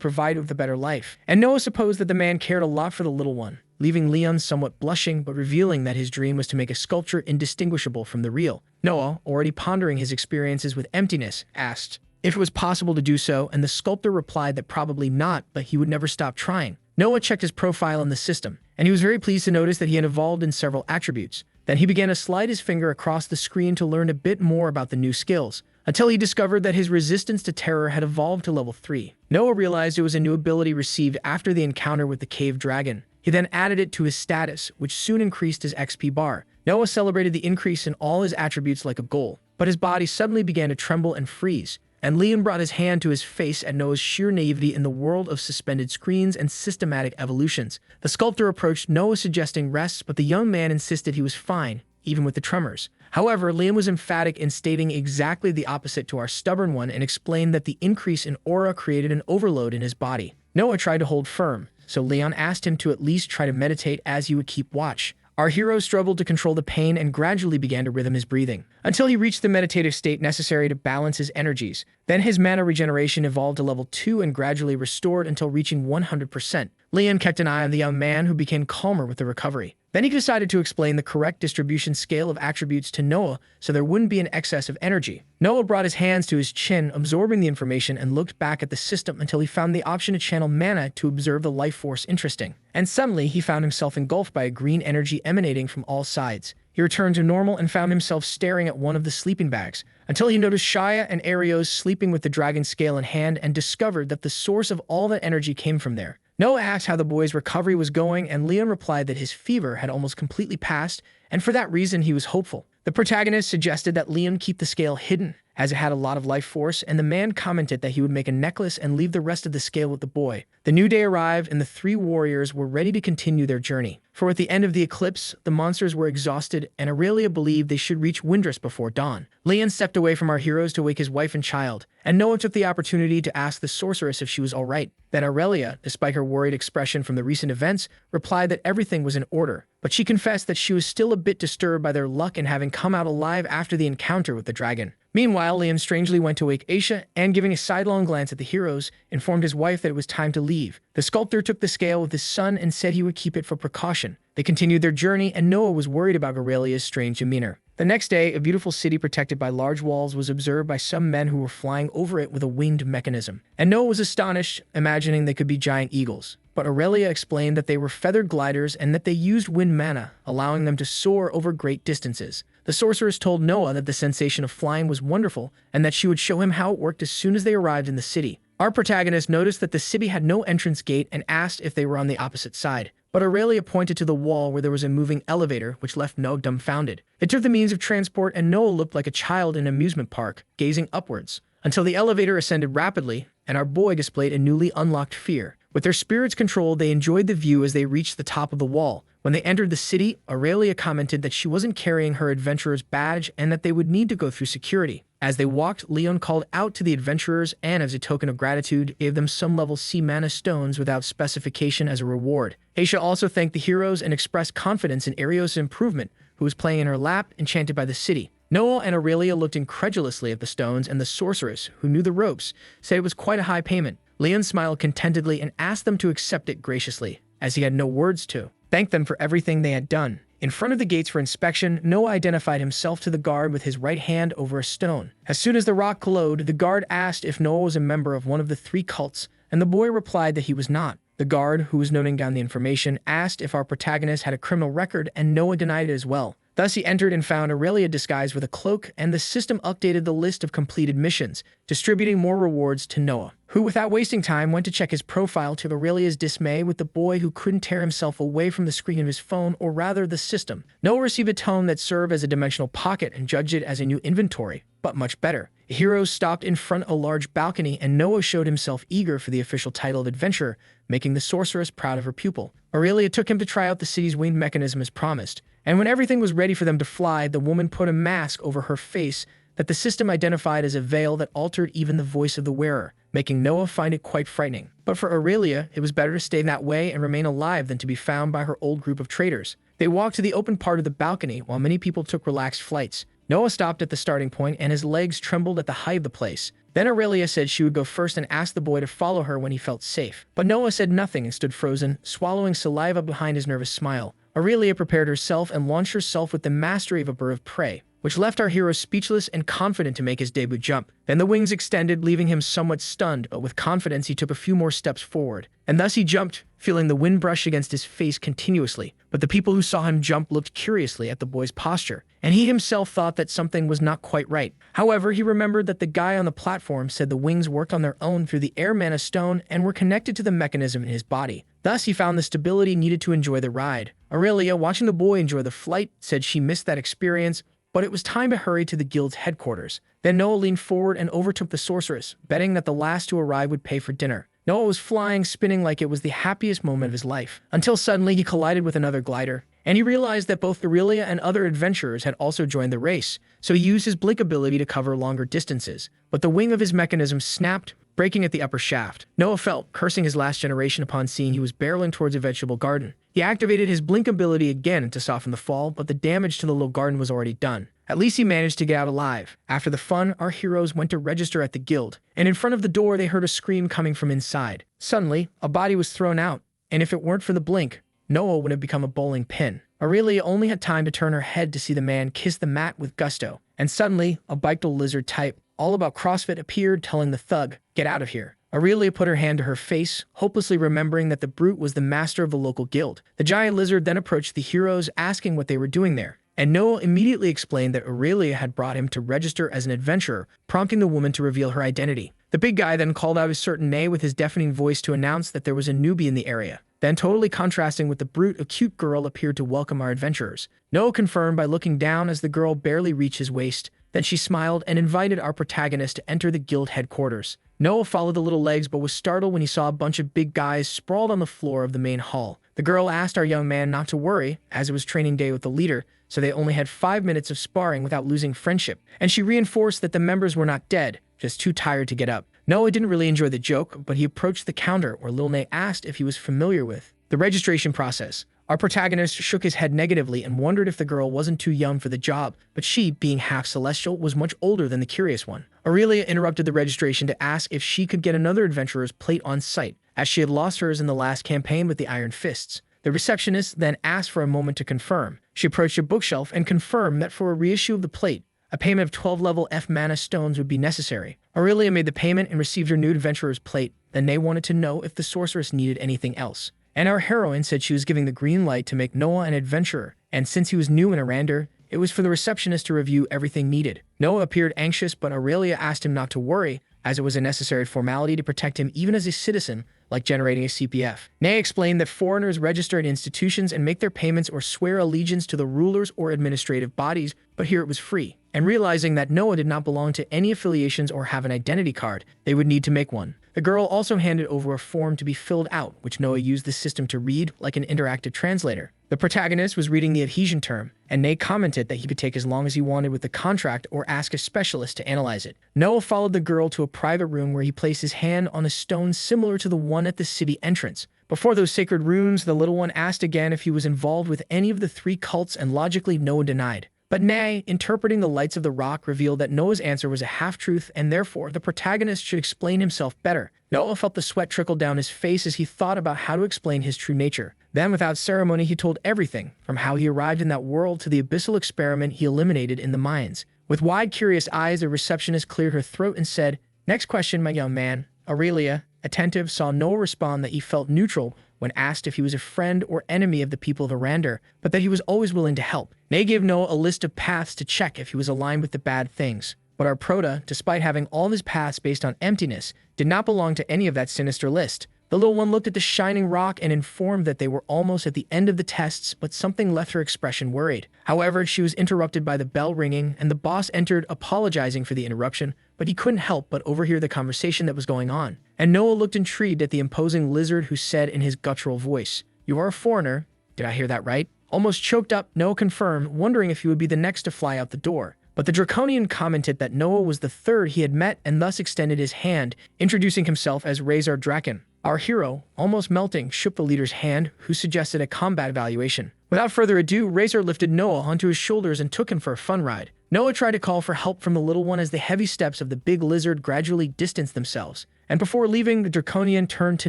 provide it with a better life. And Noah supposed that the man cared a lot for the little one, leaving Leon somewhat blushing, but revealing that his dream was to make a sculpture indistinguishable from the real. Noah, already pondering his experiences with emptiness, asked if it was possible to do so, and the sculptor replied that probably not, but he would never stop trying. Noah checked his profile in the system, and he was very pleased to notice that he had evolved in several attributes. Then he began to slide his finger across the screen to learn a bit more about the new skills, until he discovered that his resistance to terror had evolved to level 3. Noah realized it was a new ability received after the encounter with the cave dragon. He then added it to his status, which soon increased his XP bar. Noah celebrated the increase in all his attributes like a goal, but his body suddenly began to tremble and freeze, and Leon brought his hand to his face at Noah's sheer naivety in the world of suspended screens and systematic evolutions. The sculptor approached Noah suggesting rest, but the young man insisted he was fine, even with the tremors. However, Liam was emphatic in stating exactly the opposite to our stubborn one and explained that the increase in aura created an overload in his body. Noah tried to hold firm, so Leon asked him to at least try to meditate as he would keep watch. Our hero struggled to control the pain and gradually began to rhythm his breathing, until he reached the meditative state necessary to balance his energies. Then his mana regeneration evolved to level 2 and gradually restored until reaching 100%. Leon kept an eye on the young man, who became calmer with the recovery. Then he decided to explain the correct distribution scale of attributes to Noah so there wouldn't be an excess of energy. Noah brought his hands to his chin, absorbing the information, and looked back at the system until he found the option to channel mana to observe the life force interesting. And suddenly, he found himself engulfed by a green energy emanating from all sides. He returned to normal and found himself staring at one of the sleeping bags, until he noticed Shia and Erios sleeping with the dragon scale in hand and discovered that the source of all that energy came from there. Noah asked how the boy's recovery was going, and Leon replied that his fever had almost completely passed, and for that reason he was hopeful. The protagonist suggested that Leon keep the scale hidden, as it had a lot of life force, and the man commented that he would make a necklace and leave the rest of the scale with the boy. The new day arrived, and the three warriors were ready to continue their journey. For at the end of the eclipse, the monsters were exhausted, and Aurelia believed they should reach Windress before dawn. Leon stepped away from our heroes to wake his wife and child, and Noah took the opportunity to ask the sorceress if she was all right. Then Aurelia, despite her worried expression from the recent events, replied that everything was in order, but she confessed that she was still a bit disturbed by their luck in having come out alive after the encounter with the dragon. Meanwhile, Leon strangely went to wake Aisha, and giving a sidelong glance at the heroes, informed his wife that it was time to leave. The sculptor took the scale with his son and said he would keep it for precaution. They continued their journey, and Noah was worried about Aurelia's strange demeanor. The next day, a beautiful city protected by large walls was observed by some men who were flying over it with a winged mechanism. And Noah was astonished, imagining they could be giant eagles. But Aurelia explained that they were feathered gliders and that they used wind mana, allowing them to soar over great distances. The sorceress told Noah that the sensation of flying was wonderful and that she would show him how it worked as soon as they arrived in the city. Our protagonist noticed that the city had no entrance gate and asked if they were on the opposite side. But Aurelia pointed to the wall where there was a moving elevator, which left Noah dumbfounded. It took the means of transport, and Noah looked like a child in an amusement park, gazing upwards, until the elevator ascended rapidly, and our boy displayed a newly unlocked fear. With their spirits controlled, they enjoyed the view as they reached the top of the wall. When they entered the city, Aurelia commented that she wasn't carrying her adventurer's badge and that they would need to go through security. As they walked, Leon called out to the adventurers and, as a token of gratitude, gave them some level C mana stones without specification as a reward. Aisha also thanked the heroes and expressed confidence in Arios' improvement, who was playing in her lap, enchanted by the city. Noah and Aurelia looked incredulously at the stones, and the sorceress, who knew the ropes, said it was quite a high payment. Leon smiled contentedly and asked them to accept it graciously, as he had no words to thank them for everything they had done. In front of the gates for inspection, Noah identified himself to the guard with his right hand over a stone. As soon as the rock glowed, the guard asked if Noah was a member of one of the 3 cults, and the boy replied that he was not. The guard, who was noting down the information, asked if our protagonist had a criminal record, and Noah denied it as well. Thus, he entered and found Aurelia disguised with a cloak, and the system updated the list of completed missions, distributing more rewards to Noah, who, without wasting time, went to check his profile, to Aurelia's dismay, with the boy who couldn't tear himself away from the screen of his phone, or rather the system. Noah received a tome that served as a dimensional pocket and judged it as a new inventory, but much better. The heroes stopped in front of a large balcony, and Noah showed himself eager for the official title of adventurer, making the sorceress proud of her pupil. Aurelia took him to try out the city's winged mechanism as promised, and when everything was ready for them to fly, the woman put a mask over her face that the system identified as a veil that altered even the voice of the wearer, making Noah find it quite frightening. But for Aurelia, it was better to stay that way and remain alive than to be found by her old group of traitors. They walked to the open part of the balcony while many people took relaxed flights. Noah stopped at the starting point, and his legs trembled at the height of the place. Then Aurelia said she would go first and asked the boy to follow her when he felt safe. But Noah said nothing and stood frozen, swallowing saliva behind his nervous smile. Aurelia prepared herself and launched herself with the mastery of a bird of prey, which left our hero speechless and confident to make his debut jump. Then the wings extended, leaving him somewhat stunned, but with confidence he took a few more steps forward. And thus he jumped, feeling the wind brush against his face continuously. But the people who saw him jump looked curiously at the boy's posture, and he himself thought that something was not quite right. However, he remembered that the guy on the platform said the wings worked on their own through the air mana stone and were connected to the mechanism in his body. Thus, he found the stability needed to enjoy the ride. Aurelia, watching the boy enjoy the flight, said she missed that experience, but it was time to hurry to the guild's headquarters. Then Noah leaned forward and overtook the sorceress, betting that the last to arrive would pay for dinner. Noah was flying, spinning like it was the happiest moment of his life, until suddenly he collided with another glider, and he realized that both Aurelia and other adventurers had also joined the race, so he used his blink ability to cover longer distances. But the wing of his mechanism snapped, breaking at the upper shaft. Noah felt, cursing his last generation upon seeing he was barreling towards a vegetable garden. He activated his blink ability again to soften the fall, but the damage to the little garden was already done. At least he managed to get out alive. After the fun, our heroes went to register at the guild, and in front of the door they heard a scream coming from inside. Suddenly, a body was thrown out, and if it weren't for the blink, Noah would have become a bowling pin. Aurelia only had time to turn her head to see the man kiss the mat with gusto, and suddenly, a bipedal lizard type, all about CrossFit, appeared, telling the thug, "Get out of here." Aurelia put her hand to her face, hopelessly remembering that the brute was the master of the local guild. The giant lizard then approached the heroes, asking what they were doing there, and Noah immediately explained that Aurelia had brought him to register as an adventurer, prompting the woman to reveal her identity. The big guy then called out a certain nay with his deafening voice to announce that there was a newbie in the area. Then, totally contrasting with the brute, a cute girl appeared to welcome our adventurers. Noah confirmed by looking down as the girl barely reached his waist. Then she smiled and invited our protagonist to enter the guild headquarters. Noah followed the little legs but was startled when he saw a bunch of big guys sprawled on the floor of the main hall. The girl asked our young man not to worry, as it was training day with the leader, so they only had 5 minutes of sparring without losing friendship, and she reinforced that the members were not dead, just too tired to get up. Noah didn't really enjoy the joke, but he approached the counter where Lil Nay asked if he was familiar with the registration process. Our protagonist shook his head negatively and wondered if the girl wasn't too young for the job, but she, being half celestial, was much older than the curious one. Aurelia interrupted the registration to ask if she could get another adventurer's plate on site, as she had lost hers in the last campaign with the Iron Fists. The receptionist then asked for a moment to confirm. She approached a bookshelf and confirmed that for a reissue of the plate, a payment of 12 level F mana stones would be necessary. Aurelia made the payment and received her new adventurer's plate. Then they wanted to know if the sorceress needed anything else, and our heroine said she was giving the green light to make Noah an adventurer, and since he was new in Arander, it was for the receptionist to review everything needed. Noah appeared anxious, but Aurelia asked him not to worry, as it was a necessary formality to protect him even as a citizen, like generating a CPF. Nay explained that foreigners register in institutions and make their payments or swear allegiance to the rulers or administrative bodies, but here it was free. And realizing that Noah did not belong to any affiliations or have an identity card, they would need to make one. The girl also handed over a form to be filled out, which Noah used the system to read like an interactive translator. The protagonist was reading the adhesion term, and Nay commented that he could take as long as he wanted with the contract or ask a specialist to analyze it. Noah followed the girl to a private room where he placed his hand on a stone similar to the one at the city entrance. Before those sacred runes, the little one asked again if he was involved with any of the 3 cults, and logically Noah denied. But Nay, interpreting the lights of the rock, revealed that Noah's answer was a half-truth, and therefore the protagonist should explain himself better. Noah felt the sweat trickle down his face as he thought about how to explain his true nature. Then, without ceremony, he told everything, from how he arrived in that world to the abyssal experiment he eliminated in the mines. With wide, curious eyes, the receptionist cleared her throat and said, "Next question, my young man." Aurelia, attentive, saw Noah respond that he felt neutral when asked if he was a friend or enemy of the people of Arander, but that he was always willing to help. Nay gave Noah a list of paths to check if he was aligned with the bad things. But our prota, despite having all of his paths based on emptiness, did not belong to any of that sinister list. The little one looked at the shining rock and informed that they were almost at the end of the tests, but something left her expression worried. However, she was interrupted by the bell ringing, and the boss entered, apologizing for the interruption, but he couldn't help but overhear the conversation that was going on. And Noah looked intrigued at the imposing lizard, who said in his guttural voice, "You are a foreigner. Did I hear that right?" Almost choked up, Noah confirmed, wondering if he would be the next to fly out the door. But the Draconian commented that Noah was the 3rd he had met and thus extended his hand, introducing himself as Razor Draken. Our hero, almost melting, shook the leader's hand, who suggested a combat evaluation. Without further ado, Razor lifted Noah onto his shoulders and took him for a fun ride. Noah tried to call for help from the little one as the heavy steps of the big lizard gradually distanced themselves. And before leaving, the Draconian turned to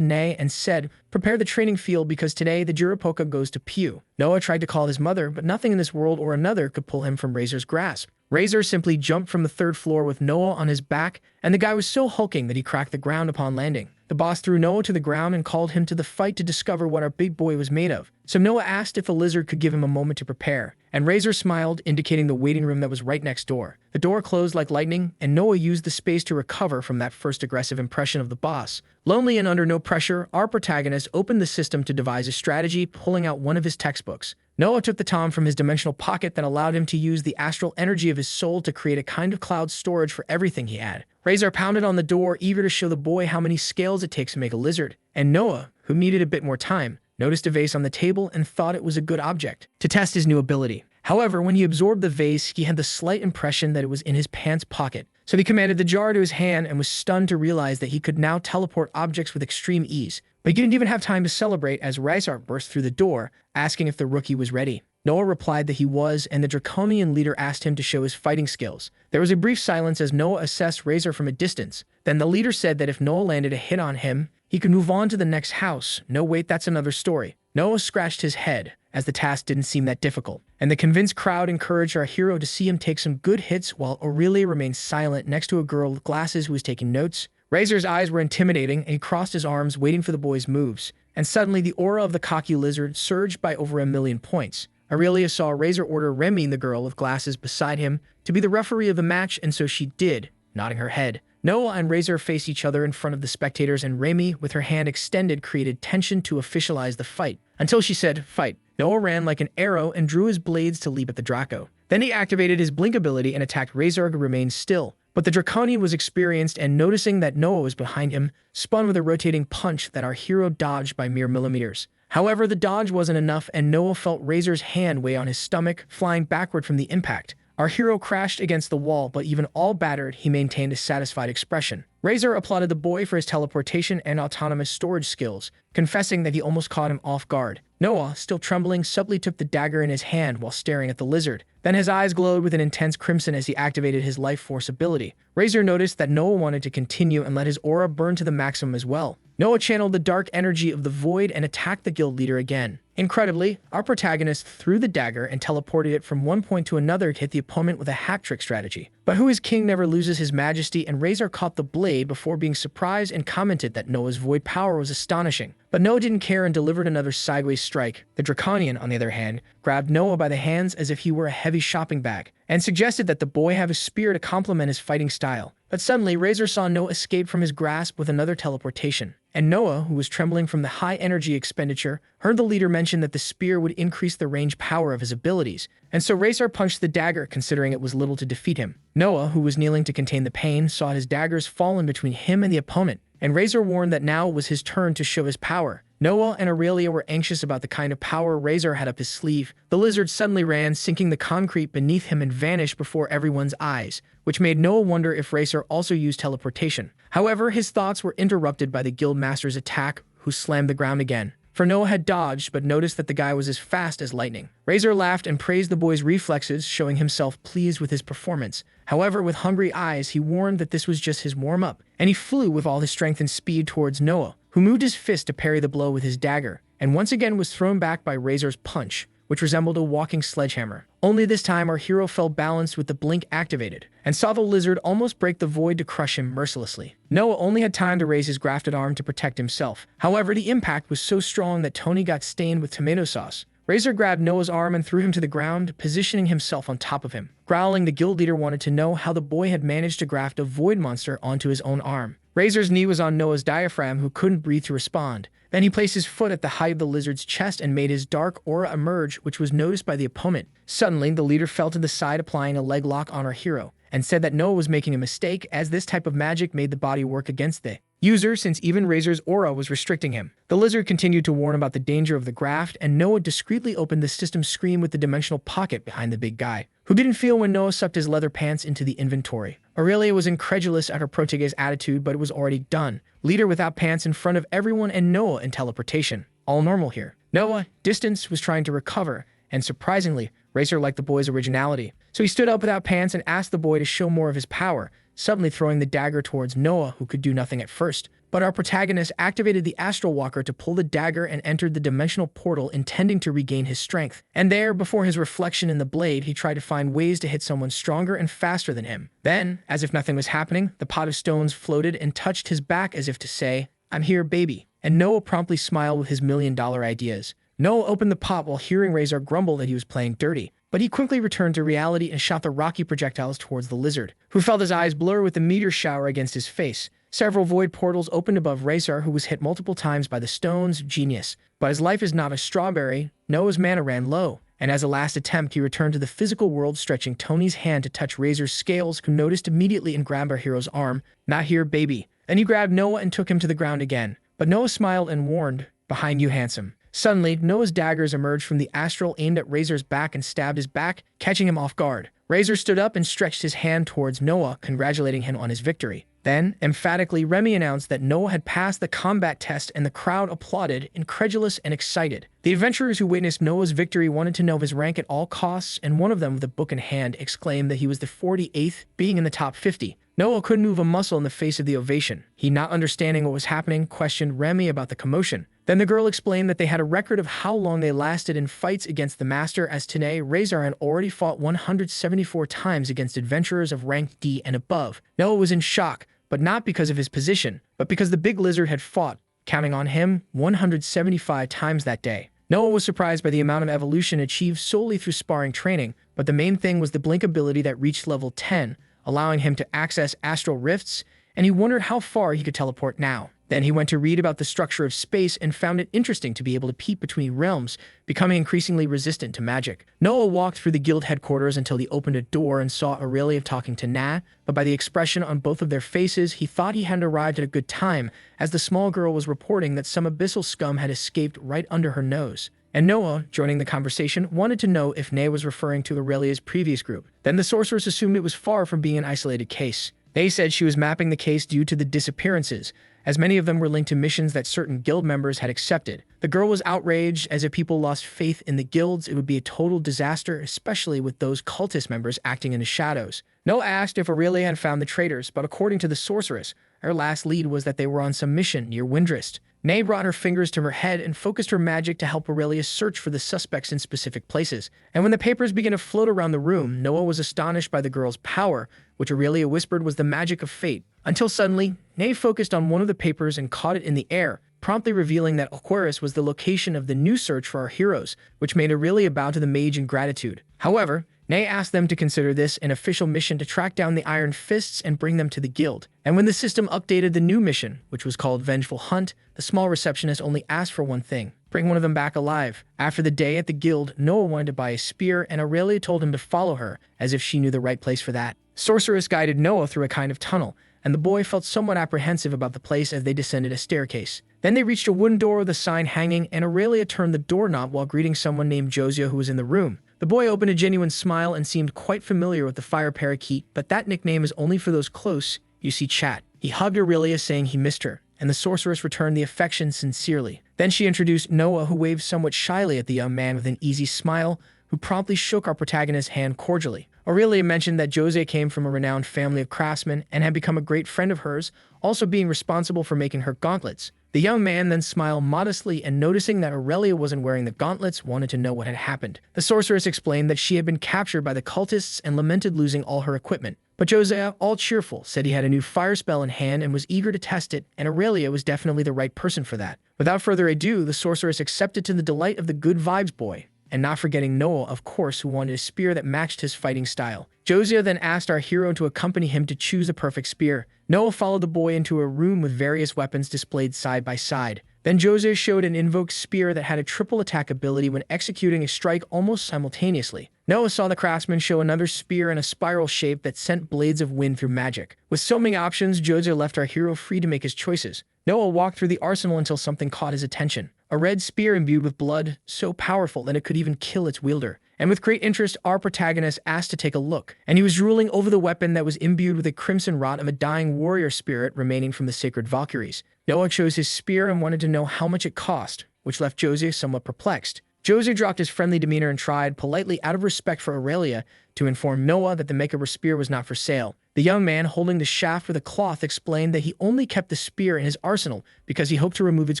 Nay and said, "Prepare the training field because today the Jirapoka goes to Pew." Noah tried to call his mother, but nothing in this world or another could pull him from Razor's grasp. Razor simply jumped from the 3rd floor with Noah on his back, and the guy was so hulking that he cracked the ground upon landing. The boss threw Noah to the ground and called him to the fight to discover what our big boy was made of. So Noah asked if the lizard could give him a moment to prepare, and Razor smiled, indicating the waiting room that was right next door. The door closed like lightning, and Noah used the space to recover from that first aggressive impression of the boss. Lonely and under no pressure, our protagonist opened the system to devise a strategy, pulling out one of his textbooks. Noah took the tom from his dimensional pocket that allowed him to use the astral energy of his soul to create a kind of cloud storage for everything he had. Razor pounded on the door, eager to show the boy how many scales it takes to make a lizard. And Noah, who needed a bit more time, noticed a vase on the table and thought it was a good object to test his new ability. However, when he absorbed the vase, he had the slight impression that it was in his pants pocket. So he commanded the jar to his hand and was stunned to realize that he could now teleport objects with extreme ease. But he didn't even have time to celebrate as Razor burst through the door, asking if the rookie was ready. Noah replied that he was, and the Draconian leader asked him to show his fighting skills. There was a brief silence as Noah assessed Razor from a distance. Then the leader said that if Noah landed a hit on him, he could move on to the next house. No, wait, that's another story. Noah scratched his head, as the task didn't seem that difficult. And the convinced crowd encouraged our hero to see him take some good hits while Aurelia remained silent next to a girl with glasses who was taking notes. Razor's eyes were intimidating, and he crossed his arms, waiting for the boy's moves. And suddenly, the aura of the cocky lizard surged by over 1,000,000 points. Aurelia saw Razor order Remy, the girl with glasses beside him, to be the referee of the match, and so she did, nodding her head. Noah and Razor faced each other in front of the spectators, and Remy, with her hand extended, created tension to officialize the fight. Until she said, "Fight." Noah ran like an arrow and drew his blades to leap at the Draco. Then he activated his blink ability and attacked Razor, who remained still. But the Draconian was experienced, and noticing that Noah was behind him, spun with a rotating punch that our hero dodged by mere millimeters. However, the dodge wasn't enough, and Noah felt Razor's hand weigh on his stomach, flying backward from the impact. Our hero crashed against the wall, but even all battered, he maintained a satisfied expression. Razor applauded the boy for his teleportation and autonomous storage skills, confessing that he almost caught him off guard. Noah, still trembling, subtly took the dagger in his hand while staring at the lizard. Then his eyes glowed with an intense crimson as he activated his life force ability. Razor noticed that Noah wanted to continue and let his aura burn to the maximum as well. Noah channeled the dark energy of the void and attacked the guild leader again. Incredibly, our protagonist threw the dagger and teleported it from one point to another to hit the opponent with a hack-trick strategy. But who is king never loses his majesty, and Razor caught the blade before being surprised and commented that Noah's void power was astonishing. But Noah didn't care and delivered another sideways strike. The Draconian, on the other hand, grabbed Noah by the hands as if he were a heavy shopping bag, and suggested that the boy have a spear to complement his fighting style. But suddenly, Razor saw Noah escape from his grasp with another teleportation. And Noah, who was trembling from the high energy expenditure, heard the leader mention that the spear would increase the range power of his abilities, and so Razor punched the dagger, considering it was little to defeat him. Noah, who was kneeling to contain the pain, saw his daggers fall in between him and the opponent, and Razor warned that now was his turn to show his power. Noah and Aurelia were anxious about the kind of power Razor had up his sleeve. The lizard suddenly ran, sinking the concrete beneath him and vanished before everyone's eyes, which made Noah wonder if Razor also used teleportation. However, his thoughts were interrupted by the guildmaster's attack, who slammed the ground again. For Noah had dodged, but noticed that the guy was as fast as lightning. Razor laughed and praised the boy's reflexes, showing himself pleased with his performance. However, with hungry eyes, he warned that this was just his warm-up, and he flew with all his strength and speed towards Noah, who moved his fist to parry the blow with his dagger, and once again was thrown back by Razor's punch, which resembled a walking sledgehammer. Only this time our hero fell balanced with the blink activated, and saw the lizard almost break the void to crush him mercilessly. Noah only had time to raise his grafted arm to protect himself. However, the impact was so strong that Tony got stained with tomato sauce. Razor grabbed Noah's arm and threw him to the ground, positioning himself on top of him. Growling, the guild leader wanted to know how the boy had managed to graft a void monster onto his own arm. Razor's knee was on Noah's diaphragm, who couldn't breathe to respond. Then he placed his foot at the height of the lizard's chest and made his dark aura emerge, which was noticed by the opponent. Suddenly, the leader fell to the side, applying a leg lock on our hero, and said that Noah was making a mistake, as this type of magic made the body work against the user, since even Razor's aura was restricting him. The lizard continued to warn about the danger of the graft, and Noah discreetly opened the system screen with the dimensional pocket behind the big guy, who didn't feel when Noah sucked his leather pants into the inventory. Aurelia was incredulous at her protege's attitude, but it was already done. Leader without pants in front of everyone, and Noah in teleportation. All normal here. Noah, distance, was trying to recover, and surprisingly, Razor liked the boy's originality. So he stood up without pants and asked the boy to show more of his power, suddenly throwing the dagger towards Noah, who could do nothing at first. But our protagonist activated the Astral Walker to pull the dagger and entered the dimensional portal, intending to regain his strength. And there, before his reflection in the blade, he tried to find ways to hit someone stronger and faster than him. Then, as if nothing was happening, the pot of stones floated and touched his back as if to say, "I'm here, baby." And Noah promptly smiled with his million-dollar ideas. Noah opened the pot while hearing Razor grumble that he was playing dirty, but he quickly returned to reality and shot the rocky projectiles towards the lizard, who felt his eyes blur with the meteor shower against his face. Several void portals opened above Razor, who was hit multiple times by the stones. Genius. But his life is not a strawberry. Noah's mana ran low, and as a last attempt, he returned to the physical world, stretching Tony's hand to touch Razor's scales, who noticed immediately and grabbed our hero's arm. "Not here, baby." Then he grabbed Noah and took him to the ground again. But Noah smiled and warned, "Behind you, handsome." Suddenly, Noah's daggers emerged from the astral, aimed at Razor's back and stabbed his back, catching him off guard. Razor stood up and stretched his hand towards Noah, congratulating him on his victory. Then, emphatically, Remy announced that Noah had passed the combat test, and the crowd applauded, incredulous and excited. The adventurers who witnessed Noah's victory wanted to know his rank at all costs, and one of them, with a book in hand, exclaimed that he was the 48th, being in the top 50. Noah couldn't move a muscle in the face of the ovation. He, not understanding what was happening, questioned Remy about the commotion. Then the girl explained that they had a record of how long they lasted in fights against the master, as today Razor had already fought 174 times against adventurers of rank D and above. Noah was in shock, but not because of his position, but because the big lizard had fought, counting on him, 175 times that day. Noah was surprised by the amount of evolution achieved solely through sparring training, but the main thing was the blink ability that reached level 10, allowing him to access astral rifts, and he wondered how far he could teleport now. Then he went to read about the structure of space and found it interesting to be able to peep between realms, becoming increasingly resistant to magic. Noah walked through the guild headquarters until he opened a door and saw Aurelia talking to Na, but by the expression on both of their faces, he thought he hadn't arrived at a good time, as the small girl was reporting that some abyssal scum had escaped right under her nose. And Noah, joining the conversation, wanted to know if Na was referring to Aurelia's previous group. Then the sorceress assumed it was far from being an isolated case. They said she was mapping the case due to the disappearances, as many of them were linked to missions that certain guild members had accepted. The girl was outraged, as if people lost faith in the guilds, it would be a total disaster, especially with those cultist members acting in the shadows. Noah asked if Aurelia had found the traitors, but according to the sorceress, her last lead was that they were on some mission near Windress. Nay brought her fingers to her head and focused her magic to help Aurelia search for the suspects in specific places. And when the papers began to float around the room, Noah was astonished by the girl's power, which Aurelia whispered was the magic of fate. Until suddenly, Nay focused on one of the papers and caught it in the air, promptly revealing that Aquarius was the location of the new search for our heroes, which made Aurelia bow to the mage in gratitude. However, Nay asked them to consider this an official mission to track down the Iron Fists and bring them to the guild. And when the system updated the new mission, which was called Vengeful Hunt, the small receptionist only asked for one thing: bring one of them back alive. After the day at the guild, Noah wanted to buy a spear, and Aurelia told him to follow her, as if she knew the right place for that. Sorceress guided Noah through a kind of tunnel, and the boy felt somewhat apprehensive about the place as they descended a staircase. Then they reached a wooden door with a sign hanging, and Aurelia turned the doorknob while greeting someone named Josiah who was in the room. The boy opened a genuine smile and seemed quite familiar with the fire parakeet, but that nickname is only for those close, you see chat. He hugged Aurelia saying he missed her, and the sorceress returned the affection sincerely. Then she introduced Noah, who waved somewhat shyly at the young man with an easy smile, who promptly shook our protagonist's hand cordially. Aurelia mentioned that Jose came from a renowned family of craftsmen and had become a great friend of hers, also being responsible for making her gauntlets. The young man then smiled modestly and, noticing that Aurelia wasn't wearing the gauntlets, wanted to know what had happened. The sorceress explained that she had been captured by the cultists and lamented losing all her equipment. But Josiah, all cheerful, said he had a new fire spell in hand and was eager to test it, and Aurelia was definitely the right person for that. Without further ado, the sorceress accepted to the delight of the good vibes boy, and not forgetting Noah, of course, who wanted a spear that matched his fighting style. Josiah then asked our hero to accompany him to choose the perfect spear. Noah followed the boy into a room with various weapons displayed side by side. Then Josiah showed an invoked spear that had a triple attack ability when executing a strike almost simultaneously. Noah saw the craftsman show another spear in a spiral shape that sent blades of wind through magic. With so many options, Josiah left our hero free to make his choices. Noah walked through the arsenal until something caught his attention. A red spear imbued with blood, so powerful that it could even kill its wielder. And with great interest, our protagonist asked to take a look, and he was drooling over the weapon that was imbued with a crimson rot of a dying warrior spirit remaining from the sacred Valkyries. Noah chose his spear and wanted to know how much it cost, which left Jose somewhat perplexed. Jose dropped his friendly demeanor and tried, politely out of respect for Aurelia, to inform Noah that the makeover spear was not for sale. The young man, holding the shaft with a cloth, explained that he only kept the spear in his arsenal because he hoped to remove its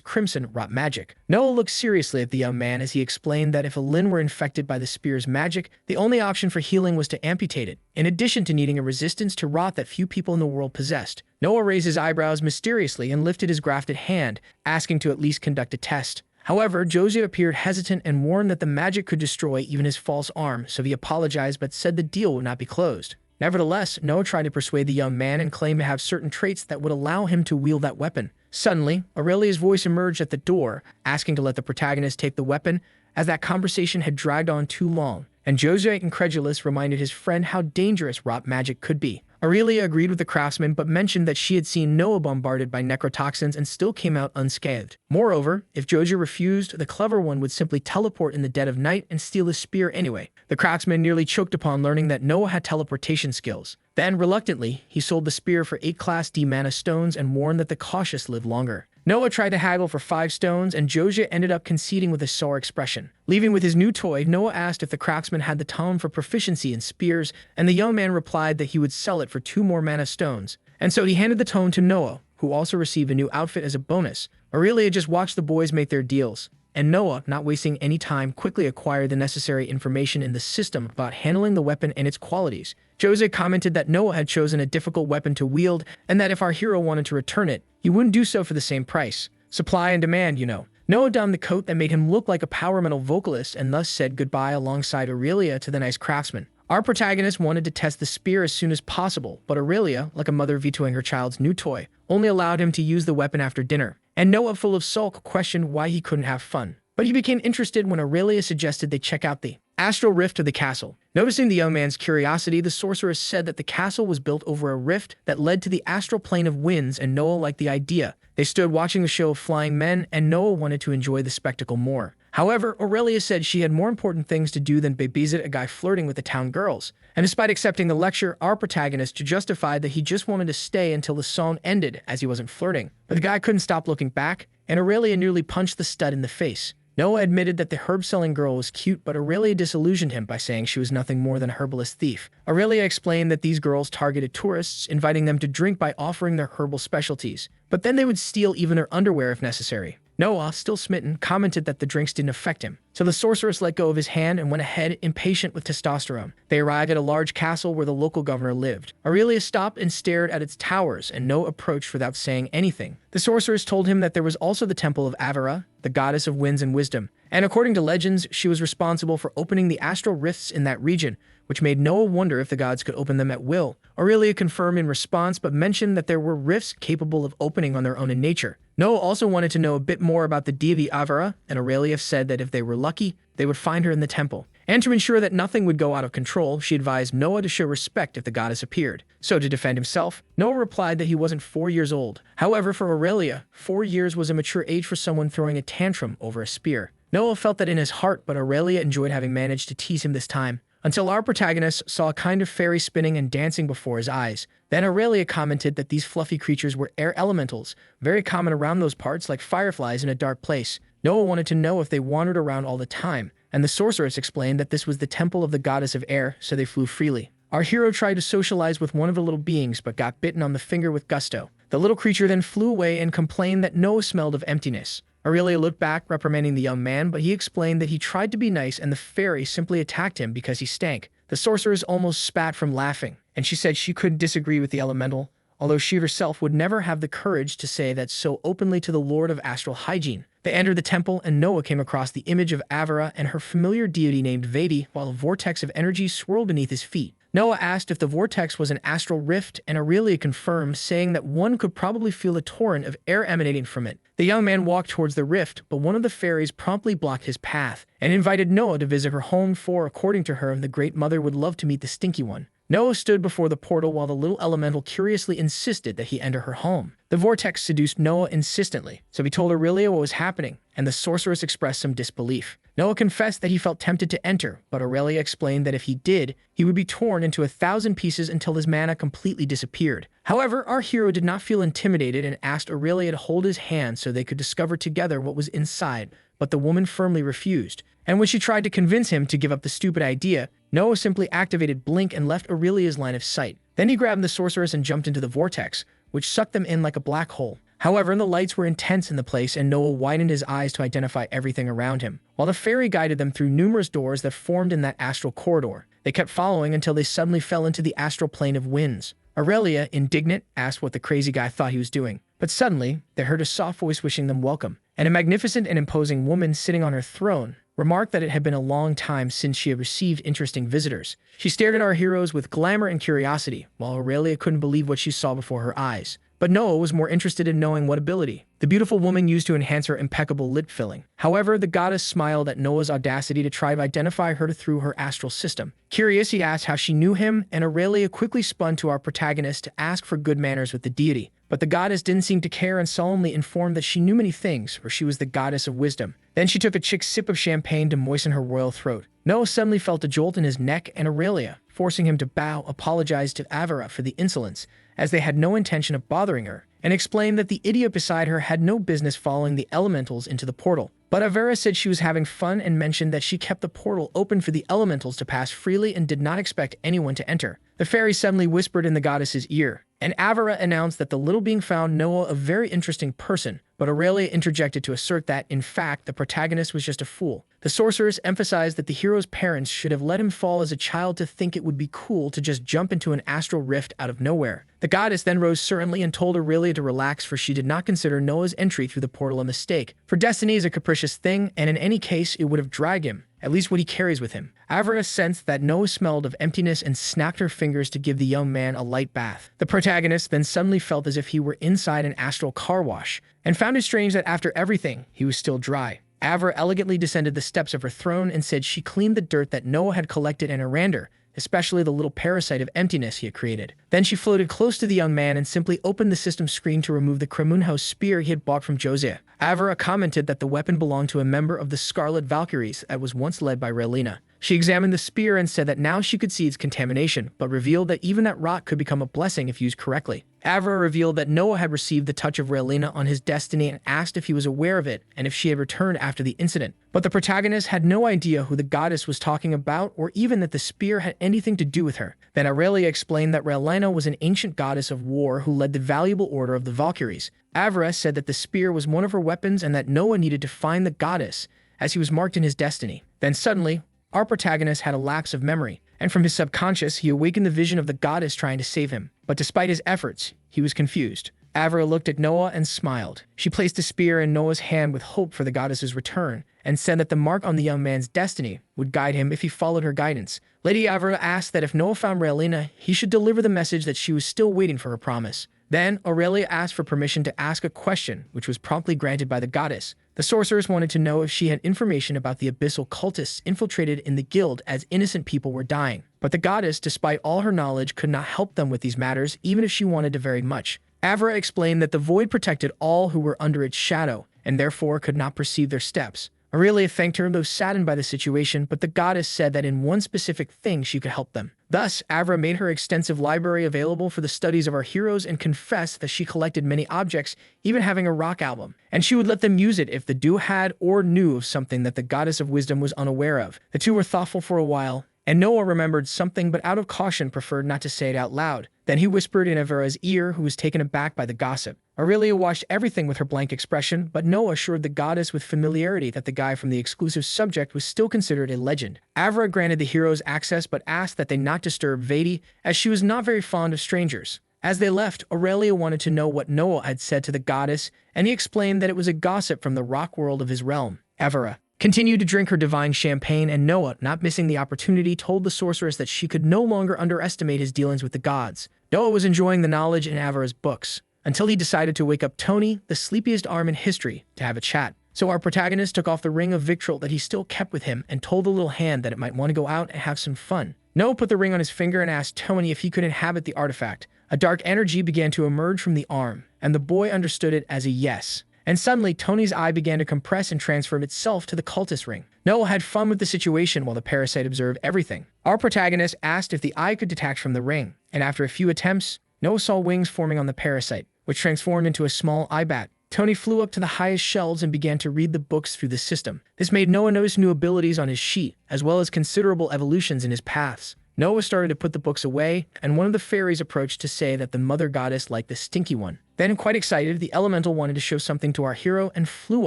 crimson rot magic. Noah looked seriously at the young man as he explained that if a limb were infected by the spear's magic, the only option for healing was to amputate it, in addition to needing a resistance to rot that few people in the world possessed. Noah raised his eyebrows mysteriously and lifted his grafted hand, asking to at least conduct a test. However, Jose appeared hesitant and warned that the magic could destroy even his false arm, so he apologized but said the deal would not be closed. Nevertheless, Noah tried to persuade the young man and claimed to have certain traits that would allow him to wield that weapon. Suddenly, Aurelia's voice emerged at the door, asking to let the protagonist take the weapon, as that conversation had dragged on too long, and Jose, incredulous, reminded his friend how dangerous rot magic could be. Aurelia agreed with the craftsman but mentioned that she had seen Noah bombarded by necrotoxins and still came out unscathed. Moreover, if Jose refused, the clever one would simply teleport in the dead of night and steal the spear anyway. The craftsman nearly choked upon learning that Noah had teleportation skills. Then, reluctantly, he sold the spear for 8 Class D mana stones and warned that the cautious live longer. Noah tried to haggle for 5 stones, and Josiah ended up conceding with a sour expression. Leaving with his new toy, Noah asked if the craftsman had the tome for proficiency in spears, and the young man replied that he would sell it for 2 more mana stones. And so he handed the tome to Noah, who also received a new outfit as a bonus. Aurelia just watched the boys make their deals, and Noah, not wasting any time, quickly acquired the necessary information in the system about handling the weapon and its qualities. Jose commented that Noah had chosen a difficult weapon to wield, and that if our hero wanted to return it, he wouldn't do so for the same price. Supply and demand, you know. Noah donned the coat that made him look like a power metal vocalist and thus said goodbye alongside Aurelia to the nice craftsman. Our protagonist wanted to test the spear as soon as possible, but Aurelia, like a mother vetoing her child's new toy, only allowed him to use the weapon after dinner. And Noah, full of sulk, questioned why he couldn't have fun. But he became interested when Aurelia suggested they check out the astral rift of the castle. Noticing the young man's curiosity, the sorceress said that the castle was built over a rift that led to the astral plane of winds, and Noah liked the idea. They stood watching the show of flying men, and Noah wanted to enjoy the spectacle more. However, Aurelia said she had more important things to do than babysit a guy flirting with the town girls. And despite accepting the lecture, our protagonist justified that he just wanted to stay until the song ended, as he wasn't flirting. But the guy couldn't stop looking back, and Aurelia nearly punched the stud in the face. Noah admitted that the herb-selling girl was cute, but Aurelia disillusioned him by saying she was nothing more than a herbalist thief. Aurelia explained that these girls targeted tourists, inviting them to drink by offering their herbal specialties, but then they would steal even their underwear if necessary. Noah, still smitten, commented that the drinks didn't affect him. So the sorceress let go of his hand and went ahead, impatient with testosterone. They arrived at a large castle where the local governor lived. Aurelia stopped and stared at its towers, and Noah approached without saying anything. The sorceress told him that there was also the temple of Avera, the goddess of winds and wisdom, and according to legends, she was responsible for opening the astral rifts in that region, which made Noah wonder if the gods could open them at will. Aurelia confirmed in response, but mentioned that there were rifts capable of opening on their own in nature. Noah also wanted to know a bit more about the deity Avera, and Aurelia said that if they were lucky, they would find her in the temple. And to ensure that nothing would go out of control, she advised Noah to show respect if the goddess appeared. So to defend himself, Noah replied that he wasn't 4 years old. However, for Aurelia, 4 years was a mature age for someone throwing a tantrum over a spear. Noah felt that in his heart, but Aurelia enjoyed having managed to tease him this time. Until our protagonist saw a kind of fairy spinning and dancing before his eyes. Then Aurelia commented that these fluffy creatures were air elementals, very common around those parts like fireflies in a dark place. Noah wanted to know if they wandered around all the time, and the sorceress explained that this was the temple of the goddess of air, so they flew freely. Our hero tried to socialize with one of the little beings, but got bitten on the finger with gusto. The little creature then flew away and complained that Noah smelled of emptiness. Aurelia looked back, reprimanding the young man, but he explained that he tried to be nice and the fairy simply attacked him because he stank. The sorceress almost spat from laughing, and she said she couldn't disagree with the elemental, although she herself would never have the courage to say that so openly to the Lord of Astral Hygiene. They entered the temple, and Noah came across the image of Avera and her familiar deity named Vedi, while a vortex of energy swirled beneath his feet. Noah asked if the vortex was an astral rift, and Aurelia confirmed, saying that one could probably feel a torrent of air emanating from it. The young man walked towards the rift, but one of the fairies promptly blocked his path and invited Noah to visit her home, for, according to her, the Great Mother would love to meet the stinky one. Noah stood before the portal while the little elemental curiously insisted that he enter her home. The vortex seduced Noah insistently, so he told Aurelia what was happening, and the sorceress expressed some disbelief. Noah confessed that he felt tempted to enter, but Aurelia explained that if he did, he would be torn into 1,000 pieces until his mana completely disappeared. However, our hero did not feel intimidated and asked Aurelia to hold his hand so they could discover together what was inside, but the woman firmly refused. And when she tried to convince him to give up the stupid idea, Noah simply activated Blink and left Aurelia's line of sight. Then he grabbed the sorceress and jumped into the vortex, which sucked them in like a black hole. However, the lights were intense in the place, and Noah widened his eyes to identify everything around him, while the fairy guided them through numerous doors that formed in that astral corridor. They kept following until they suddenly fell into the astral plane of winds. Aurelia, indignant, asked what the crazy guy thought he was doing. But suddenly, they heard a soft voice wishing them welcome, and a magnificent and imposing woman sitting on her throne remarked that it had been a long time since she had received interesting visitors. She stared at our heroes with glamour and curiosity, while Aurelia couldn't believe what she saw before her eyes. But Noah was more interested in knowing what ability the beautiful woman used to enhance her impeccable lip filling. However, the goddess smiled at Noah's audacity to try to identify her through her astral system. Curious, he asked how she knew him, and Aurelia quickly spun to our protagonist to ask for good manners with the deity. But the goddess didn't seem to care and solemnly informed that she knew many things, for she was the goddess of wisdom. Then she took a chick sip of champagne to moisten her royal throat. Noah suddenly felt a jolt in his neck, and Aurelia, forcing him to bow, apologized to Avera for the insolence, as they had no intention of bothering her, and explained that the idiot beside her had no business following the elementals into the portal. But Avera said she was having fun and mentioned that she kept the portal open for the elementals to pass freely and did not expect anyone to enter. The fairy suddenly whispered in the goddess's ear, and Avera announced that the little being found Noah a very interesting person, but Aurelia interjected to assert that, in fact, the protagonist was just a fool. The sorceress emphasized that the hero's parents should have let him fall as a child to think it would be cool to just jump into an astral rift out of nowhere. The goddess then rose certainly and told Aurelia to relax, for she did not consider Noah's entry through the portal a mistake. For destiny is a capricious thing, and in any case it would have dragged him, at least what he carries with him. Avera sensed that Noah smelled of emptiness and snapped her fingers to give the young man a light bath. The protagonist then suddenly felt as if he were inside an astral car wash, and found it strange that after everything, he was still dry. Avera elegantly descended the steps of her throne and said she cleaned the dirt that Noah had collected in Arander, especially the little parasite of emptiness he had created. Then she floated close to the young man and simply opened the system screen to remove the Kremunhaus spear he had bought from Josiah. Avera commented that the weapon belonged to a member of the Scarlet Valkyries that was once led by Relina. She examined the spear and said that now she could see its contamination, but revealed that even that rot could become a blessing if used correctly. Avra revealed that Noah had received the touch of Raelina on his destiny and asked if he was aware of it and if she had returned after the incident. But the protagonist had no idea who the goddess was talking about or even that the spear had anything to do with her. Then Aurelia explained that Raelina was an ancient goddess of war who led the valuable order of the Valkyries. Avra said that the spear was one of her weapons and that Noah needed to find the goddess, as he was marked in his destiny. Then suddenly, our protagonist had a lapse of memory, and from his subconscious, he awakened the vision of the goddess trying to save him. But despite his efforts, he was confused. Avra looked at Noah and smiled. She placed the spear in Noah's hand with hope for the goddess's return, and said that the mark on the young man's destiny would guide him if he followed her guidance. Lady Avra asked that if Noah found Raelina, he should deliver the message that she was still waiting for her promise. Then, Aurelia asked for permission to ask a question, which was promptly granted by the goddess. The sorceress wanted to know if she had information about the abyssal cultists infiltrated in the guild as innocent people were dying. But the goddess, despite all her knowledge, could not help them with these matters, even if she wanted to very much. Avra explained that the void protected all who were under its shadow, and therefore could not perceive their steps. Aurelia thanked her, though saddened by the situation, but the goddess said that in one specific thing she could help them. Thus, Avra made her extensive library available for the studies of our heroes and confessed that she collected many objects, even having a rock album, and she would let them use it if the duo had or knew of something that the goddess of wisdom was unaware of. The two were thoughtful for a while, and Noah remembered something but out of caution preferred not to say it out loud. Then he whispered in Avra's ear, who was taken aback by the gossip. Aurelia watched everything with her blank expression, but Noah assured the goddess with familiarity that the guy from the exclusive subject was still considered a legend. Avra granted the heroes access but asked that they not disturb Vedi, as she was not very fond of strangers. As they left, Aurelia wanted to know what Noah had said to the goddess, and he explained that it was a gossip from the rock world of his realm. Avra continued to drink her divine champagne, and Noah, not missing the opportunity, told the sorceress that she could no longer underestimate his dealings with the gods. Noah was enjoying the knowledge in Avra's books, until he decided to wake up Tony, the sleepiest arm in history, to have a chat. So our protagonist took off the ring of victual that he still kept with him and told the little hand that it might want to go out and have some fun. Noah put the ring on his finger and asked Tony if he could inhabit the artifact. A dark energy began to emerge from the arm, and the boy understood it as a yes. And suddenly, Tony's eye began to compress and transform itself to the cultist ring. Noah had fun with the situation while the parasite observed everything. Our protagonist asked if the eye could detach from the ring, and after a few attempts, Noah saw wings forming on the parasite, which transformed into a small eye bat. Tony flew up to the highest shelves and began to read the books through the system. This made Noah notice new abilities on his sheet, as well as considerable evolutions in his paths. Noah started to put the books away, and one of the fairies approached to say that the mother goddess liked the stinky one. Then, quite excited, the elemental wanted to show something to our hero and flew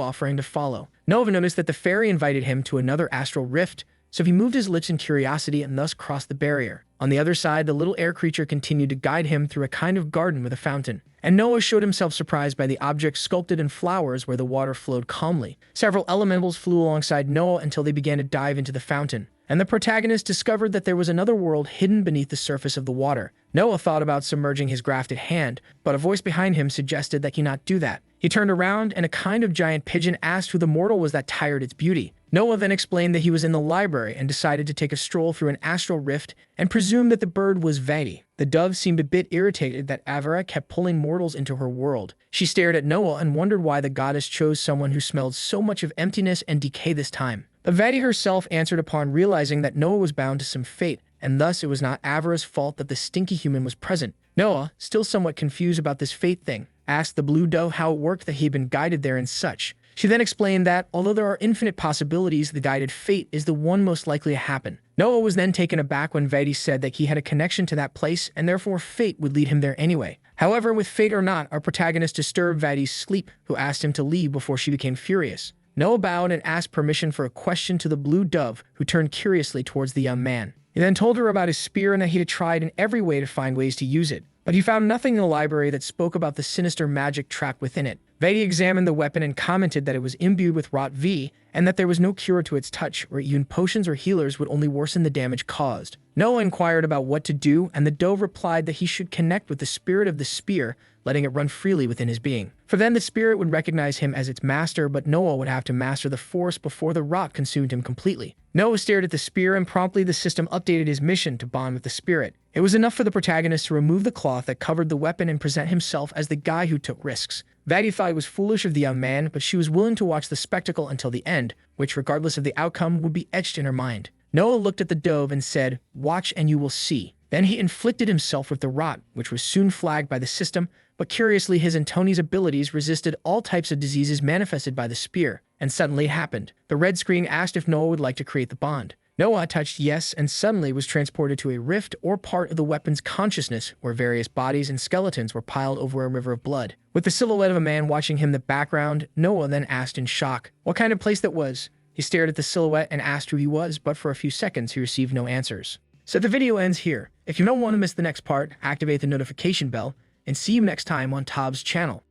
offering to follow. Noah noticed that the fairy invited him to another astral rift, so he moved his lips in curiosity and thus crossed the barrier. On the other side, the little air creature continued to guide him through a kind of garden with a fountain, and Noah showed himself surprised by the objects sculpted in flowers where the water flowed calmly. Several elementals flew alongside Noah until they began to dive into the fountain, and the protagonist discovered that there was another world hidden beneath the surface of the water. Noah thought about submerging his grafted hand, but a voice behind him suggested that he not do that. He turned around, and a kind of giant pigeon asked who the mortal was that tired its beauty. Noah then explained that he was in the library and decided to take a stroll through an astral rift and presumed that the bird was Vedi. The dove seemed a bit irritated that Avra kept pulling mortals into her world. She stared at Noah and wondered why the goddess chose someone who smelled so much of emptiness and decay this time. But Vedi herself answered upon realizing that Noah was bound to some fate, and thus it was not Avra's fault that the stinky human was present. Noah, still somewhat confused about this fate thing, asked the blue dove how it worked that he had been guided there and such. She then explained that, although there are infinite possibilities, the guided fate is the one most likely to happen. Noah was then taken aback when Vedi said that he had a connection to that place and therefore fate would lead him there anyway. However, with fate or not, our protagonist disturbed Vedi's sleep, who asked him to leave before she became furious. Noah bowed and asked permission for a question to the blue dove, who turned curiously towards the young man. He then told her about his spear and that he had tried in every way to find ways to use it, but he found nothing in the library that spoke about the sinister magic trapped within it. Vedi examined the weapon and commented that it was imbued with rot V, and that there was no cure to its touch, or even potions or healers would only worsen the damage caused. Noah inquired about what to do, and the dove replied that he should connect with the spirit of the spear, letting it run freely within his being. For then the spirit would recognize him as its master, but Noah would have to master the force before the rot consumed him completely. Noah stared at the spear, and promptly the system updated his mission to bond with the spirit. It was enough for the protagonist to remove the cloth that covered the weapon and present himself as the guy who took risks. Vadi thought it was foolish of the young man, but she was willing to watch the spectacle until the end, which, regardless of the outcome, would be etched in her mind. Noah looked at the dove and said, "Watch and you will see." Then he inflicted himself with the rot, which was soon flagged by the system, but curiously his and Tony's abilities resisted all types of diseases manifested by the spear. And suddenly it happened. The red screen asked if Noah would like to create the bond. Noah touched yes and suddenly was transported to a rift or part of the weapon's consciousness where various bodies and skeletons were piled over a river of blood. With the silhouette of a man watching him in the background, Noah then asked in shock what kind of place that was. He stared at the silhouette and asked who he was, but for a few seconds he received no answers. So the video ends here. If you don't want to miss the next part, activate the notification bell, and see you next time on Tob's channel.